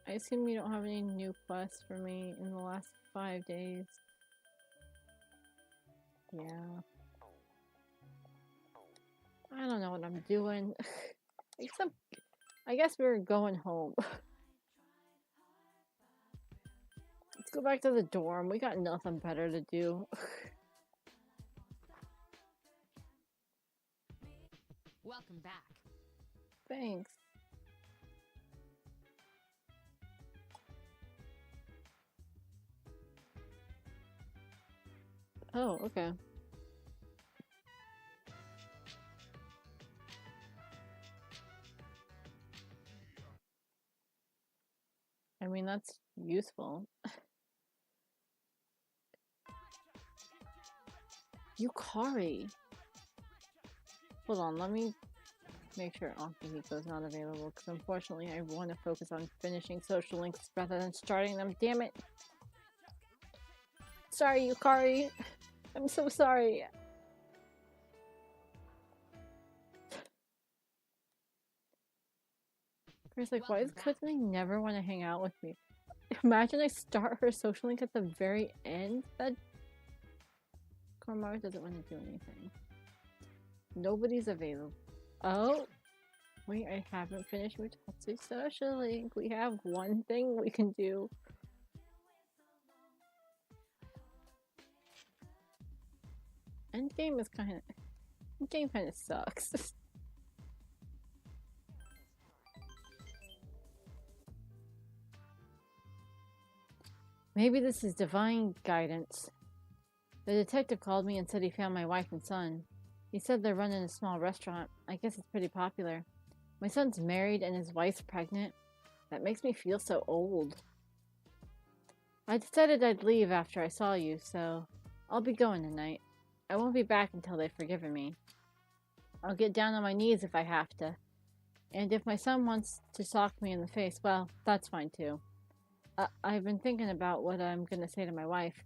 A: I assume you don't have any new quests for me in the last 5 days. Yeah. I don't know what I'm doing. Except, I guess we're going home. Let's go back to the dorm. We got nothing better to do.
E: Welcome back.
A: Thanks. Oh, okay. I mean, that's useful. Yukari! Hold on, let me make sure Akihiko's not available, because unfortunately I want to focus on finishing social links rather than starting them. Damn it! Sorry, Yukari! I'm so sorry! Chris, like, why does Kuzumi never want to hang out with me? Imagine I start her social link at the very end? That... Koromari doesn't want to do anything. Nobody's available. Oh! Wait, I haven't finished Mutatsu's social link. We have one thing we can do. Endgame is kinda... Endgame kinda sucks. Maybe this is divine guidance. The detective called me and said he found my wife and son. He said they're running a small restaurant. I guess it's pretty popular. My son's married and his wife's pregnant. That makes me feel so old. I decided I'd leave after I saw you, so I'll be going tonight. I won't be back until they've forgiven me. I'll get down on my knees if I have to. And if my son wants to sock me in the face, well, that's fine too. I've been thinking about what I'm gonna say to my wife,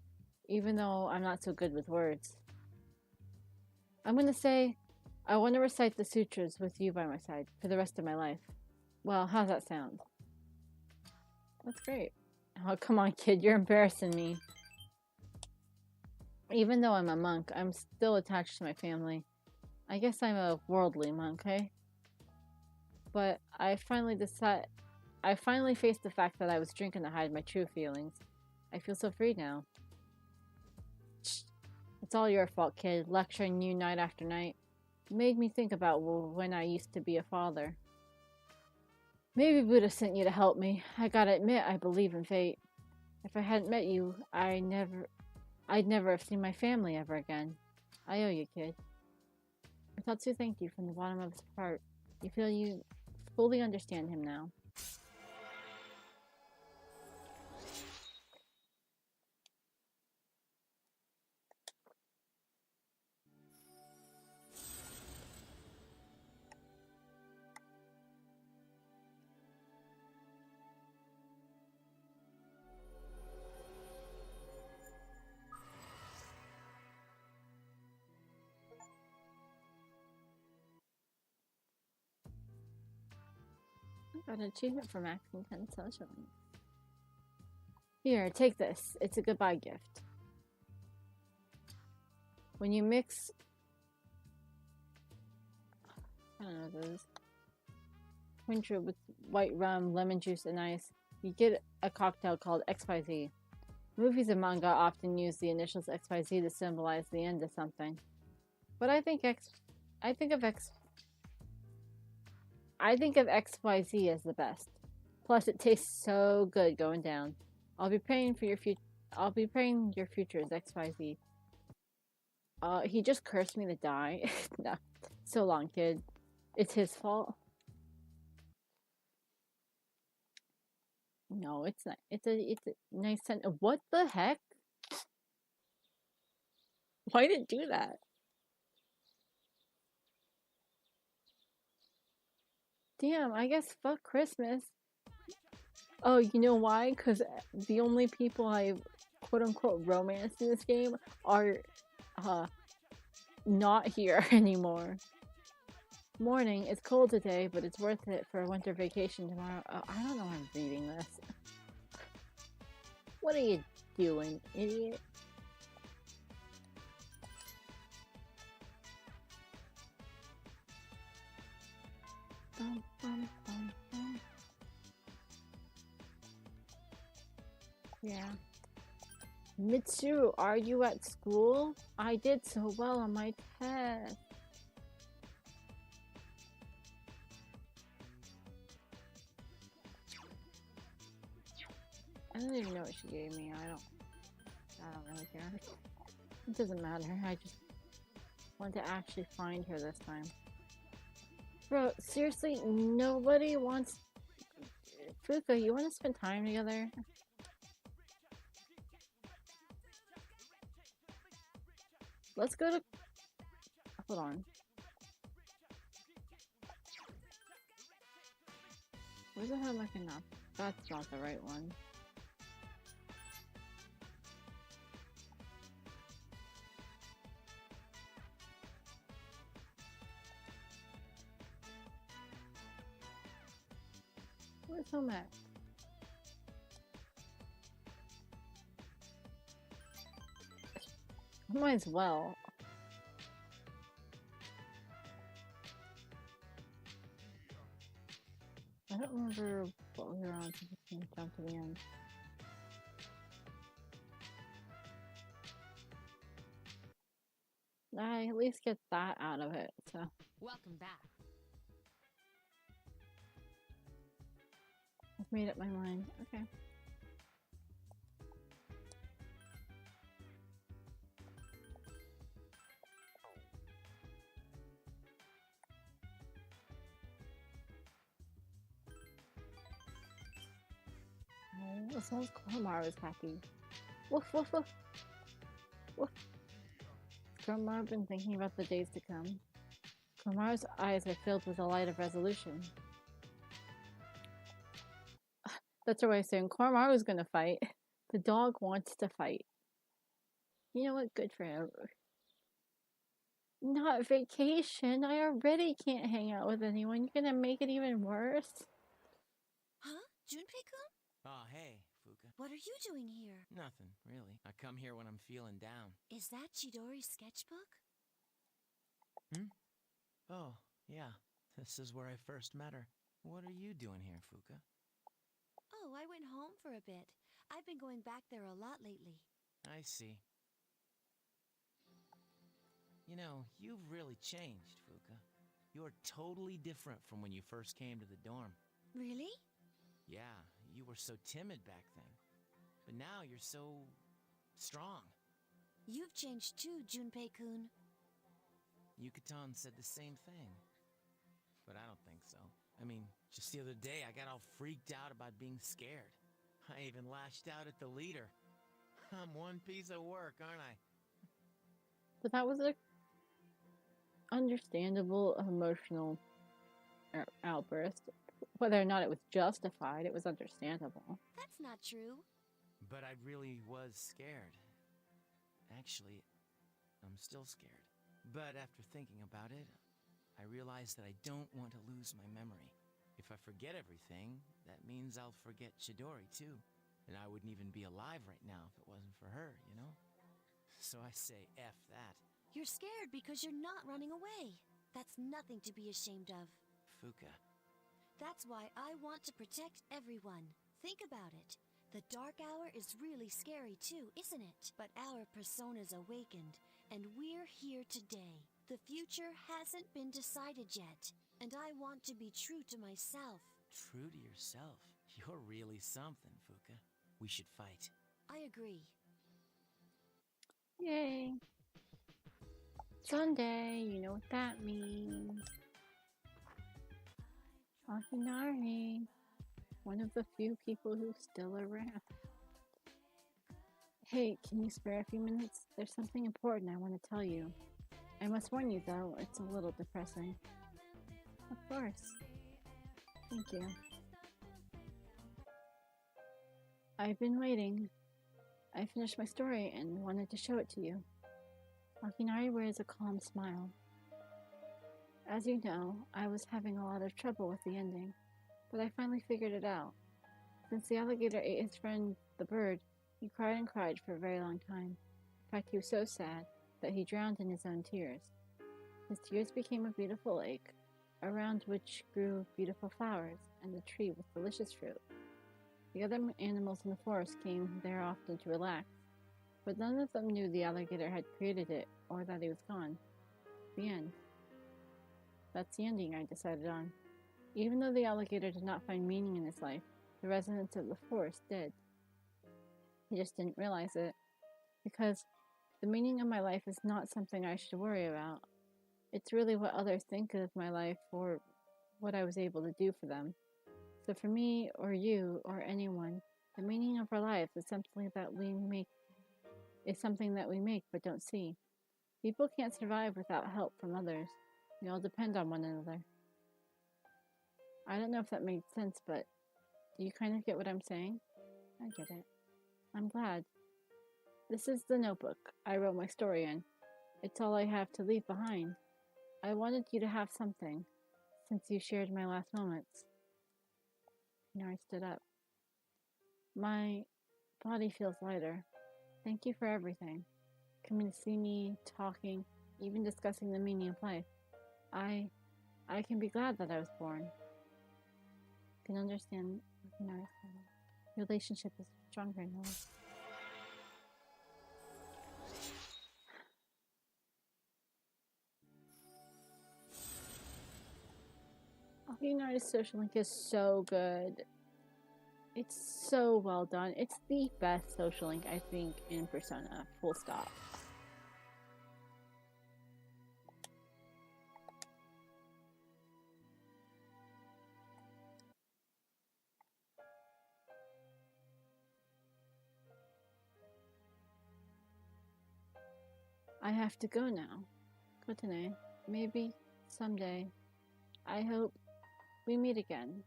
A: even though I'm not so good with words. I'm gonna say, I want to recite the sutras with you by my side for the rest of my life. Well, how's that sound? That's great. Oh, come on, kid, you're embarrassing me. Even though I'm a monk, I'm still attached to my family. I guess I'm a worldly monk, eh? But I finally faced the fact that I was drinking to hide my true feelings. I feel so free now. It's all your fault, kid, lecturing you night after night. It made me think about when I used to be a father. Maybe Buddha sent you to help me. I gotta admit, I believe in fate. If I hadn't met you, I'd never have seen my family ever again. I owe you, kid. Tatsu thanked you from the bottom of his heart. You feel you fully understand him now. Got an achievement for maxing 10 social links. Here, take this. It's a goodbye gift. When you mix... I don't know what this is. Quintra with white rum, lemon juice, and ice, you get a cocktail called XYZ. Movies and manga often use the initials XYZ to symbolize the end of something. But I think of XYZ as the best. Plus, it tastes so good going down. I'll be praying your future is XYZ. He just cursed me to die. No, so long, kid. It's his fault. No, it's not. It's a nice sentence. What the heck? Why did it do that? Damn, I guess fuck Christmas. Oh, you know why? Because the only people I quote-unquote romanced in this game are not here anymore. Morning, it's cold today, but it's worth it for a winter vacation tomorrow. Oh, I don't know why I'm reading this. What are you doing, idiot? Bum, bum, bum, bum. Yeah. Mitsuru, are you at school? I did so well on my test. I don't even know what she gave me. I don't really care. It doesn't matter. I just want to actually find her this time. Bro, seriously, nobody wants... Fuka, you want to spend time together? Let's go to... Hold on. Where's the hell am I looking up? That's not the right one. Where's home at? Might as well. I don't remember what we were on, so we can jump to the end. I at least get that out of it, so.
E: Welcome back.
A: I've made up my mind. Okay. Oh, as long as Koromaru is happy. Woof, woof, woof. Woof. Koromaru been thinking about the days to come. Koromaru's eyes are filled with the light of resolution. That's her way of saying Koromaru's gonna fight. The dog wants to fight. You know what? Good for him. Not vacation. I already can't hang out with anyone. You're gonna make it even worse.
G: Huh? Junpei-kun?
B: Oh, hey, Fuka.
G: What are you doing here?
B: Nothing, really. I come here when I'm feeling down.
G: Is that Chidori's sketchbook?
B: Oh, yeah. This is where I first met her. What are you doing here, Fuka?
G: Oh, I went home for a bit. I've been going back there a lot lately.
B: I see. You know, you've really changed, Fuka. You're totally different from when you first came to the dorm.
G: Really?
B: Yeah, you were so timid back then. But now you're so... strong.
G: You've changed too, Junpei-kun.
B: Yukaton said the same thing. But I don't think so. I mean, just the other day I got all freaked out about being scared. I even lashed out at the leader. I'm one piece of work, aren't I?
A: But that was a understandable emotional outburst. Whether or not it was justified, it was understandable.
G: That's not true.
B: But I really was scared. Actually, I'm still scared. But after thinking about it, I realized that I don't want to lose my memory. If I forget everything, that means I'll forget Chidori too. And I wouldn't even be alive right now if it wasn't for her, you know? So I say F that.
G: You're scared because you're not running away. That's nothing to be ashamed of.
B: Fuka.
G: That's why I want to protect everyone. Think about it. The dark hour is really scary too, isn't it? But our persona's awakened, and we're here today. The future hasn't been decided yet, and I want to be true to myself.
B: True to yourself? You're really something, Fuka. We should fight.
G: I agree.
A: Yay! Sunday, you know what that means. Akinari, one of the few people who's still around. Hey, can you spare a few minutes? There's something important I want to tell you. I must warn you though, it's a little depressing. Of course. Thank you. I've been waiting. I finished my story and wanted to show it to you. Akinari wears a calm smile. As you know, I was having a lot of trouble with the ending, but I finally figured it out. Since the alligator ate his friend, the bird, he cried and cried for a very long time. In fact, he was so sad that he drowned in his own tears. His tears became a beautiful lake, around which grew beautiful flowers and a tree with delicious fruit. The other animals in the forest came there often to relax, but none of them knew the alligator had created it or that he was gone. The end. That's the ending I decided on. Even though the alligator did not find meaning in his life, the residents of the forest did. He just didn't realize it, because The meaning of my life is not something I should worry about. It's really what others think of my life or what I was able to do for them. So for me, or you, or anyone, the meaning of our life is something that we make but don't see. People can't survive without help from others. We all depend on one another. I don't know if that made sense, but do you kind of get what I'm saying? I get it. I'm glad. This is the notebook I wrote my story in. It's all I have to leave behind. I wanted you to have something, since you shared my last moments. I stood up. My body feels lighter. Thank you for everything. Coming to see me, talking, even discussing the meaning of life. I can be glad that I was born. I can understand relationship is stronger now. United Social Link is so good. It's so well done. It's the best social link, I think, in Persona. Full stop. I have to go now. Kotane. Maybe someday. I hope we meet again.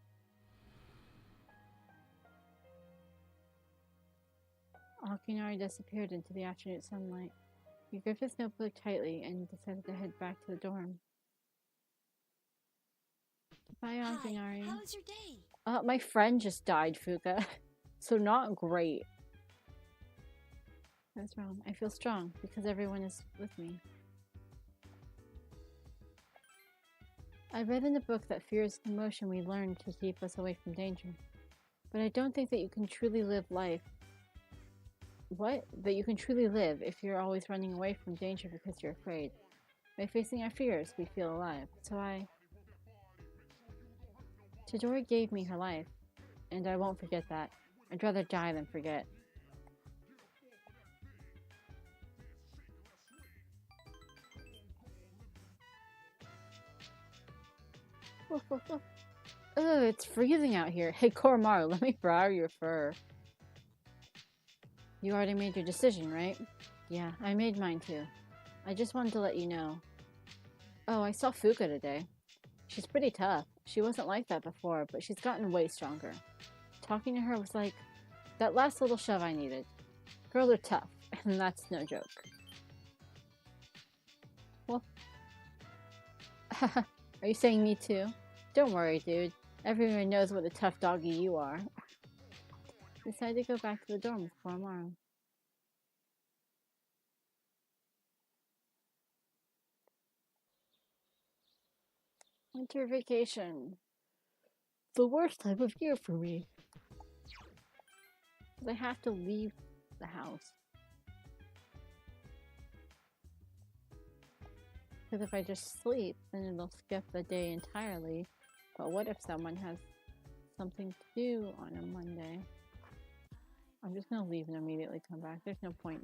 A: Akinari disappeared into the afternoon sunlight. He gripped his notebook tightly and decided to head back to the dorm. Bye, Akinari.
G: How was your day?
A: My friend just died, Fuka. So not great. That's wrong. I feel strong because everyone is with me. I read in the book that fear is the emotion we learn to keep us away from danger. But I don't think that you can truly live life. What? That you can truly live if you're always running away from danger because you're afraid. By facing our fears, we feel alive. So Chidori gave me her life, and I won't forget that. I'd rather die than forget. Ugh, it's freezing out here. Hey, Koromaru, let me borrow your fur. You already made your decision, right? Yeah, I made mine too. I just wanted to let you know. Oh, I saw Fuka today. She's pretty tough. She wasn't like that before, but she's gotten way stronger. Talking to her was like that last little shove I needed. Girls are tough, and that's no joke. Well, are you saying me too? Don't worry, dude. Everyone knows what a tough doggy you are. Decided to go back to the dorm with Koromaru. Winter vacation. The worst time of year for me. Because I have to leave the house. Because if I just sleep, then it'll skip the day entirely. But what if someone has something to do on a Monday? I'm just gonna leave and immediately come back. There's no point.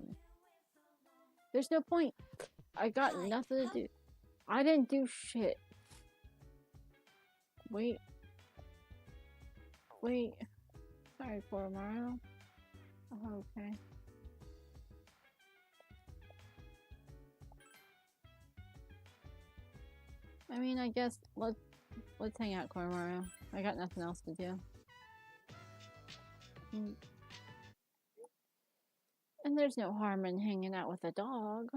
A: There's no point. I got nothing to do. I didn't do shit. Wait. Sorry, Koromaru. Oh, okay. I mean, I guess let's hang out, Koromaru. I got nothing else to do. And there's no harm in hanging out with a dog.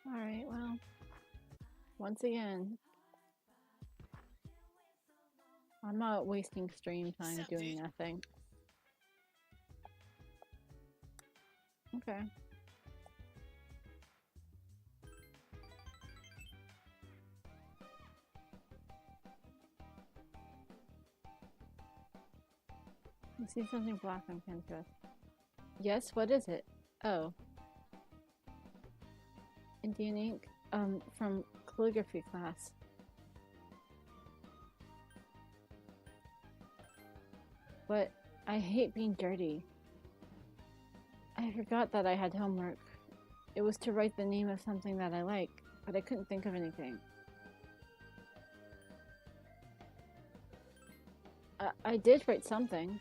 A: Alright, well, once again, I'm not wasting stream time doing nothing. Okay. You see something black on Pinterest. Yes, what is it? Oh. Indian ink? From calligraphy class. But I hate being dirty. I forgot that I had homework. It was to write the name of something that I like, but I couldn't think of anything. I did write something.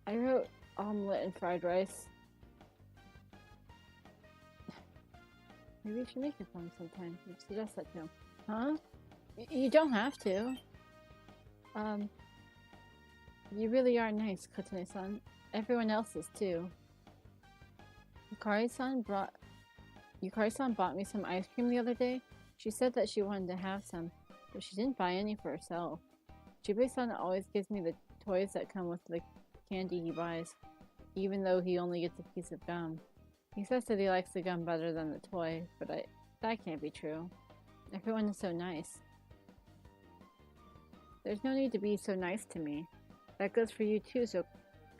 A: I wrote omelet and fried rice. Maybe you should make it for him sometime. You suggest that to him. Huh? You don't have to. You really are nice, Kotone-san. Everyone else is too. Yukari-san bought me some ice cream the other day. She said that she wanted to have some, but she didn't buy any for herself. Jubei-san always gives me the toys that come with the candy he buys, even though he only gets a piece of gum. He says that he likes the gum better than the toy, but that can't be true. Everyone is so nice. There's no need to be so nice to me. That goes for you too, so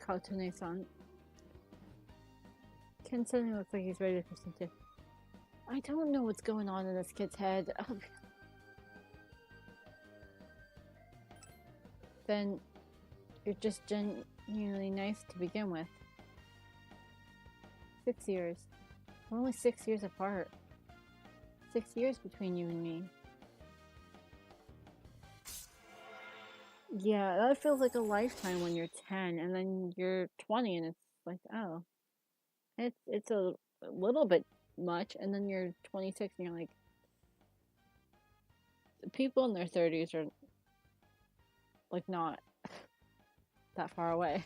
A: Kotone-san. Ken suddenly looks like he's ready to listen to. I don't know what's going on in this kid's head. Then you're just genuinely nice to begin with. 6 years. We're only 6 years apart. 6 years between you and me. Yeah, that feels like a lifetime when you're 10, and then you're 20, and it's like, oh. It's a little bit much, and then you're 26, and you're like... People in their 30s are, like, not that far away.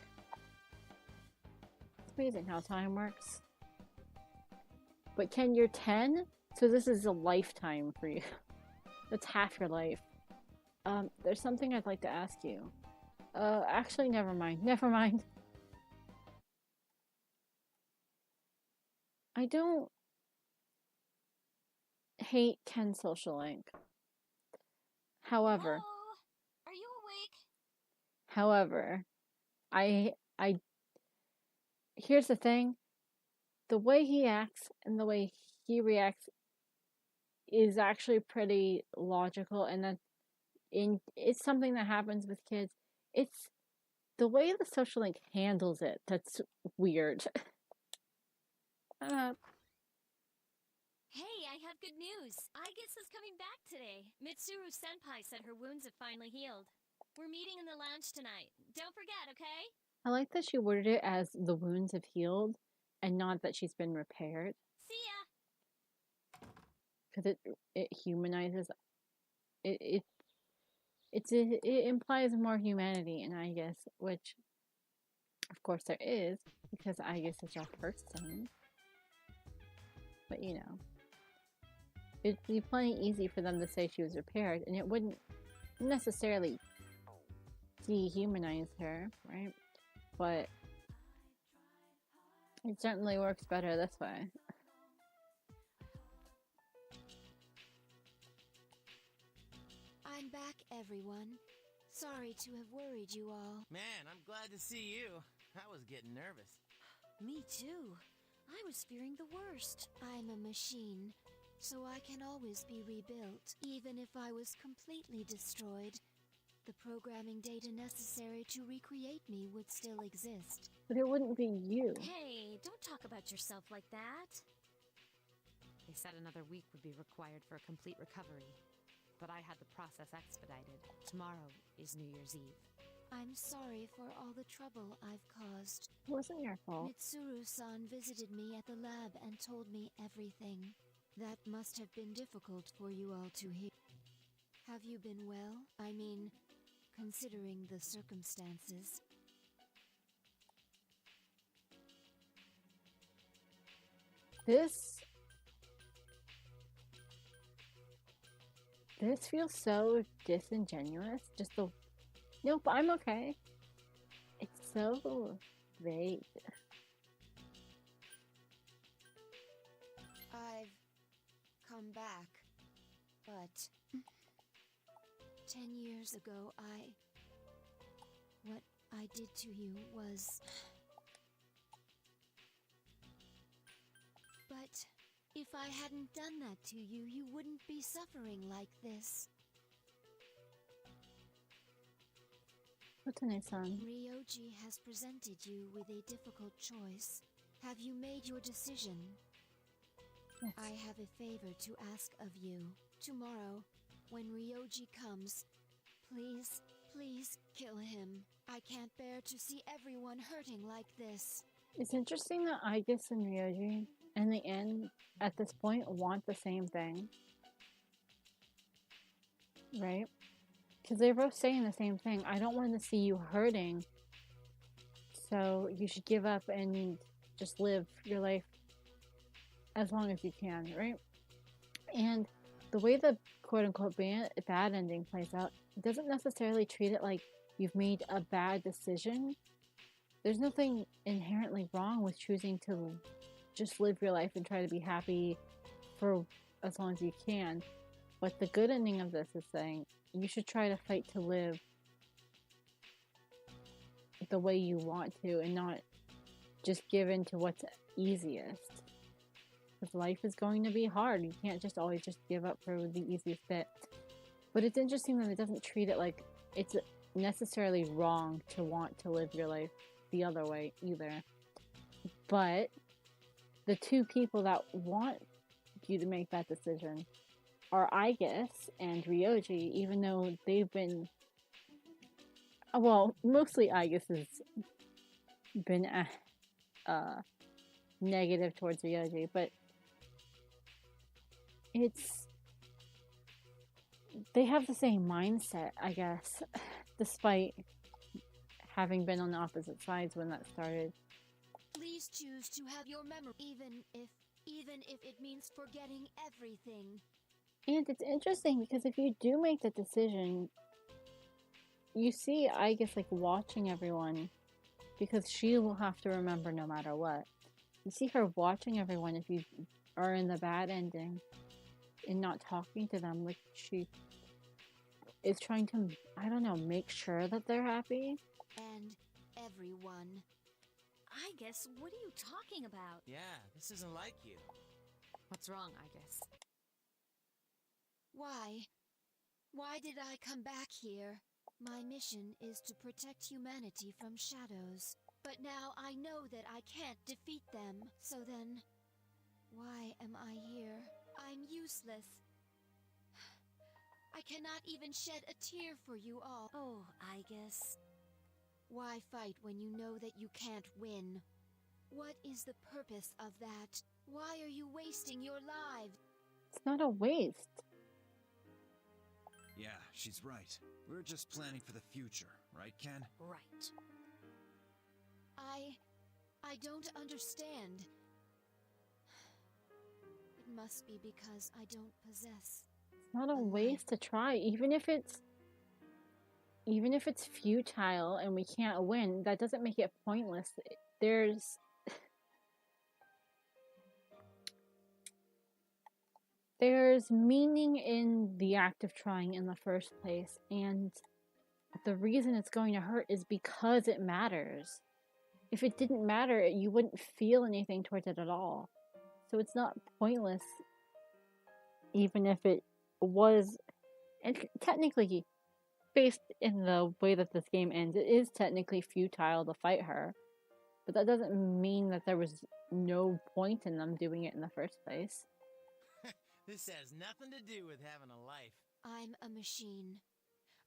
A: It's amazing how time works. But Ken, you're 10? So this is a lifetime for you. That's half your life. There's something I'd like to ask you. Actually, never mind. Never mind. I don't hate Ken Social Link. However...
D: Hello? Are you awake?
A: However, here's the thing. The way he acts and the way he reacts is actually pretty logical, and it's something that happens with kids. It's the way the Social Link handles it that's weird.
D: Hey, I have good news. Aigis is coming back today. Mitsuru Senpai said her wounds have finally healed. We're meeting in the lounge tonight. Don't forget, okay?
A: I like that she worded it as the wounds have healed and not that she's been repaired.
D: See ya!
A: Because it humanizes... It implies more humanity in Aigis, which, of course, there is, because Aigis is our first son. But, you know, it'd be plenty easy for them to say she was repaired, and it wouldn't necessarily dehumanize her, right? But it certainly works better this way.
G: I'm back, everyone. Sorry to have worried you all.
F: Man, I'm glad to see you. I was getting nervous.
G: Me too. I was fearing the worst. I'm a machine, so I can always be rebuilt, even if I was completely destroyed. The programming data necessary to recreate me would still exist.
A: But it wouldn't be you.
D: Hey, don't talk about yourself like that.
E: They said another week would be required for a complete recovery, but I had the process expedited. Tomorrow is New Year's Eve.
G: I'm sorry for all the trouble I've caused.
A: It wasn't your fault.
G: Mitsuru-san visited me at the lab and told me everything. That must have been difficult for you all to hear. Have you been well? I mean, considering the circumstances.
A: This feels so disingenuous. Just the... Nope, I'm okay. It's so vague.
G: I've come back, but 10 years ago, what I did to you was If I hadn't done that to you, you wouldn't be suffering like this.
A: What's a nice song?
G: Ryoji has presented you with a difficult choice. Have you made your decision?
A: Yes.
G: I have a favor to ask of you. Tomorrow, when Ryoji comes, please, please kill him. I can't bear to see everyone hurting like this.
A: It's interesting that Aigis and Ryoji, in the end, at this point, want the same thing. Right? Because they're both saying the same thing. I don't want to see you hurting, so you should give up and just live your life as long as you can, right? And the way the quote-unquote bad ending plays out, it doesn't necessarily treat it like you've made a bad decision. There's nothing inherently wrong with choosing to just live your life and try to be happy for as long as you can. But the good ending of this is saying you should try to fight to live the way you want to and not just give in to what's easiest. Because life is going to be hard. You can't just always just give up for the easiest bit. But it's interesting that it doesn't treat it like it's necessarily wrong to want to live your life the other way either. But the two people that want you to make that decision are Aigis and Ryoji, even though they've been, well, mostly Aigis has been negative towards Ryoji, but they have the same mindset, I guess, despite having been on the opposite sides when that started.
G: Please choose to have your memory, even if it means forgetting everything.
A: And it's interesting because if you do make the decision, you see Aigis like watching everyone because she will have to remember no matter what. You see her watching everyone if you are in the bad ending and not talking to them, like she is trying to, I don't know, make sure that they're happy.
G: And everyone.
D: I guess, what are you talking about?
F: Yeah, this isn't like you.
E: What's wrong, I guess?
G: Why did I come back here? My mission is to protect humanity from shadows. But now I know that I can't defeat them. So then, why am I here? I'm useless. I cannot even shed a tear for you all.
D: Oh, I guess.
G: Why fight when you know that you can't win? What is the purpose of that? Why are you wasting your lives?
A: It's not a waste.
H: Yeah, she's right. We're just planning for the future, right, Ken?
D: Right.
G: I don't understand. It must be because I don't possess.
A: It's not a waste to try, even if it's futile and we can't win. That doesn't make it pointless. There's meaning in the act of trying in the first place, and the reason it's going to hurt is because it matters. If it didn't matter, you wouldn't feel anything towards it at all. So it's not pointless, even if it was, and technically, based in the way that this game ends, it is technically futile to fight her. But that doesn't mean that there was no point in them doing it in the first place.
F: This has nothing to do with having a life.
G: I'm a machine.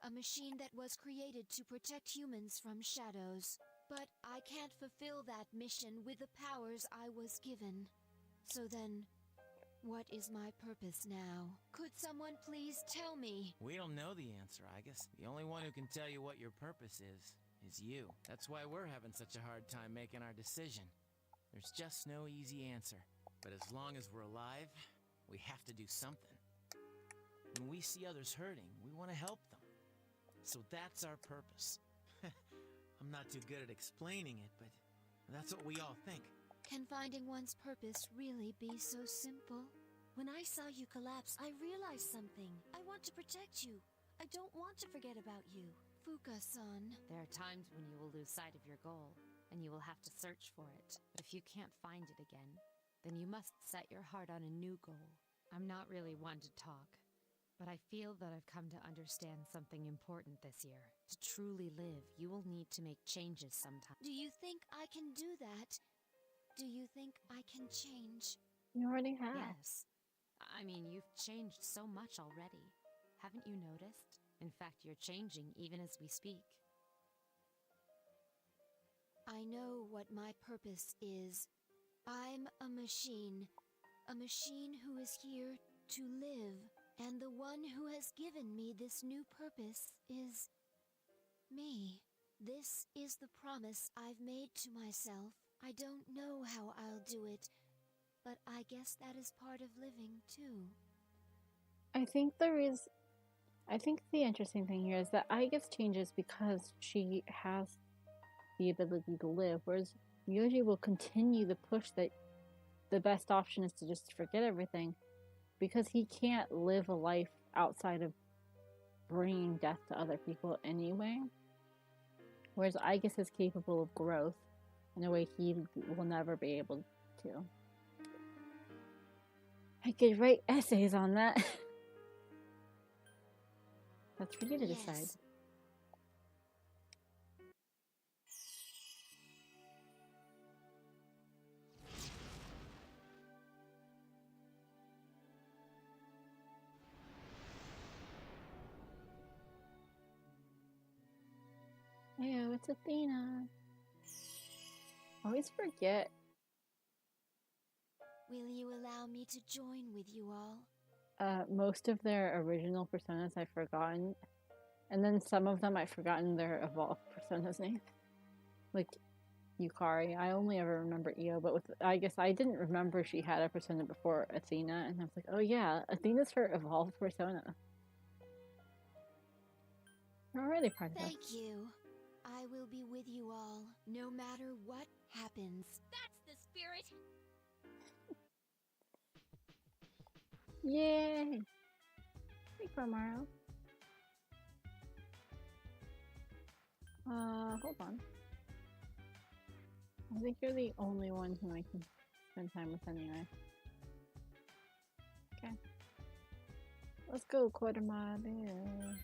G: A machine that was created to protect humans from shadows. But I can't fulfill that mission with the powers I was given. So then, what is my purpose now? Could someone please tell me?
F: We don't know the answer, I guess. The only one who can tell you what your purpose is you. That's why we're having such a hard time making our decision. There's just no easy answer. But as long as we're alive, we have to do something. When we see others hurting, we want to help them. So that's our purpose. I'm not too good at explaining it, but that's what we all think.
G: Can finding one's purpose really be so simple?
D: When I saw you collapse, I realized something. I want to protect you. I don't want to forget about you.
G: Fuka-san.
E: There are times when you will lose sight of your goal, and you will have to search for it. But if you can't find it again, then you must set your heart on a new goal. I'm not really one to talk, but I feel that I've come to understand something important this year. To truly live, you will need to make changes sometime.
G: Do you think I can do that? Do you think I can change?
A: You already have.
E: Yes. I mean, you've changed so much already. Haven't you noticed? In fact, you're changing even as we speak.
G: I know what my purpose is. I'm a machine who is here to live. And the one who has given me this new purpose is me. This is the promise I've made to myself. I don't know how I'll do it, but I guess that is part of living too.
A: I think the interesting thing here is that I guess changes because she has the ability to live, whereas Ryoji will continue the push that the best option is to just forget everything, because he can't live a life outside of bringing death to other people anyway. Whereas Aigis is capable of growth in a way he will never be able to. I could write essays on that. That's for you to decide. Ew, it's Athena. Always forget.
G: Will you allow me to join with you all?
A: Most of their original personas I've forgotten. And then some of them I've forgotten their evolved persona's name. Like Yukari. I only ever remember Io, but I guess I didn't remember she had a persona before Athena, and I was like, oh yeah, Athena's her evolved persona. You're already part of that.
G: Thank you. I will be with you all, no matter what happens.
D: That's the spirit!
A: Yay! Hey, Mario. Hold on. I think you're the only one who I can spend time with anyway. Okay. Let's go, Kodomaru.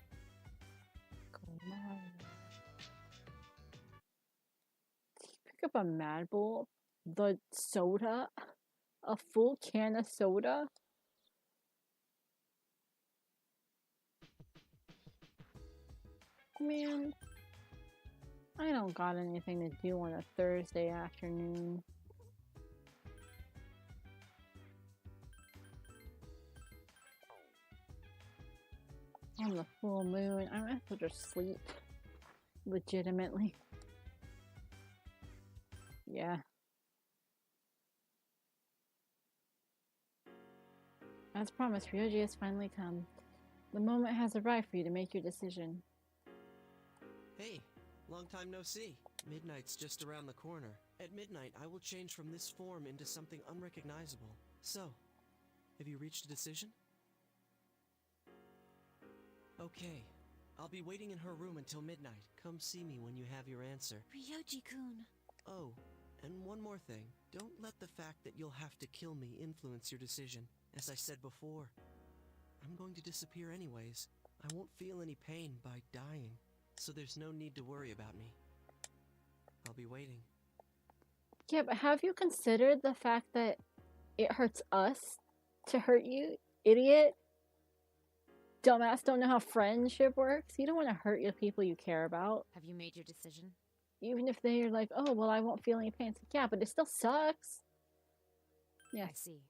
A: Pick up a Mad Bull? The soda? A full can of soda? Man, I don't got anything to do on a Thursday afternoon. On the full moon, I'm gonna have to just sleep. Legitimately. Yeah. As promised, Ryoji has finally come. The moment has arrived for you to make your decision.
B: Hey, long time no see. Midnight's just around the corner. At midnight, I will change from this form into something unrecognizable. So, have you reached a decision? Okay, I'll be waiting in her room until midnight. Come see me when you have your answer.
G: Ryoji-kun.
B: Oh, and one more thing. Don't let the fact that you'll have to kill me influence your decision. As I said before, I'm going to disappear anyways. I won't feel any pain by dying, so there's no need to worry about me. I'll be waiting.
A: Yeah, but have you considered the fact that it hurts us to hurt you, idiot? Dumbass, don't know how friendship works? You don't want to hurt the people you care about.
E: Have you made your decision?
A: Even if they're like, oh, well, I won't feel any pain. It's like, yeah, but it still sucks. Yeah.
E: I see.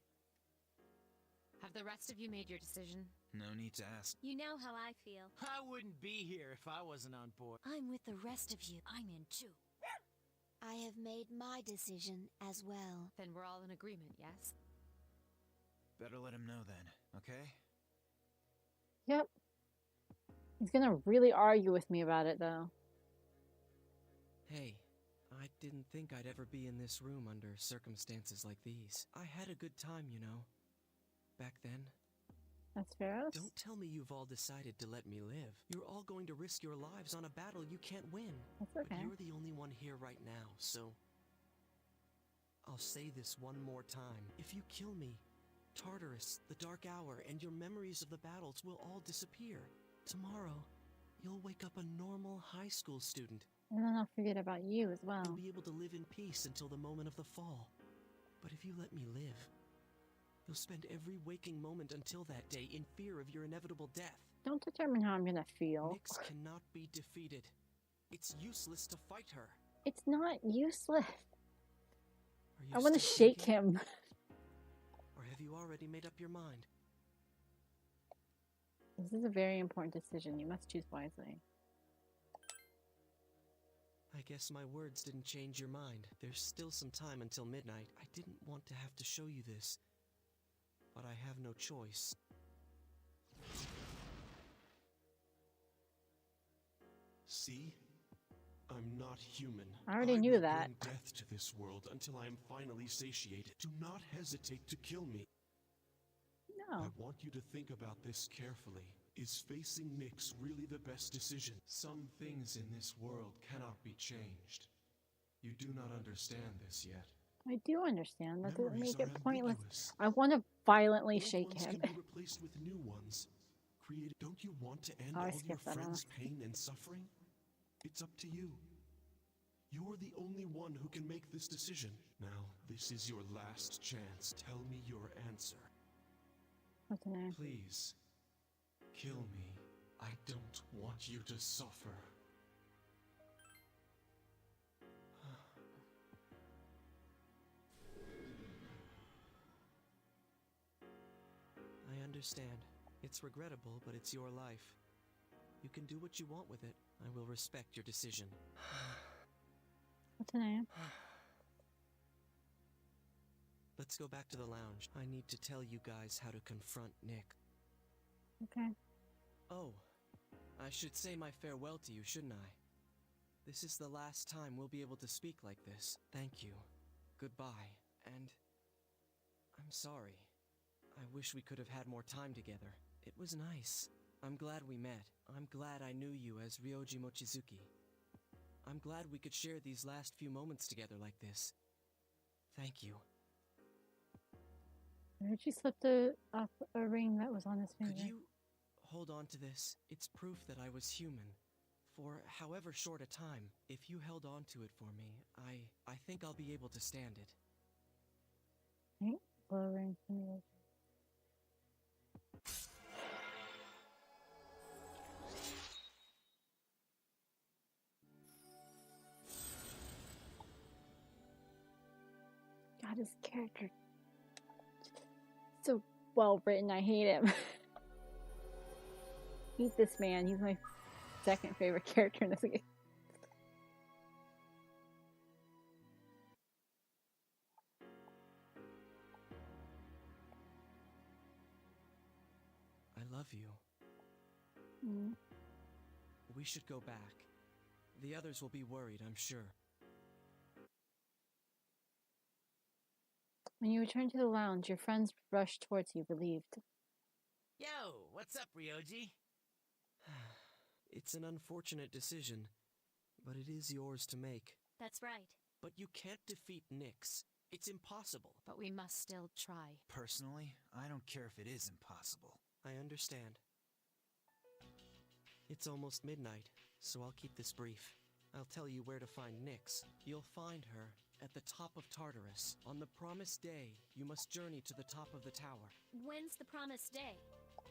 E: Have the rest of you made your decision?
H: No need to ask.
D: You know how I feel.
F: I wouldn't be here if I wasn't on board.
G: I'm with the rest of you. I'm in too. I have made my decision as well.
E: Then we're all in agreement, yes?
H: Better let him know then, okay?
A: Yep. He's gonna really argue with me about it, though.
B: Hey, I didn't think I'd ever be in this room under circumstances like these. I had a good time, you know. Back then.
A: That's fair.
B: Don't tell me you've all decided to let me live. You're all going to risk your lives on a battle you can't win.
A: That's okay.
B: But you're the only one here right now, so I'll say this one more time. If you kill me, Tartarus, the Dark Hour, and your memories of the battles will all disappear. Tomorrow, you'll wake up a normal high school student.
A: And then I'll forget about you as well.
B: You'll be able to live in peace until the moment of the fall. But if you let me live, you'll spend every waking moment until that day in fear of your inevitable death.
A: Don't determine how I'm gonna feel.
B: Nyx cannot be defeated. It's useless to fight her.
A: It's not useless.
B: Are you
A: I want to
B: still
A: shake
B: thinking?
A: him.
B: Or have you already made up your mind?
A: This is a very important decision. You must choose wisely.
B: I guess my words didn't change your mind. There's still some time until midnight. I didn't want to have to show you this, but I have no choice.
I: See? I'm not human.
A: I already
I: I
A: knew
I: will
A: that.
I: bring death to this world until I am finally satiated. Do not hesitate to kill me.
A: No.
I: I want you to think about this carefully. Is facing Nyx really the best decision? Some things in this world cannot be changed. You do not understand this yet.
A: I do understand. That doesn't
I: Memories
A: make it
I: are
A: pointless.
I: ambiguous.
A: I want to violently
I: Old
A: shake
I: ones
A: him.
I: can be replaced with new ones. Don't you want to end
A: Oh, I
I: all your
A: skipped that,
I: friends' pain and suffering? It's up to you. You're the only one who can make this decision. Now, this is your last chance. Tell me your answer.
A: What's the name?
I: Please, kill me. I don't want you to suffer.
B: I understand. It's regrettable, but it's your life. You can do what you want with it. I will respect your decision.
A: What's the name?
B: Let's go back to the lounge. I need to tell you guys how to confront Nick.
A: Okay.
B: Oh, I should say my farewell to you, shouldn't I? This is the last time we'll be able to speak like this. Thank you. Goodbye. And I'm sorry. I wish we could have had more time together. It was nice. I'm glad we met. I'm glad I knew you as Ryoji Mochizuki. I'm glad we could share these last few moments together like this. Thank you.
A: Ryoji slipped a ring that was on his finger.
B: Could you hold on to this? It's proof that I was human. For however short a time, if you held on to it for me, I think I'll be able to stand it.
A: Right? Blow ring from Ryoji. God, his character so well written. I hate him. Hate this man. He's my second favorite character in this game.
B: I love you.
A: Mm.
B: We should go back. The others will be worried, I'm sure.
A: When you return to the lounge, your friends rush towards you, relieved.
F: Yo, what's up, Ryoji?
B: It's an unfortunate decision, but it is yours to make.
D: That's right.
B: But you can't defeat Nyx. It's impossible.
E: But we must still try.
H: Personally, I don't care if it is impossible.
B: I understand. It's almost midnight, so I'll keep this brief. I'll tell you where to find Nyx. You'll find her at the top of Tartarus. On the promised day, you must journey to the top of the tower.
D: When's the promised day?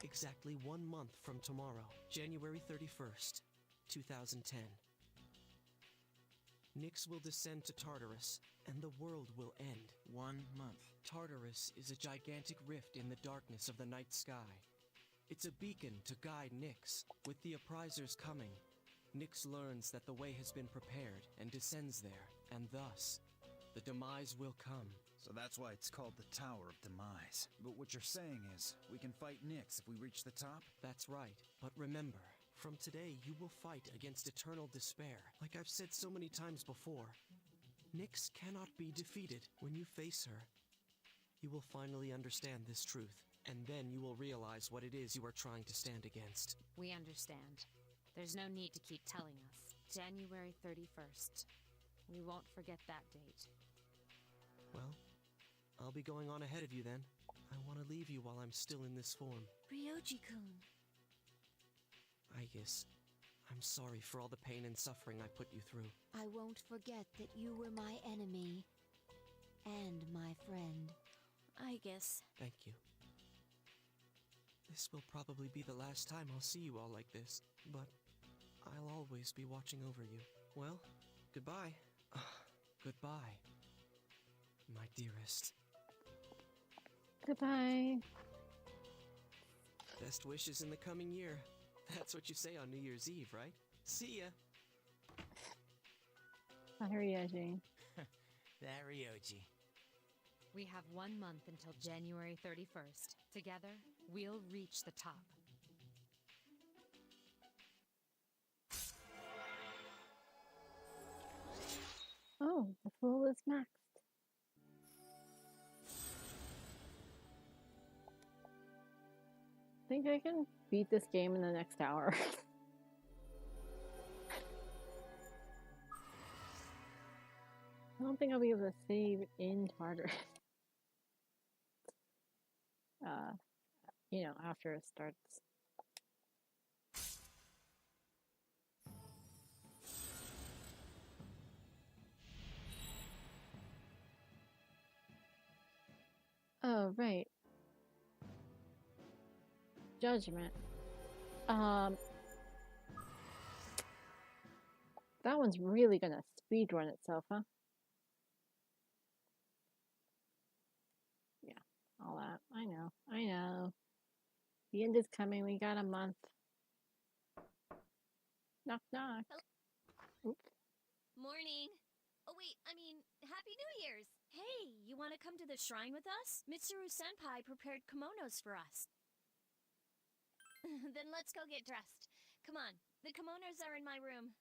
B: Exactly 1 month from tomorrow, January 31st, 2010. Nyx will descend to Tartarus, and the world will end.
F: 1 month.
B: Tartarus is a gigantic rift in the darkness of the night sky. It's a beacon to guide Nyx. With the apprisers coming, Nyx learns that the way has been prepared and descends there, and thus, the demise will come.
H: So that's why it's called the Tower of Demise. But what you're saying is, we can fight Nyx if we reach the top?
B: That's right. But remember, from today you will fight against eternal despair. Like I've said so many times before, Nyx cannot be defeated. When you face her, you will finally understand this truth. And then you will realize what it is you are trying to stand against.
E: We understand. There's no need to keep telling us. January 31st. We won't forget that date.
B: Well, I'll be going on ahead of you then. I want to leave you while I'm still in this form.
G: Ryoji-kun.
B: I guess I'm sorry for all the pain and suffering I put you through.
G: I won't forget that you were my enemy. And my friend.
D: I guess.
B: Thank you. This will probably be the last time I'll see you all like this, but I'll always be watching over you. Well, goodbye. Goodbye, my dearest.
A: Goodbye.
B: Best wishes in the coming year. That's what you say on New Year's Eve, right? See ya.
A: Bye, Ryoji.
F: That Ryoji.
E: We have 1 month until January 31st. Together, we'll reach the top.
A: Oh, the fool is maxed. I think I can beat this game in the next hour. I don't think I'll be able to save in Tartarus. You know, after it starts. Oh, right. Judgment. That one's really gonna speedrun itself, huh? Yeah, all that. I know. I know. The end is coming. We got a month. Knock, knock. Oops.
D: Morning. Oh wait, I mean, Happy New Year's! Hey, you want to come to the shrine with us? Mitsuru-senpai prepared kimonos for us. Then let's go get dressed. Come on, the kimonos are in my room.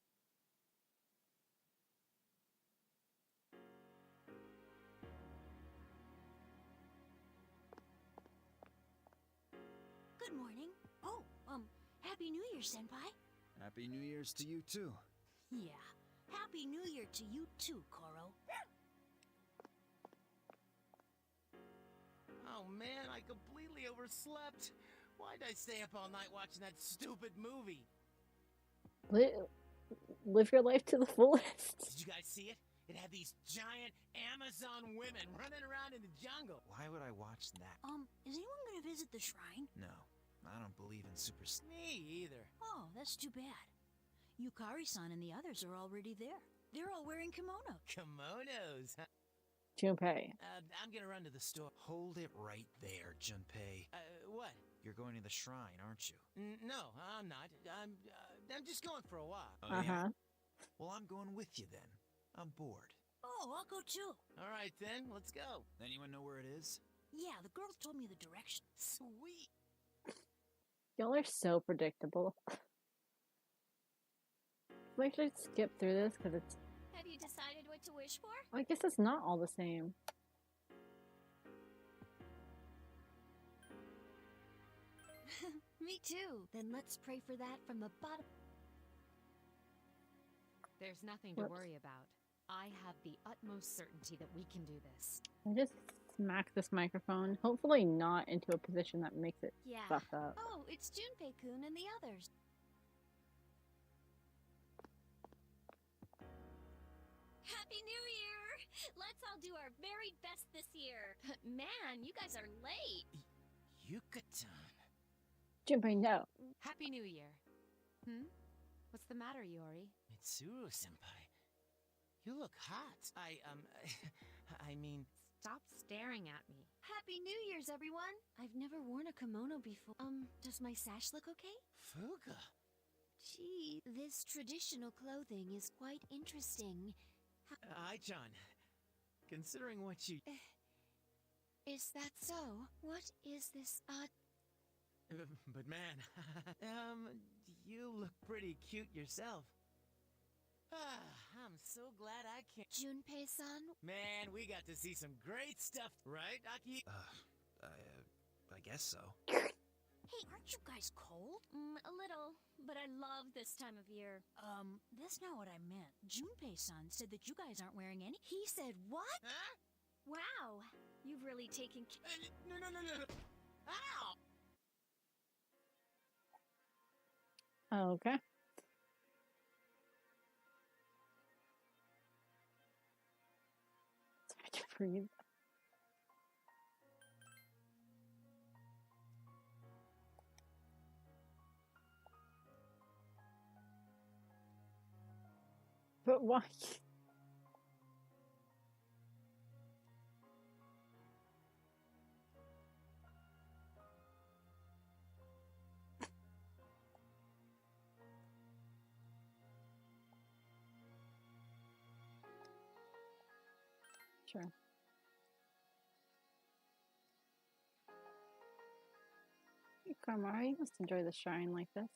G: Good morning. Oh, Happy New Year, Senpai.
H: Happy New Year's to you too.
G: Yeah. Happy New Year to you too, Koro.
F: Oh man, I completely overslept. Why'd I stay up all night watching that stupid movie?
A: Live your life to the fullest.
F: Did you guys see it? It had these giant Amazon women running around in the jungle.
H: Why would I watch that?
G: Is anyone gonna visit the shrine?
H: No, I don't believe in
F: Me either.
G: Oh, that's too bad. Yukari-san and the others are already there. They're all wearing kimono.
F: Kimonos.
A: Junpei.
F: I'm gonna run to the store.
H: Hold it right there, Junpei.
F: What?
H: You're going to the shrine, aren't you?
F: No, I'm not. I'm just going for a walk.
H: Oh,
A: Uh-huh.
H: yeah? Well, I'm going with you then. I'm bored.
G: Oh, I'll go too.
F: All right then, let's go.
H: Anyone know where it is?
G: Yeah, the girls told me the direction.
F: Sweet.
A: Y'all are so predictable. I should skip through this because it's.
D: Have you decided what to wish for?
A: I guess it's not all the same.
G: Me too. Then let's pray for that from the bottom.
E: There's nothing to
A: Whoops.
E: worry about. I have the utmost certainty that we can do this.
A: I just smack this microphone, hopefully not into a position that makes it
G: Yeah.
A: fuck up.
G: Oh, it's Junpei-kun and the others.
D: Happy New Year! Let's all do our very best this year. Man, you guys are late.
F: Yucatan.
A: Junpei, no.
E: Happy New Year. What's the matter, Yori?
F: Mitsuru-senpai. You look hot. I mean...
E: Stop staring at me.
G: Happy New Year's, everyone. I've never worn a kimono before. Does my sash look okay?
F: Fuga.
G: Gee, this traditional clothing is quite interesting.
F: Ai-chan. Considering what you...
G: Is that so? What is this
F: But man, you look pretty cute yourself. I'm so glad I came.
G: Junpei-san?
F: Man, we got to see some great stuff, right, Aki?
H: I guess so.
G: Hey, aren't you guys cold?
D: A little, but I love this time of year.
G: That's not what I meant. Junpei-san said that you guys aren't wearing any. He said what?
F: Huh?
D: Wow, you've really taken care.
F: No, no, no, no, no. Ow!
A: Okay. It's hard to breathe. But why? Sure. Hey, Kamara, you must enjoy the shrine like this.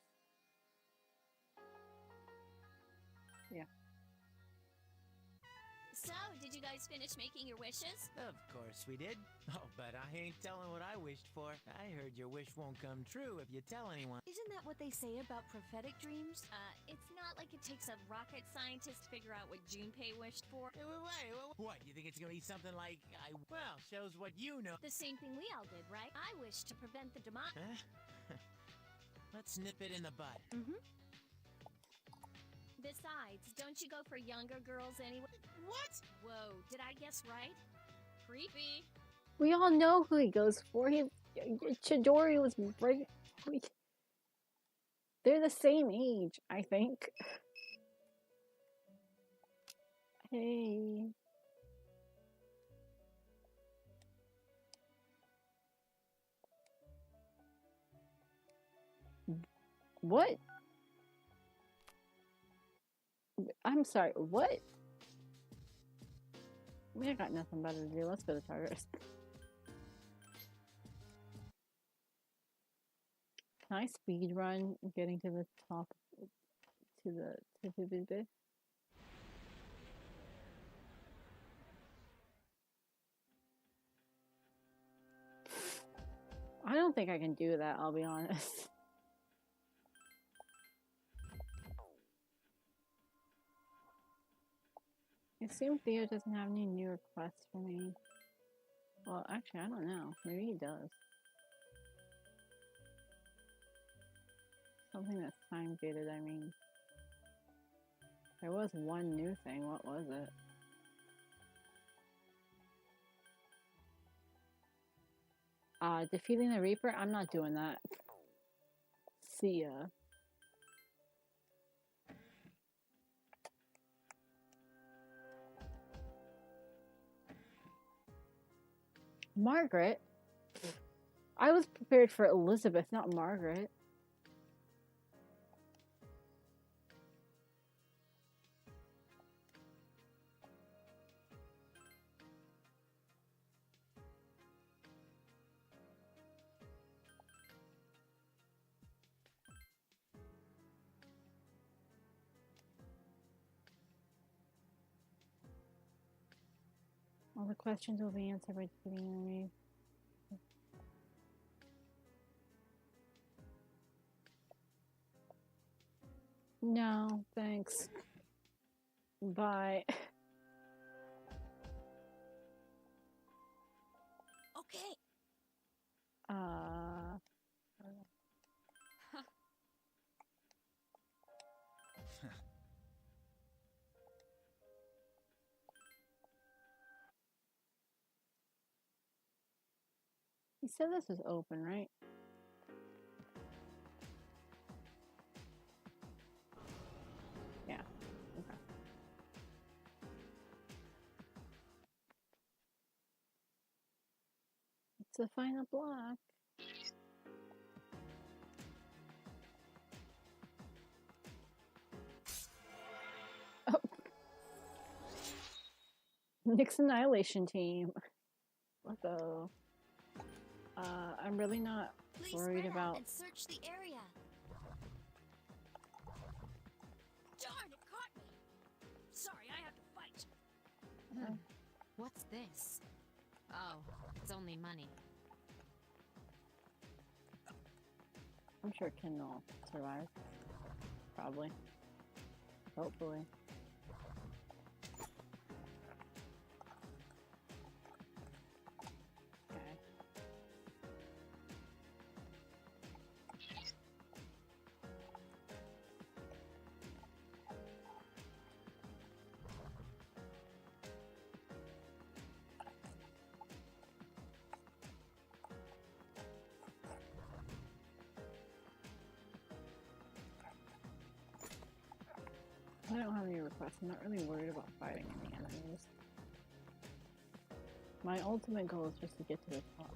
A: Yeah.
D: So, did you guys finish making your wishes?
F: Of course we did. Oh, but I ain't telling what I wished for. I heard your wish won't come true if you tell anyone.
G: Isn't that what they say about prophetic dreams?
D: It's not like it takes a rocket scientist to figure out what Junpei wished for.
F: Wait, what? You think it's gonna be something like, well, shows what you know.
D: The same thing we all did, right? I wish to prevent the demise.
F: Huh? Let's nip it in the bud.
D: Mm-hmm. Besides, don't you go for younger girls anyway?
F: What?
D: Whoa, did I guess right? Creepy.
A: We all know who he goes for. Chidori was right. They're the same age, I think. Hey. What? I'm sorry, what? I got nothing better to do. Let's go to Tartarus. Can I speed run getting to the top to the bit? I don't think I can do that, I'll be honest. I assume Theo doesn't have any new requests for me. Well, actually, I don't know. Maybe he does. Something that's time gated, I mean. There was one new thing. What was it? Defeating the Reaper? I'm not doing that. See ya. Margaret? I was prepared for Elizabeth, not Margaret. All the questions will be answered by defeating me. No, thanks. Bye.
G: Okay.
A: He said this was open, right? Yeah. Okay. It's the final block. Oh. Nick's Annihilation Team. Let's go. I'm really not
G: Please
A: worried
G: spread out
A: about.
G: and search the area.
D: Darn, it caught me. Sorry, I have to fight.
E: What's this? Oh, it's only money.
A: I'm sure Ken will survive. Probably. Hopefully. I don't have any requests. I'm not really worried about fighting any enemies. My ultimate goal is just to get to the top.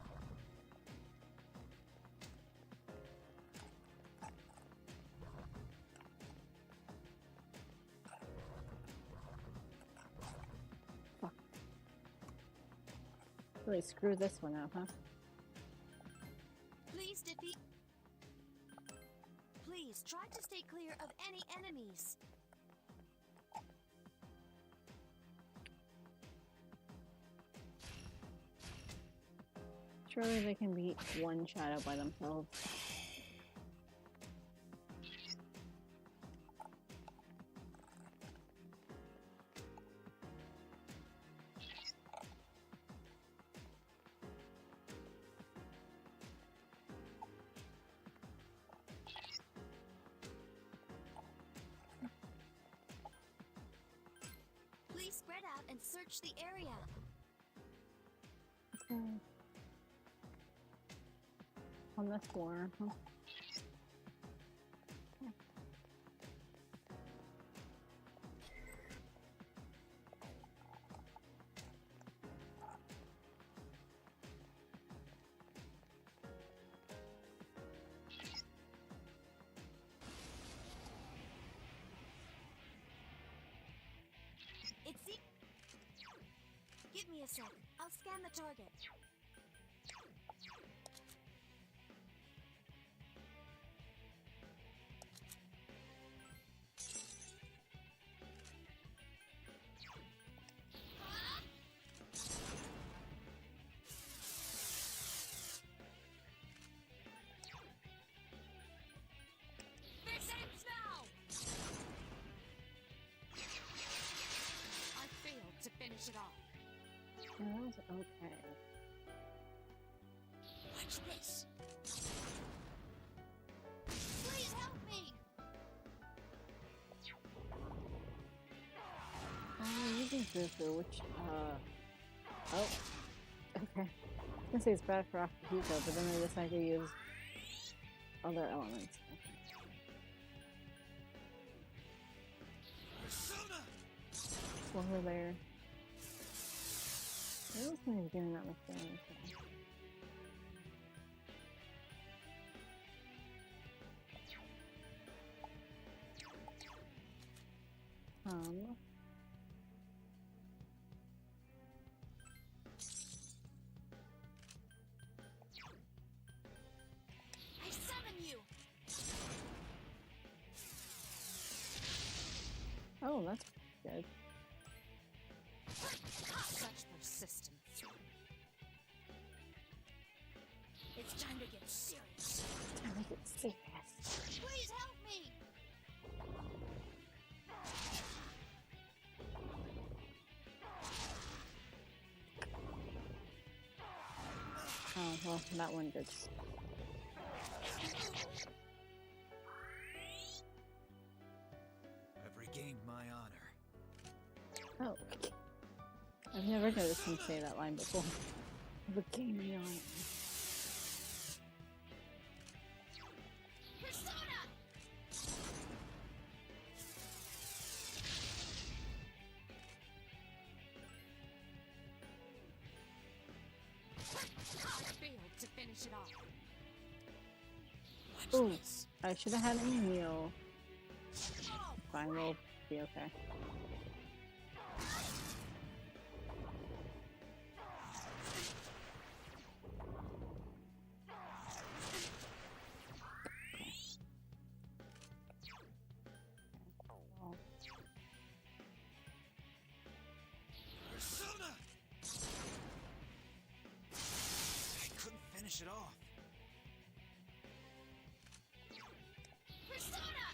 A: Fuck. Really screw this one up, huh?
G: Please defeat. Please try to stay clear of any enemies.
A: Surely they can beat one shadow by themselves.
G: Please spread out and search the area.
A: Okay. On this floor, huh?
G: Give me a sec. I'll scan the target.
D: This ends now!
E: I failed to finish it off.
A: Yeah, that was okay.
G: Watch this. Please help me.
A: I'm using Fufu, which, oh, okay. I was gonna say it's bad for Akihiko, but then I decided to use other elements. While we're there. I was going to be doing that with them.
G: I summon you.
A: Oh, that's good.
E: Such persistence.
G: It's time to get serious.
A: Time to get serious.
G: Please help me.
A: Oh, well, that one did.
H: I've regained my honor.
A: Oh. I've never noticed him say that line before. The game on.
G: Persona.
E: I failed to finish it off.
G: Watch
A: Ooh,
G: this.
A: I should have had a meal. Fine, we'll be okay.
H: Persona! I couldn't finish it off.
G: Persona.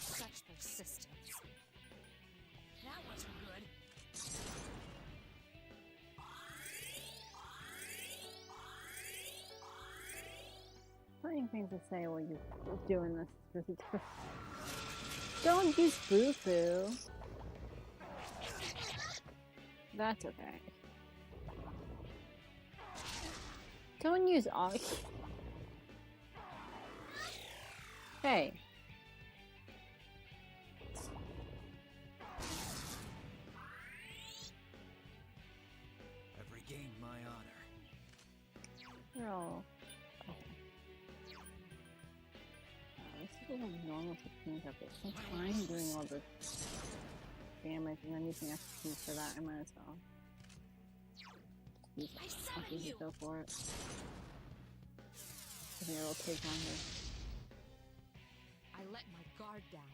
E: Such persistence.
G: That wasn't good.
A: Funny things to say while you're doing this. Really tough. Don't use Fufu. That's okay. Don't use all. Hey.
H: I've regained my honor.
A: Oh. Okay. This is a normal to clean up. It's so fine doing all this damage and then using XP for that. I might as well. I'll just go for it. I think it'll take longer.
E: I let my guard down.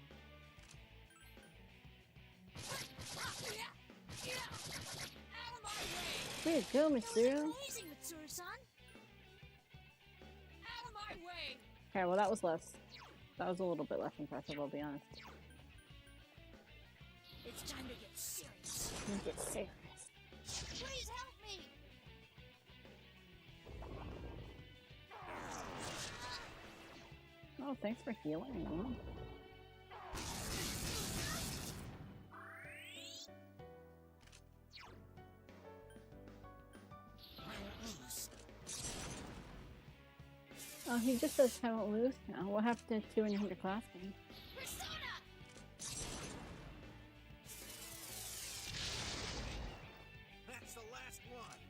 A: Here you go, Mitsuru.
G: Amazing, Mitsuru-san.
E: Out of my way!
A: Okay, well that was less. That was a little bit less impressive, I'll be honest.
G: It's time to get serious.
A: Get serious.
G: Please help me.
A: Oh, thanks for healing me. Oh, he just says haven't lose now. What happened to 2 in your class game?
H: That's the last one.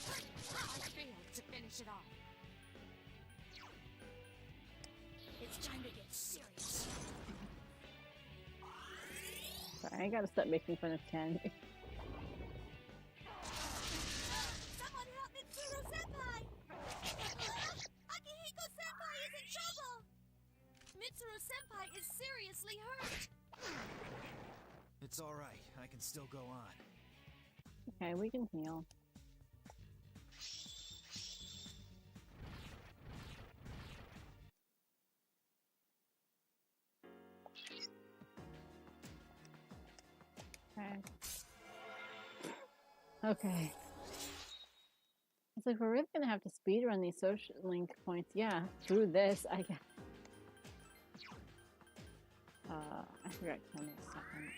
E: I failed to finish it off.
G: It's time to get serious.
A: Sorry, I gotta stop making fun of Ken.
G: Someone help Mitsuru-senpai! Akihiko-senpai is in trouble! Mitsuru-senpai is seriously hurt!
H: It's alright, I can still go on.
A: Okay, we can heal. Okay. Okay. It's like we're really gonna have to speedrun these social link points. Yeah, through this, I guess. I forgot to kill me a second.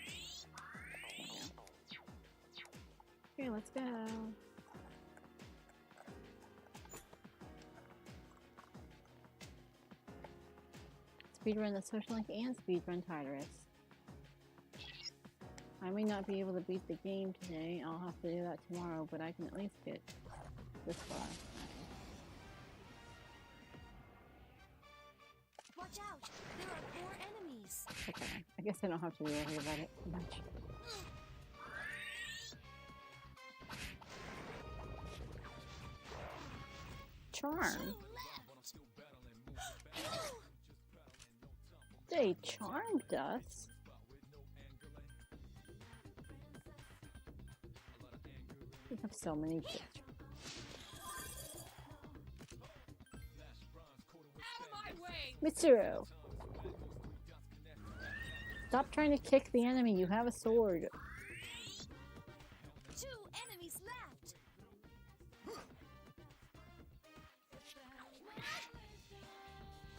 A: Okay, let's go. Speedrun the social link and speedrun Tartarus. I may not be able to beat the game today. I'll have to do that tomorrow, but I can at least get this far.
G: Watch out! There are 4 enemies!
A: Okay, I guess I don't have to worry about it too much. Charm? They charmed us? We have so many pictures.
E: Out of my way!
A: Mitsuru! Stop trying to kick the enemy, you have a sword.
G: 2 enemies left!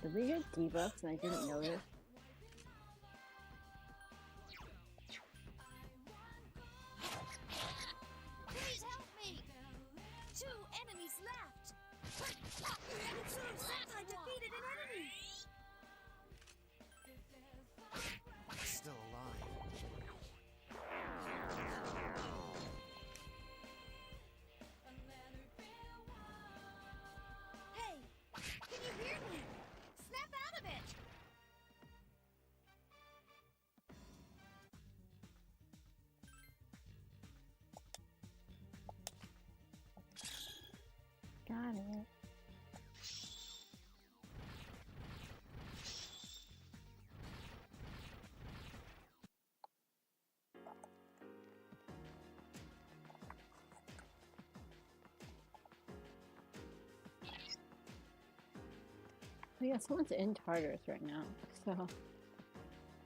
A: Did we get debuffs and I didn't notice?
G: Please help me! 2 enemies left! Mitsuru-senpai defeated an enemy!
H: Still alive.
G: Hey! Can you hear me? Snap out of it!
A: Got it. Oh yeah, someone's in Tartarus right now, so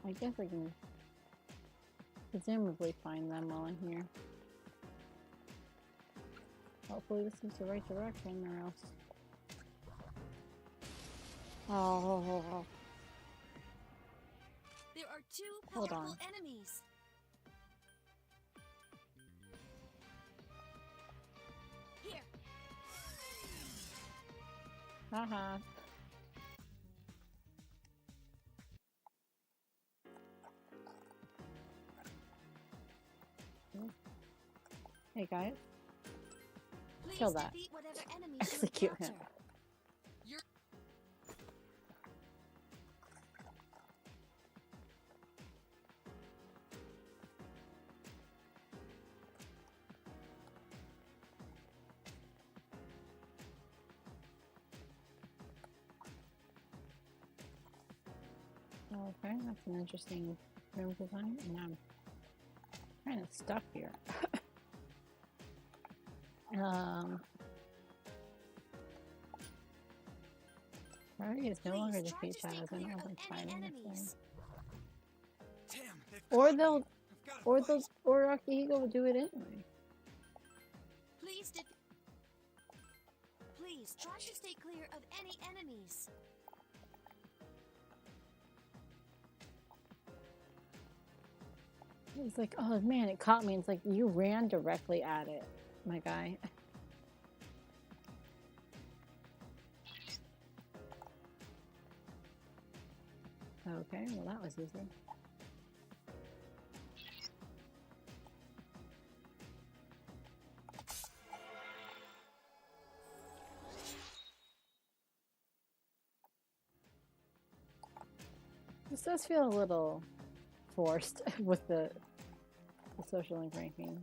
A: I guess I can presumably find them while I'm here. Hopefully this is the right direction, or else... Oh,
G: There are 2
A: Hold
G: powerful
A: on.
G: enemies! Here!
A: Haha. Hey guys,
G: Please
A: kill that.
G: defeat whatever enemies you
A: Execute him.
G: encounter.
A: Okay, that's an interesting room design, and I'm kind of stuck here. Harry is no longer defeat shadows. I know I've been fighting this thing.
H: Damn, they've
A: Or
H: got
A: they'll,
H: me. I've gotta fight.
A: or Akihiko will do it anyway.
G: Please try to stay clear of any enemies.
A: It's like, oh man, it caught me. It's like you ran directly at it, my guy. Okay, well that was easy. This does feel a little forced with the social link ranking.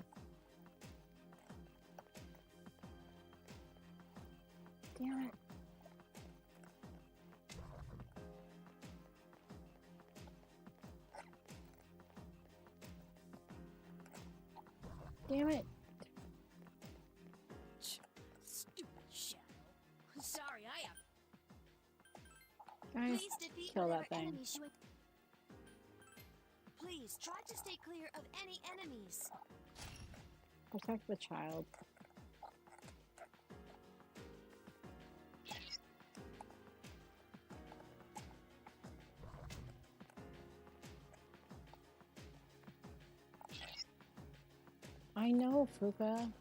A: Damn it. Damn it.
G: Stupid shadow. Sorry, I am.
A: Guys,
G: Please defeat
A: kill
G: whatever
A: that thing.
G: enemies you Please try to stay clear of any enemies.
A: Protect the child. I know, Fuka.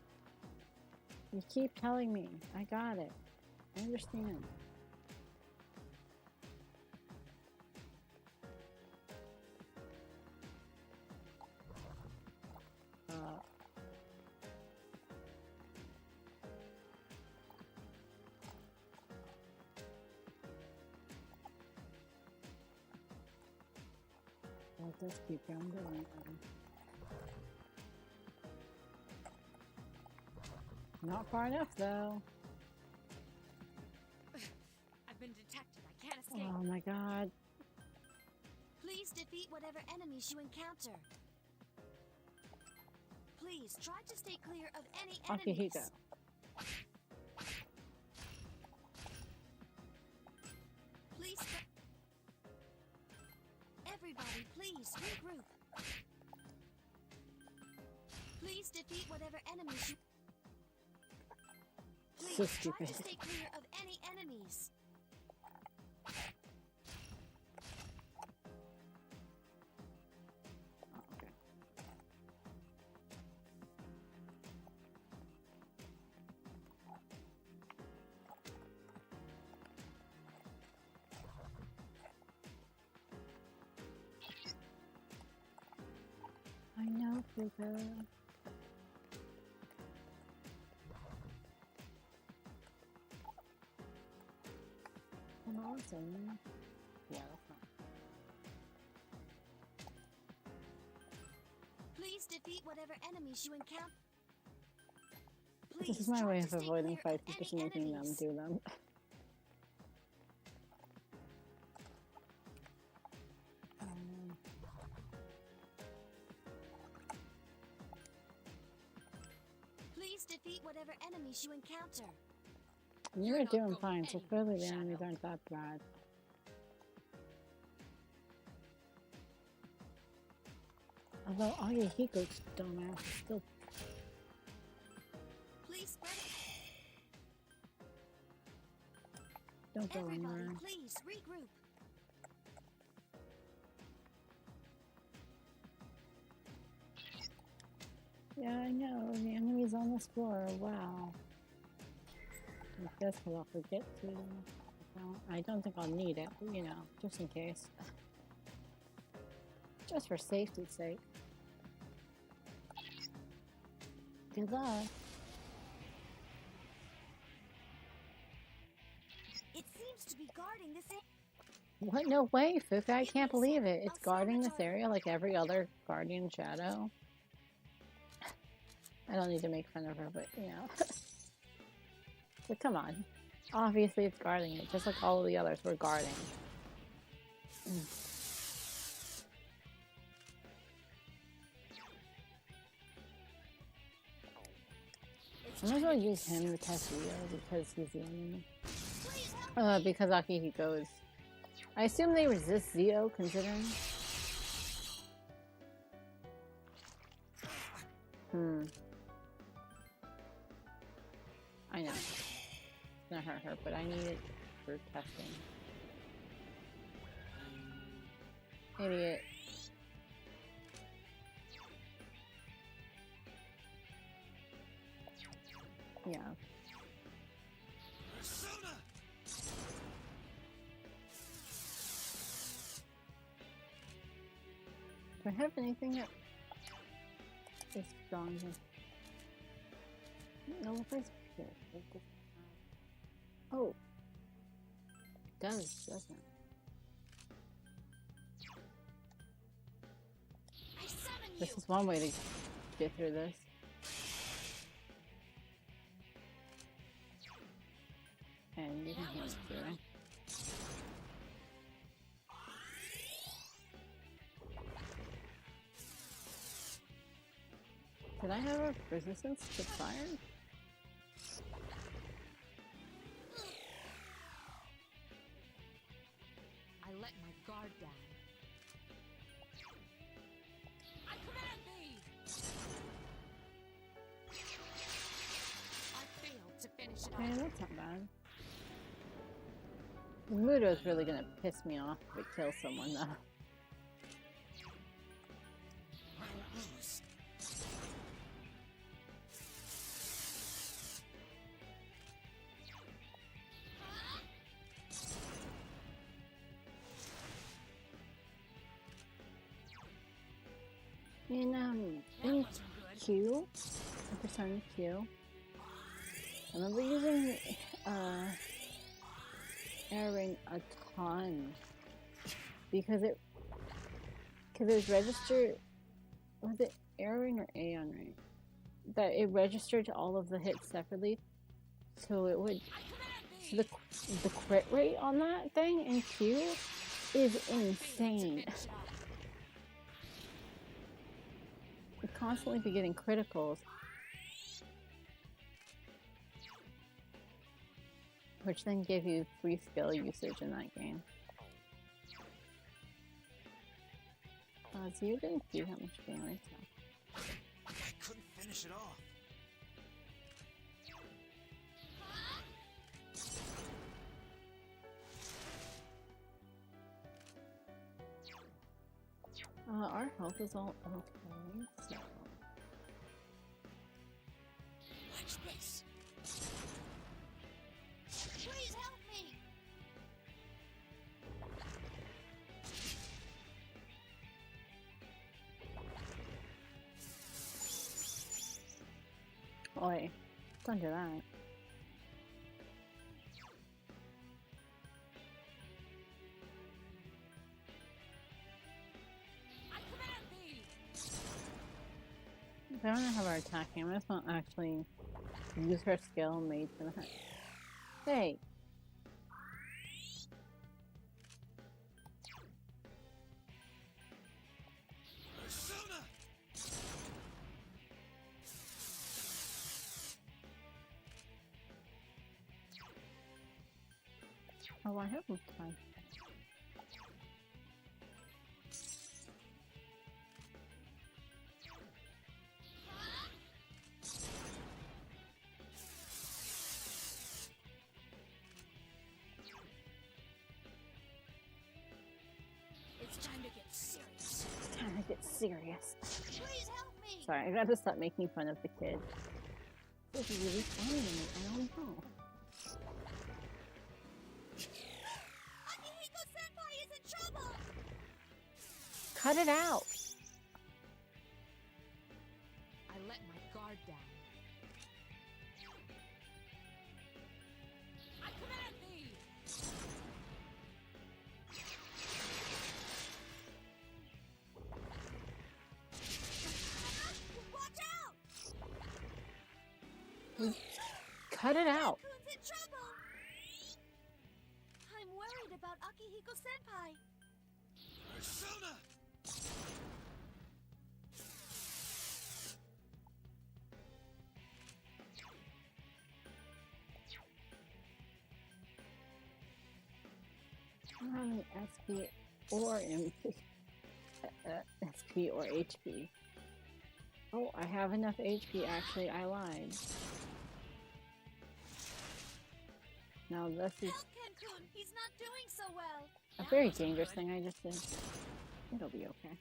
A: You keep telling me. I got it. I understand. Let us keep on going. Not far enough, though.
G: I've been detected. I can't escape.
A: Oh my god.
G: Please defeat whatever enemies you encounter. Please try to stay clear of any
A: Okay, here you
G: enemies.
A: go.
G: Please. Everybody, please regroup. Please defeat whatever enemies you. Please
A: So
G: try
A: stupid.
G: to stay clear of any enemies.
A: Okay. I know, Fuka. Awesome. Yeah, that's fine.
G: Please defeat whatever enemies you encounter.
A: This is my way of avoiding fights, is just making them do them.
G: Please defeat whatever enemies you encounter.
A: You were
E: not
A: doing
E: going
A: fine, so
E: anywhere,
A: clearly the
E: Shadow.
A: enemies aren't that bad. Although Agahiko's dumbass is still.
G: Please spread
A: Don't go
G: Everybody,
A: anywhere.
G: please regroup.
A: Yeah, I know. The enemy's on this floor. Wow. I guess I'll forget to. I don't think I'll need it, but you know, just in case. Just for safety's sake. Good luck.
G: It seems to be guarding this area.
A: What? No way, Fuka. I can't believe it. It's guarding this area like every other guardian shadow. I don't need to make fun of her, but you know. But come on. Obviously it's guarding it, just like all of the others were guarding. I might as well use him to test Rio because he's the enemy. Because Akihiko is... I assume they resist Zio, considering... I know. It's gonna hurt her, but I need it for testing. Idiot. Yeah. Do I have anything that is strong here? No, where's here? Oh. It does, doesn't it? This is one way to get through this. And you can heal it through it. Did I have a resistance to fire?
E: I let my guard down. I command thee! I failed to finish it
A: Okay,
E: off.
A: that's not bad. Mudo's really gonna piss me off if it kills someone though. In Q, Persona Q, I remember using air ring a ton because it was registered. Was it air ring or Aeon ring? That it registered to all of the hits separately, so it would. So the crit rate on that thing in Q is insane. Would constantly be getting criticals, which then give you free skill usage in that game. So you didn't do that much damage. So.
H: I couldn't finish it off.
A: Our health is all okay, so...
G: Watch this. Please help me.
A: Oi, don't do that. I don't know how we're attacking. I just want to actually use her skill made for that. Hey! Oh, I have moved time.
G: It's time to get serious.
A: It's time to get serious.
G: Please help me.
A: Sorry, I gotta stop making fun of the kid. This is really funny to me. I don't know. Cut it out.
E: I let my guard down. I command thee!
G: Watch out!
A: Cut it out.
G: Raccoon's in trouble! I'm worried about Akihiko-senpai.
H: Persona!
A: SP or MP. SP or HP. Oh, I have enough HP. Actually, I lied. Now this is
G: Help Cancun! He's not doing so well!
A: a very dangerous thing I just did. It'll be okay.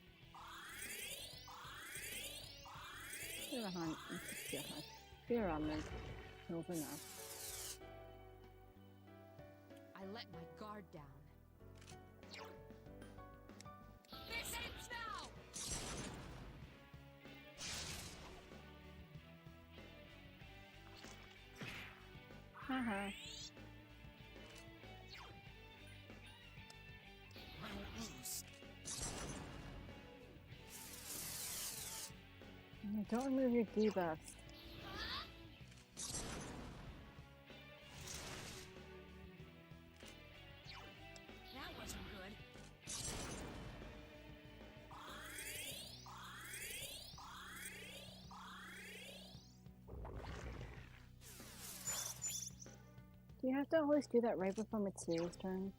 A: Fear on this. Kills enough.
E: I let my guard down. This ends now!
A: Haha.
H: I won't lose.
A: Don't remove your debuffs.
G: That wasn't good.
A: Do you have to always do that right before Mitsuru's turn?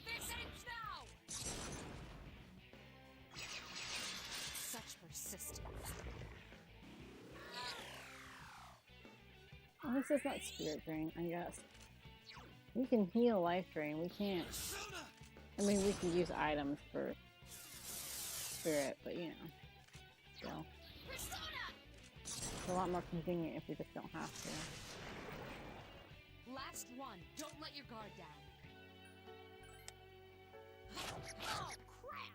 E: This ends now! Such persistence.
A: At least it's not Spirit Drain, I guess. We can heal Life Drain, we can't. I mean, we can use items for Spirit, but you know. Still. It's a lot more convenient if we just don't have to.
E: Last one. Don't let your guard down.
G: Oh, crap!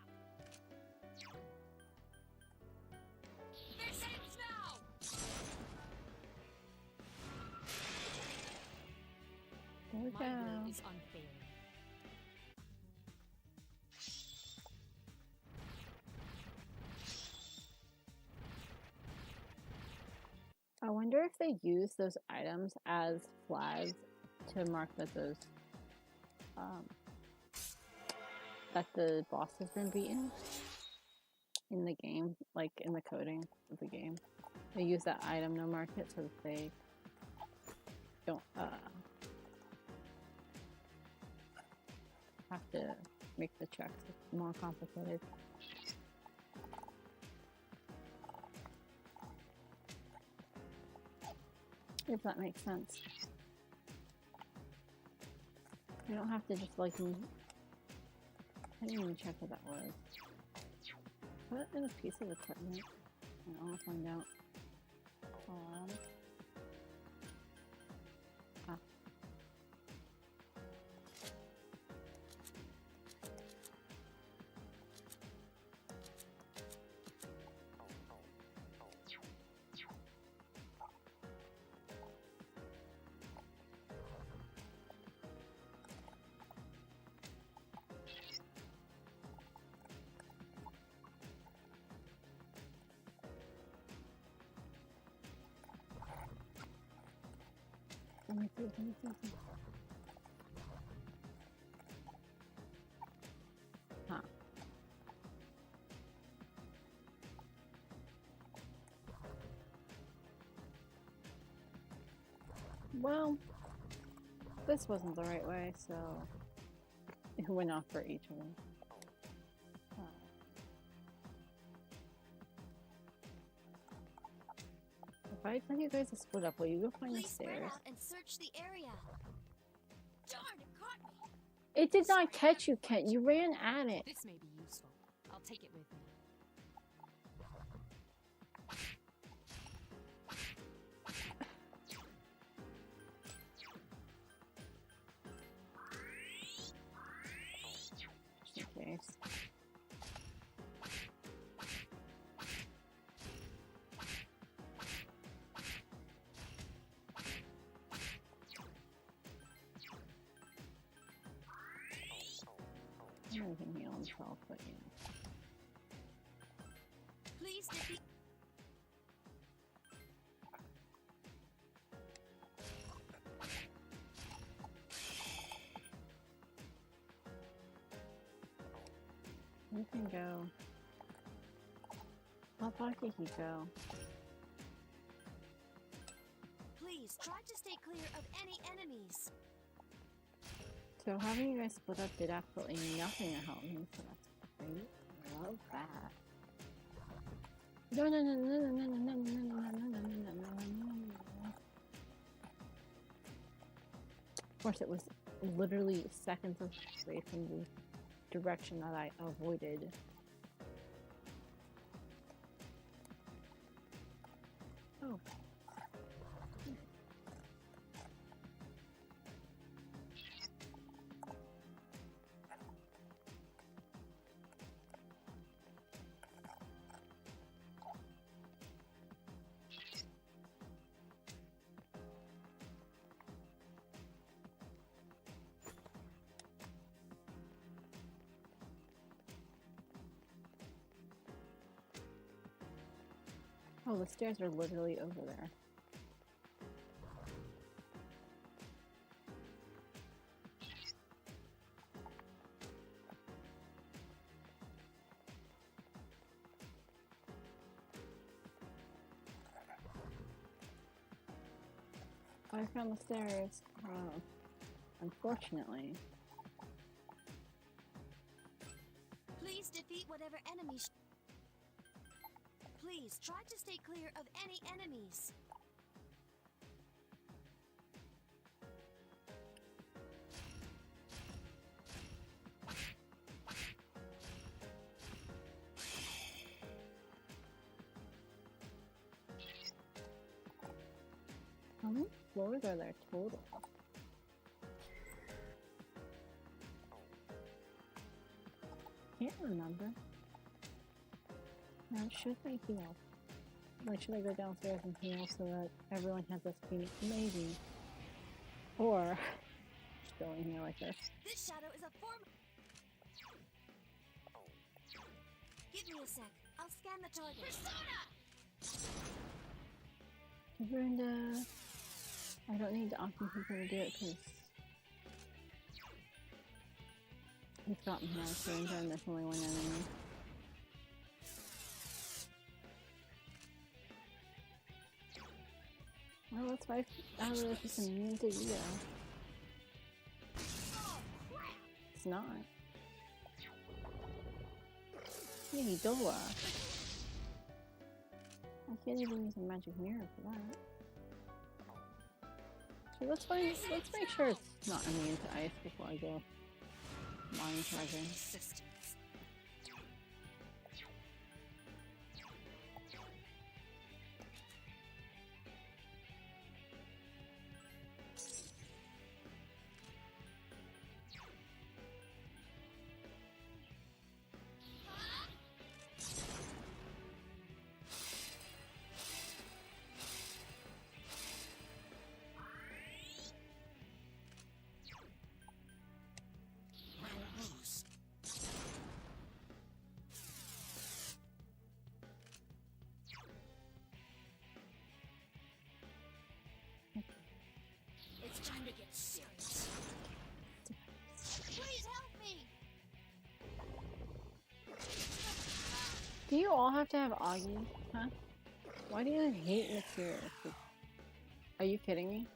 E: This ends now!
A: There we
E: My
A: go.
E: will is unfailing.
A: I wonder if they use those items as flags to mark that those that the boss has been beaten in the game, like in the coding of the game. They use that item to mark it so that they don't have to make the checks more complicated. If that makes sense. I don't have to just like I didn't even check what that was. What in a piece of equipment? I'll find out. Ah. Let me see. Huh. Well, this wasn't the right way, so it went off for each of them. If I tell you guys to split up, will you go find the
G: Please spread
A: stairs?
G: out and search the area. Darn, it caught me.
A: It did not catch you, Kent. You ran at it.
E: This may be useful. I'll take it with me.
A: Just in case. He can heal himself, but yeah.
G: Please defeat.
A: You can go. How far did he go?
G: Please try to stay clear of any enemies.
A: So having you guys split up did absolutely nothing to help me, so that's great. I love that. No, no, no, no, no, no, no, no, no, no, no, no, no, no, no. Of course, it was literally seconds away from the direction that I avoided. Oh. Oh, the stairs are literally over there. I found the stairs. Oh, unfortunately.
G: Please defeat whatever enemies. Please try to stay clear of any enemies.
A: How many floors are there total? Can't remember. Now, should I heal? Like, should I go downstairs and heal so that everyone has this feeling? Maybe. Or, just go in here like this.
G: This shadow is a form. Give me a sec. I'll scan the target. Persona!
A: Brenda, I don't need the awesome people to do it because he's got me now, so I'm there's only one enemy. Well, that's why I really think I'm immune to Rio. It's not. Maybe Dola. I can't even use a magic mirror for that. So let's make sure it's not immune to ice before I go mind charging.
G: It's time to get serious. Please help me!
A: Do you all have to have Augie? Huh? Why do you hate Mitsuru? Are you kidding me?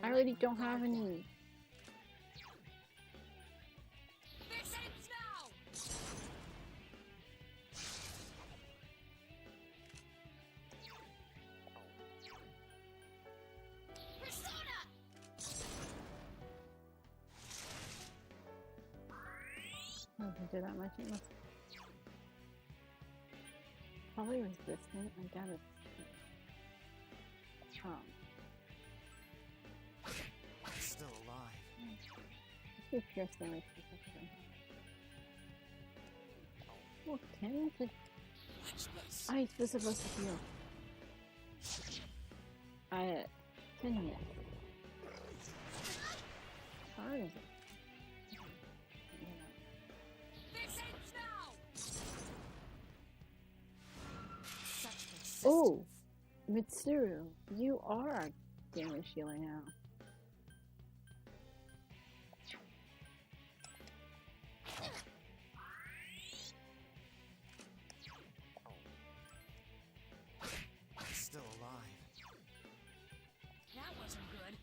A: I already don't have any. I don't do that much. It must probably resistant. I doubt it.
H: Still alive.
A: Let's do pure damage specifically. Oh, 10 to ice was supposed to heal. 10 minutes. How hard is it? Oh, Mitsuru, you are our damage healer now.
H: Still alive.
D: That wasn't good.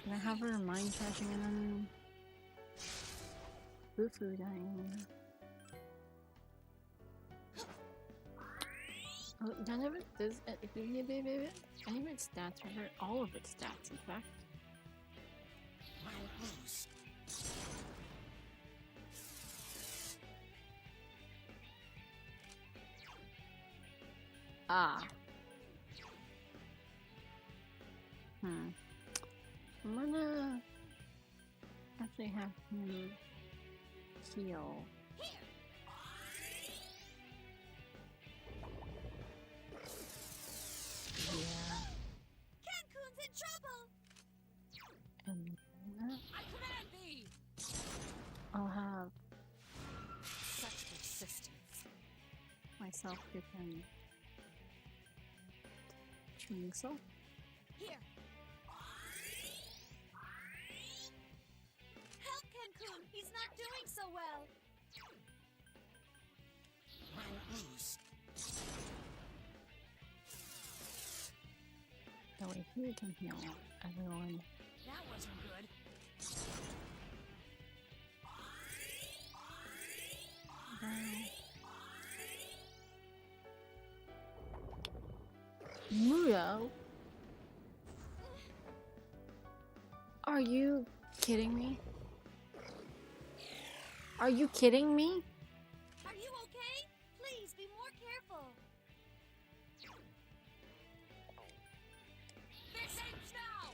A: Can I have her mind trashing in on Fufu dying? Oh, none of it does any of its stats for her. All of its stats, in fact. Ah. I'm gonna actually have him heal. Yeah.
G: Cancun's in trouble!
A: And then
D: I command thee!
A: I'll have
E: Such persistence.
A: myself give him Chainsaw.
G: Here! Help Cancun! He's not doing so well!
A: That way he can heal everyone.
D: That wasn't good.
A: Mudo? Are you kidding me? Are you kidding me?
G: Are you okay? Please be more careful!
D: This ends now!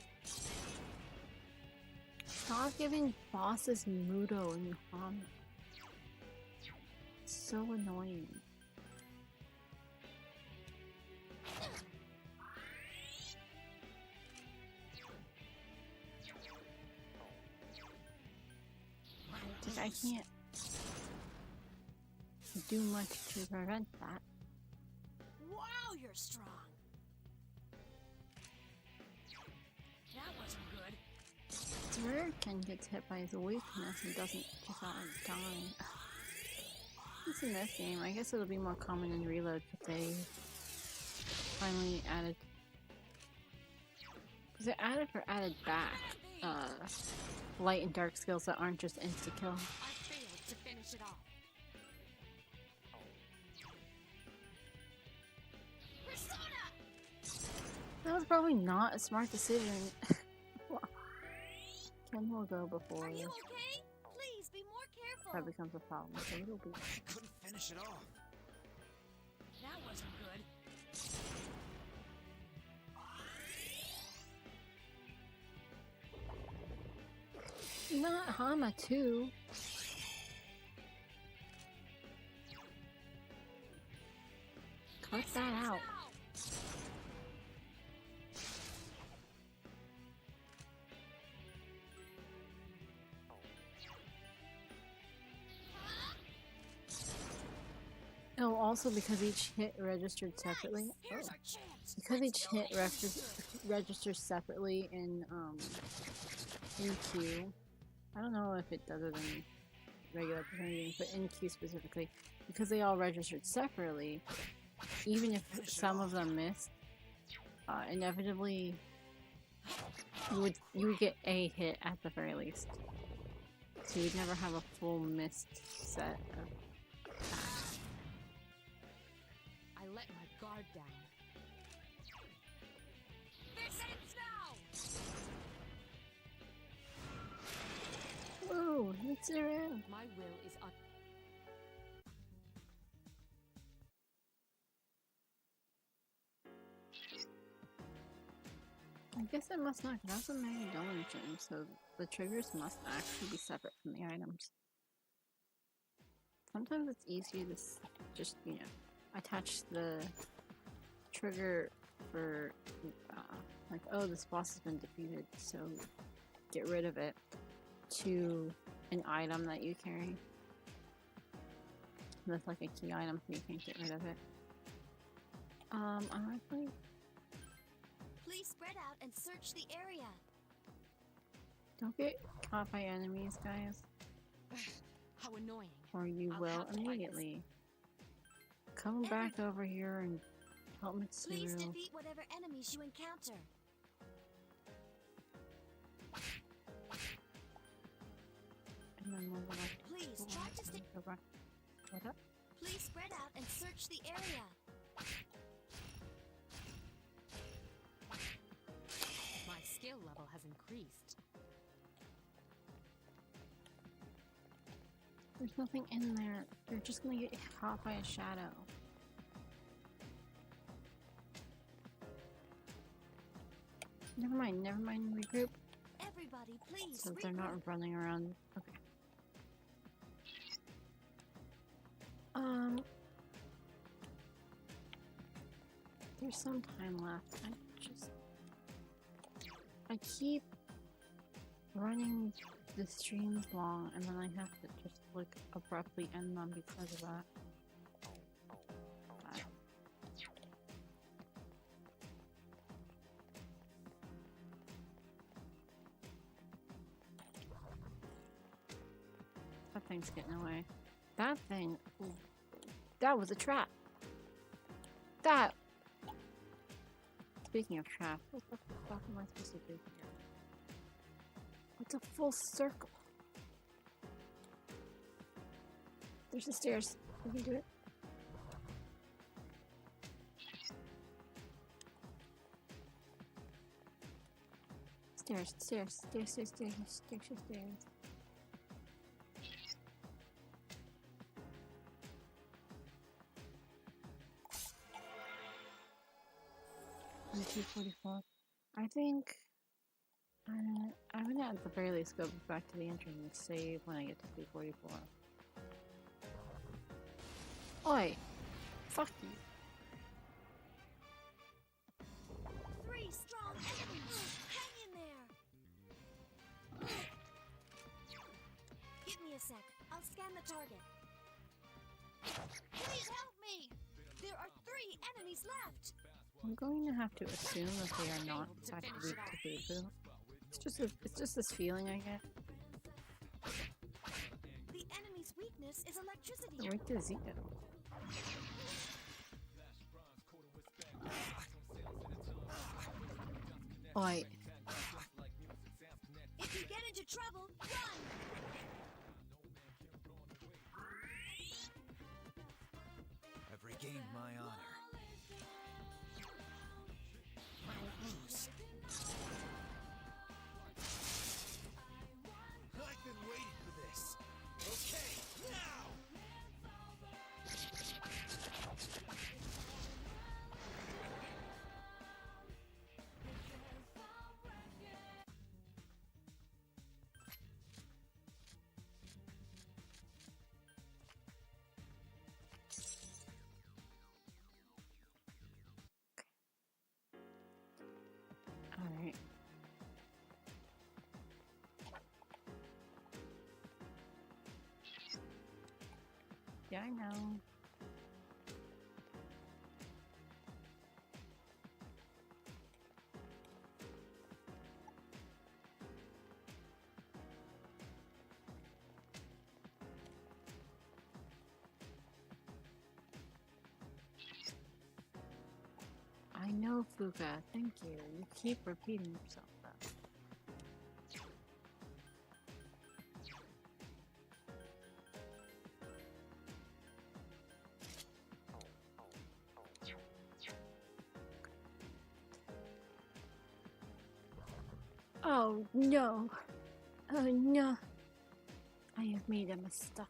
A: Stop giving bosses Mudo and Muhammad. So annoying. Because I can't do much to prevent that.
G: Wow, you're strong!
D: That wasn't good.
A: It's rare Ken gets hit by his weakness and doesn't just outright die. It's in this game. I guess it'll be more common in Reload if they finally added. Because they added back light and dark skills that aren't just insta kill.
E: I failed to finish it off.
G: Persona!
A: That was probably not a smart decision. Ken will go before
G: Are you okay? Please be more careful!
A: that becomes a problem. So it'll be.
H: I couldn't finish it off.
D: That wasn't good.
A: Not Hama too. Cut that out. Oh, also because each hit registered separately.
G: Here's
A: Oh.
G: our chance!
A: Because each hit registers separately in queue. I don't know if it does it in regular Persona games, but in queue specifically, because they all registered separately, even if some of them missed, inevitably you would get a hit at the very least. So you'd never have a full missed set of attacks.
E: I let my guard down.
D: This ends now!
A: Whoa, Mitsuru!
E: My will is un-
A: I guess it must not have a many dungeons, so the triggers must actually be separate from the items. Sometimes it's easier to just, you know, attach the trigger for like, oh, this boss has been defeated, so get rid of it, to an item that you carry. That's like a key item, so you can't get rid of it. I'm actually...
G: Please spread out and search the area.
A: Don't get caught by enemies, guys.
E: How annoying.
A: Or you
E: I'll
A: will
E: have to find
A: immediately. Come back over here and help
G: Please
A: Mitsuru.
G: defeat whatever enemies you encounter.
A: And then we'll go back.
G: Please try to stay.
A: Go back. What up?
G: Please spread out and search the area.
E: My skill level has increased.
A: There's nothing in there. You're just gonna get caught by a shadow. Never mind, regroup.
G: Everybody, please.
A: So they're not running around. Okay. There's some time left. I keep running the streams long, and then I have to just like abruptly end them because of that. That thing's getting away. That thing, that was a trap. That. Speaking of trap, what the fuck am I supposed to do here? It's a full circle. There's the stairs. We can do it. Stairs. 244. I think I'm gonna at the very least go back to the entrance and save when I get to 244. Oi! Fuck you.
G: 3 strong enemies. Hang in there. Give me a sec. I'll scan the target. Please help me. There are 3 enemies left.
A: I'm going to have to assume that they are not actually weak to Boo. It's just this feeling I get.
G: The enemy's weakness is electricity.
A: They're weak to Zika. Oi.
G: If you get into trouble, run!
H: I've regained my honor. I've been waiting for this. Okay, now!
A: Alright. Yeah, I know. I know, Fuka. Thank you. You keep repeating yourself, though. Oh no! Oh no! I have made a mistake.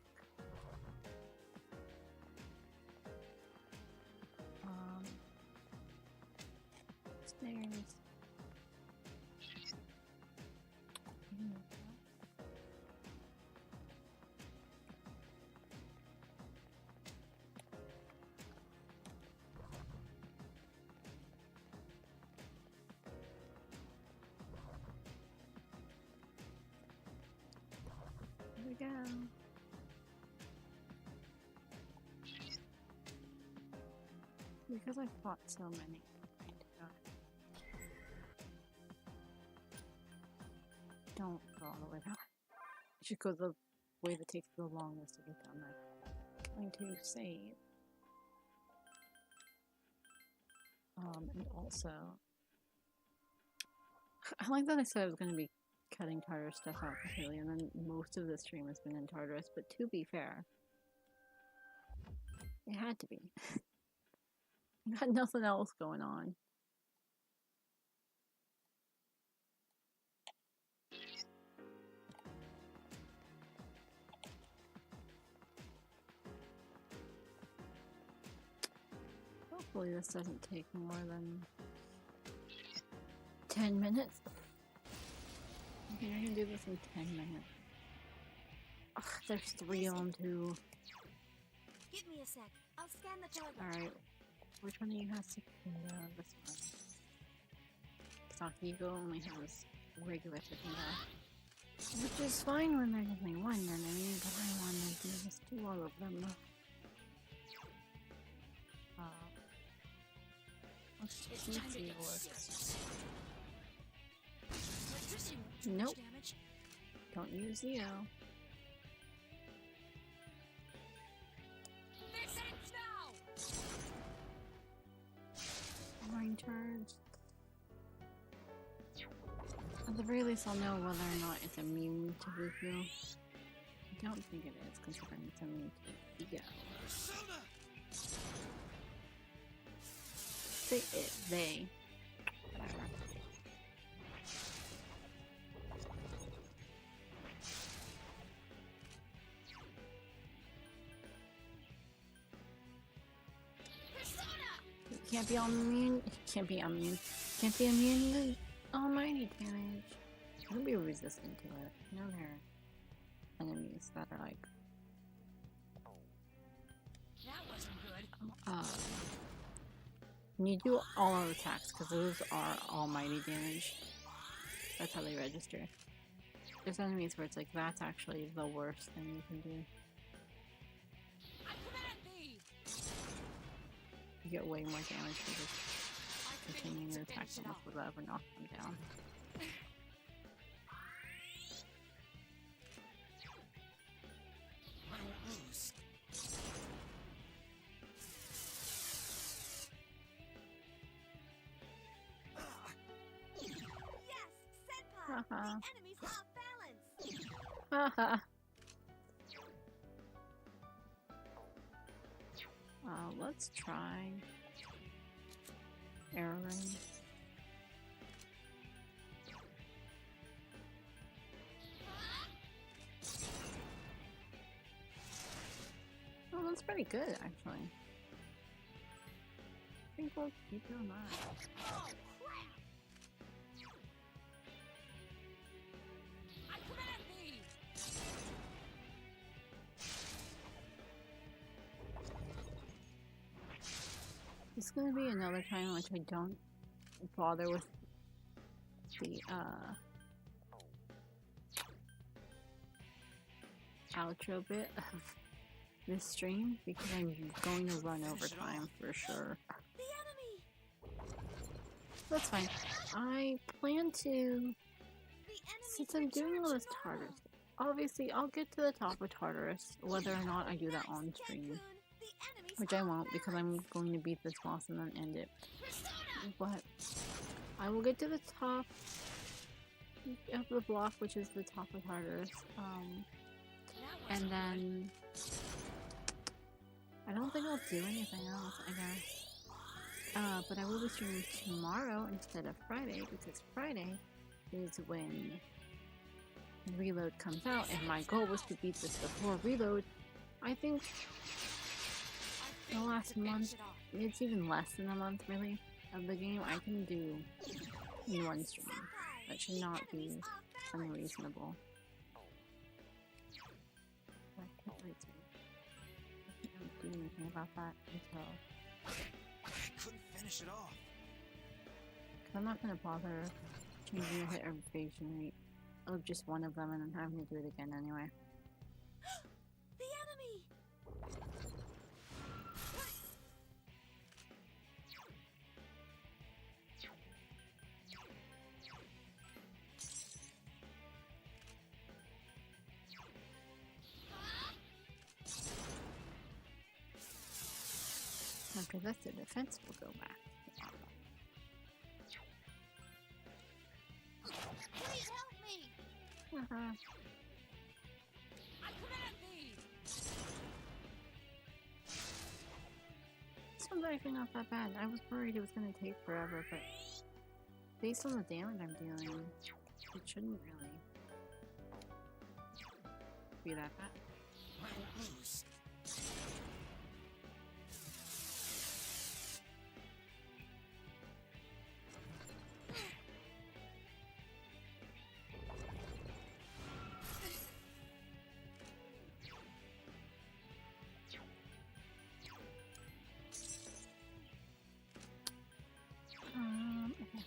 A: Stairs. we go. Because I fought so many. Don't go all the way down. You should go the way that takes the longest to get down there. Going to save. And also, I like that I said I was going to be cutting Tartarus stuff out completely, and then most of the stream has been in Tartarus, but to be fair, it had to be. I got nothing else going on. Hopefully this doesn't take more than 10 minutes. Okay, I can do this in 10 minutes. Ugh, there's 3 of them too.
G: Give me a sec. I'll scan the target.
A: Alright. Which one do you have? This one. Sakigo only has regular Sakura. Which is fine when there's only one enemy, but I want to do this to all of them. Let's see if it works. Nope. Don't use Zeo. Mind charge. At the very least, I'll know whether or not it's immune to Buku. I don't think it is, considering it's immune to Ego. Say it, they. Whatever. Can't be immune. Can't be immune. Can't be immune to almighty damage. I'll be resistant to it. No, there are enemies that are like.
D: That wasn't good.
A: When you do all out attacks, because those are almighty damage. That's how they register. There's enemies where it's like that's actually the worst thing you can do. You get way more damage for just continuing to attack them without ever knocking them down.
F: I won't lose.
G: Yes, Senpai!
A: Haha.
G: The enemy's off balance!
A: Haha. Let's try Arrow Rain. Oh, that's pretty good, actually. I think we'll keep doing that.
G: Oh, crap!
D: I command thee!
A: It's gonna be another time in which I don't bother with the outro bit of this stream because I'm going to run over time for sure.
G: The enemy!
A: That's fine. I plan to,
G: The enemy
A: since I'm doing all this Tartarus, obviously I'll get to the top of Tartarus whether or not I do that on stream. Which I won't because I'm going to beat this boss and then end it. But I will get to the top of the block, which is the top of Tartarus. And then I don't think I'll do anything else, I guess. But I will be streaming tomorrow instead of Friday because Friday is when Reload comes out, and my goal was to beat this before Reload. I think the last month, it's even less than a month really, of the game I can do in one stream. That should not be unreasonable. I can't do anything about that until...
H: I couldn't finish it off.
A: Cause I'm not gonna bother changing the hit or evasion rate of just one of them and then having to do it again anyway.
G: The enemy!
A: After this, the defense will go back.
G: Please help me!
E: I command thee!
A: This one's actually not that bad. I was worried it was going to take forever, but based on the damage I'm dealing, it shouldn't really be that bad.
F: I won't lose.
A: Okay.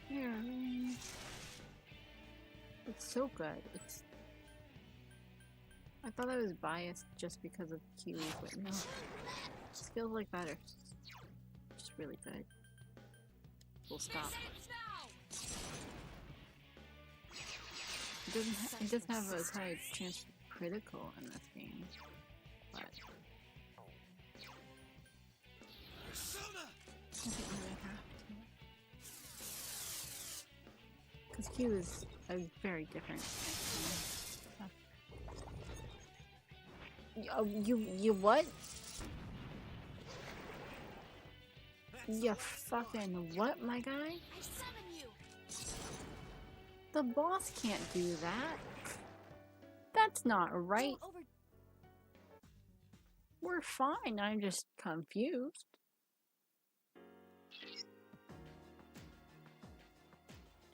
A: Here. It's so good. I thought I was biased just because of Kiwi, but no. It feels like that are just really good. Full stop. It doesn't have as high a chance to be critical in this game, but I didn't really have to. Because Q is a very different. You what? You fucking what, my guy?
G: I summon you!
A: The boss can't do that. That's not right.
G: Go over.
A: We're fine, I'm just confused.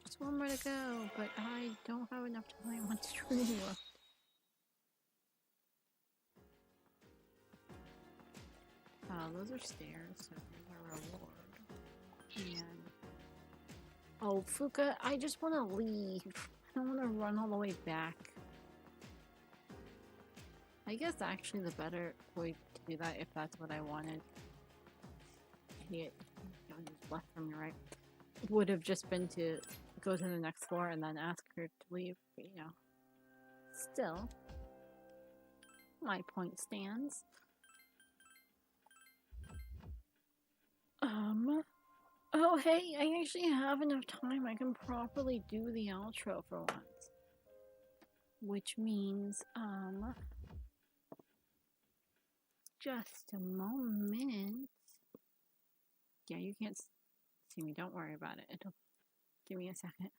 A: Just one more to go, but I don't have enough time on stream left. Those are stairs, so there's our reward. And oh, Fuka, I just want to leave. I don't want to run all the way back. I guess actually the better way to do that, if that's what I wanted, idiot, just left from your right, would have just been to go to the next floor and then ask her to leave. But, you know, still, my point stands. Oh hey, I actually have enough time. I can properly do the outro for once. Which means, just a moment. Yeah, you can't see me. Don't worry about it. It'll give me a second.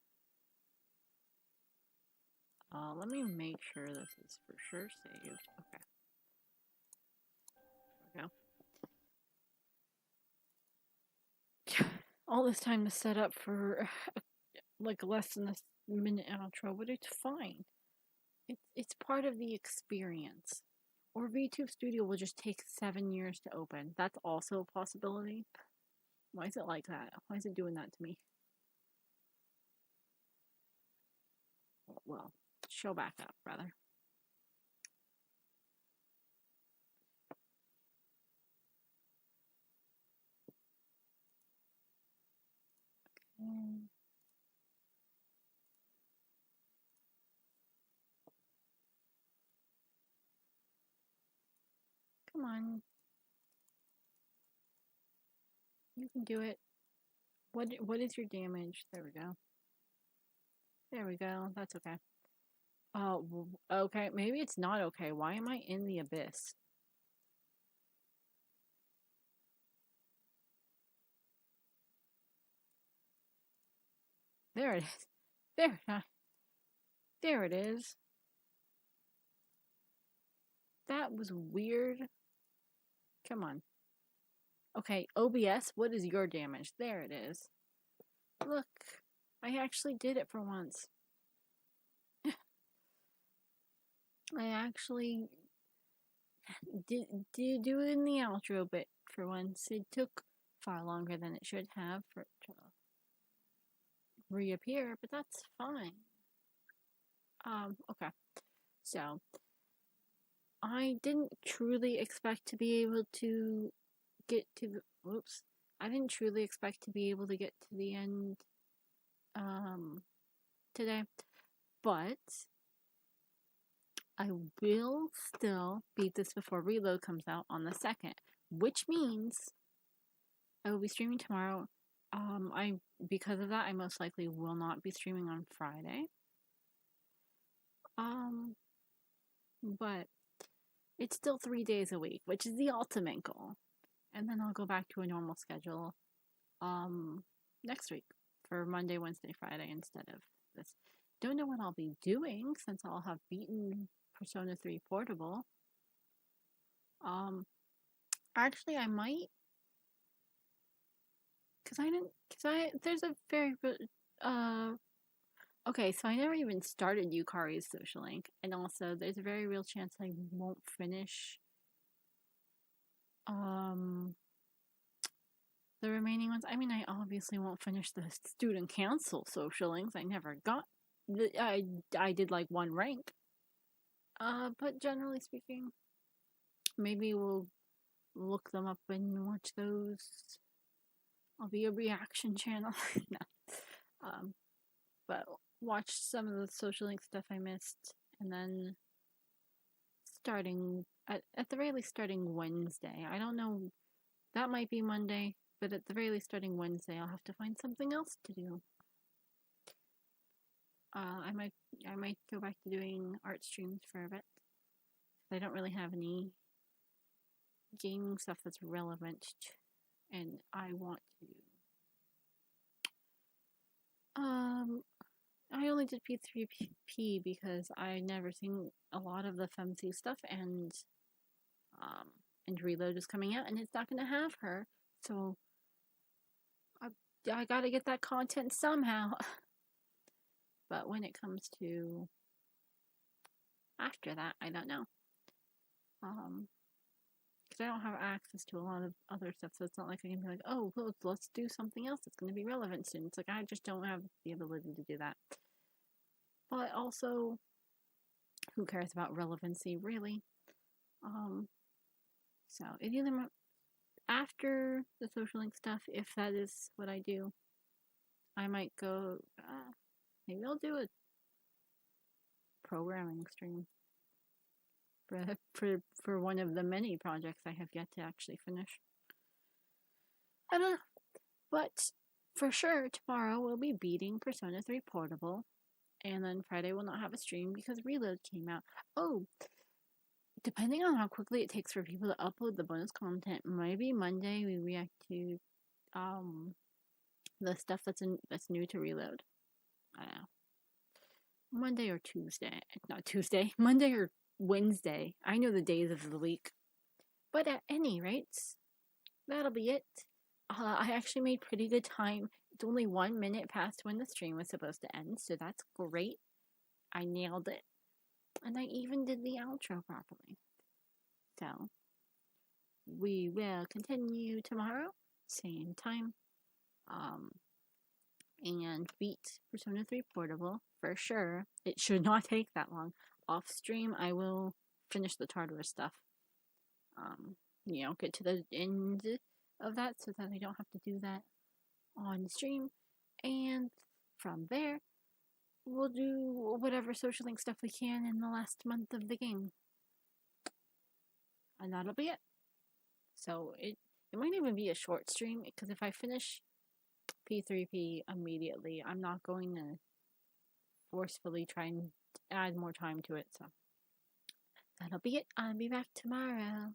A: Let me make sure this is for sure saved. Okay. There we go. All this time to set up for like less than a minute outro, but it's fine. It's part of the experience. Or VTube Studio will just take 7 years to open. That's also a possibility. Why is it like that? Why is it doing that to me? Well, show back up, rather. Okay. Come on. You can do it. What is your damage? There we go. There we go. That's okay. Oh, okay. Maybe it's not okay. Why am I in the abyss? There it is. There it is. That was weird. Come on. Okay, OBS, what is your damage? There it is. Look, I actually did it for once. I actually did do it in the outro bit for once. It took far longer than it should have for it to reappear, but that's fine. Okay. So, I didn't truly expect to be able to get to the, whoops. I didn't truly expect to be able to get to the end, today, but I will still beat this before Reload comes out on the 2nd, which means I will be streaming tomorrow. Because of that, I most likely will not be streaming on Friday. But it's still 3 days a week, which is the ultimate goal. And then I'll go back to a normal schedule, next week for Monday, Wednesday, Friday instead of this. Don't know what I'll be doing since I'll have beaten Persona 3 Portable. Actually, I might, there's a very good, okay, so I never even started Yukari's Social Link, and also there's a very real chance I won't finish, the remaining ones. I mean, I obviously won't finish the student council Social Links. I never got, I did like one rank. But generally speaking, maybe we'll look them up and watch those. I'll be a reaction channel. No. But watch some of the Social Link stuff I missed, and then starting, at the very least starting Wednesday. I don't know, that might be Monday, but at the very least starting Wednesday, I'll have to find something else to do. I might go back to doing art streams for a bit. I don't really have any gaming stuff that's relevant, and I want to. I only did p3p because I never seen a lot of the FeMC stuff, and Reload is coming out, and it's not gonna have her, so I gotta get that content somehow. But when it comes to after that, I don't know. Because I don't have access to a lot of other stuff, so it's not like I can be like, oh, let's do something else that's going to be relevant soon. It's like I just don't have the ability to do that. But also, who cares about relevancy, really? So it either after the Social Link stuff, if that is what I do, I might go. Maybe I'll do a programming stream for one of the many projects I have yet to actually finish. I don't know. But for sure, tomorrow we'll be beating Persona 3 Portable. And then Friday we'll not have a stream because Reload came out. Oh, depending on how quickly it takes for people to upload the bonus content, maybe Monday we react to the stuff that's new to Reload. I don't know. Monday or Tuesday. Not Tuesday. Monday or Wednesday. I know the days of the week. But at any rate, that'll be it. I actually made pretty good time. It's only 1 minute past when the stream was supposed to end, so that's great. I nailed it. And I even did the outro properly. So, we will continue tomorrow, same time, and beat Persona 3 Portable, for sure. It should not take that long. Off stream, I will finish the Tartarus stuff. Get to the end of that so that I don't have to do that on stream. And from there, we'll do whatever Social Link stuff we can in the last month of the game. And that'll be it. So it might even be a short stream, because if I finish p3p immediately, I'm not going to forcefully try and add more time to it. So that'll be it. I'll be back tomorrow.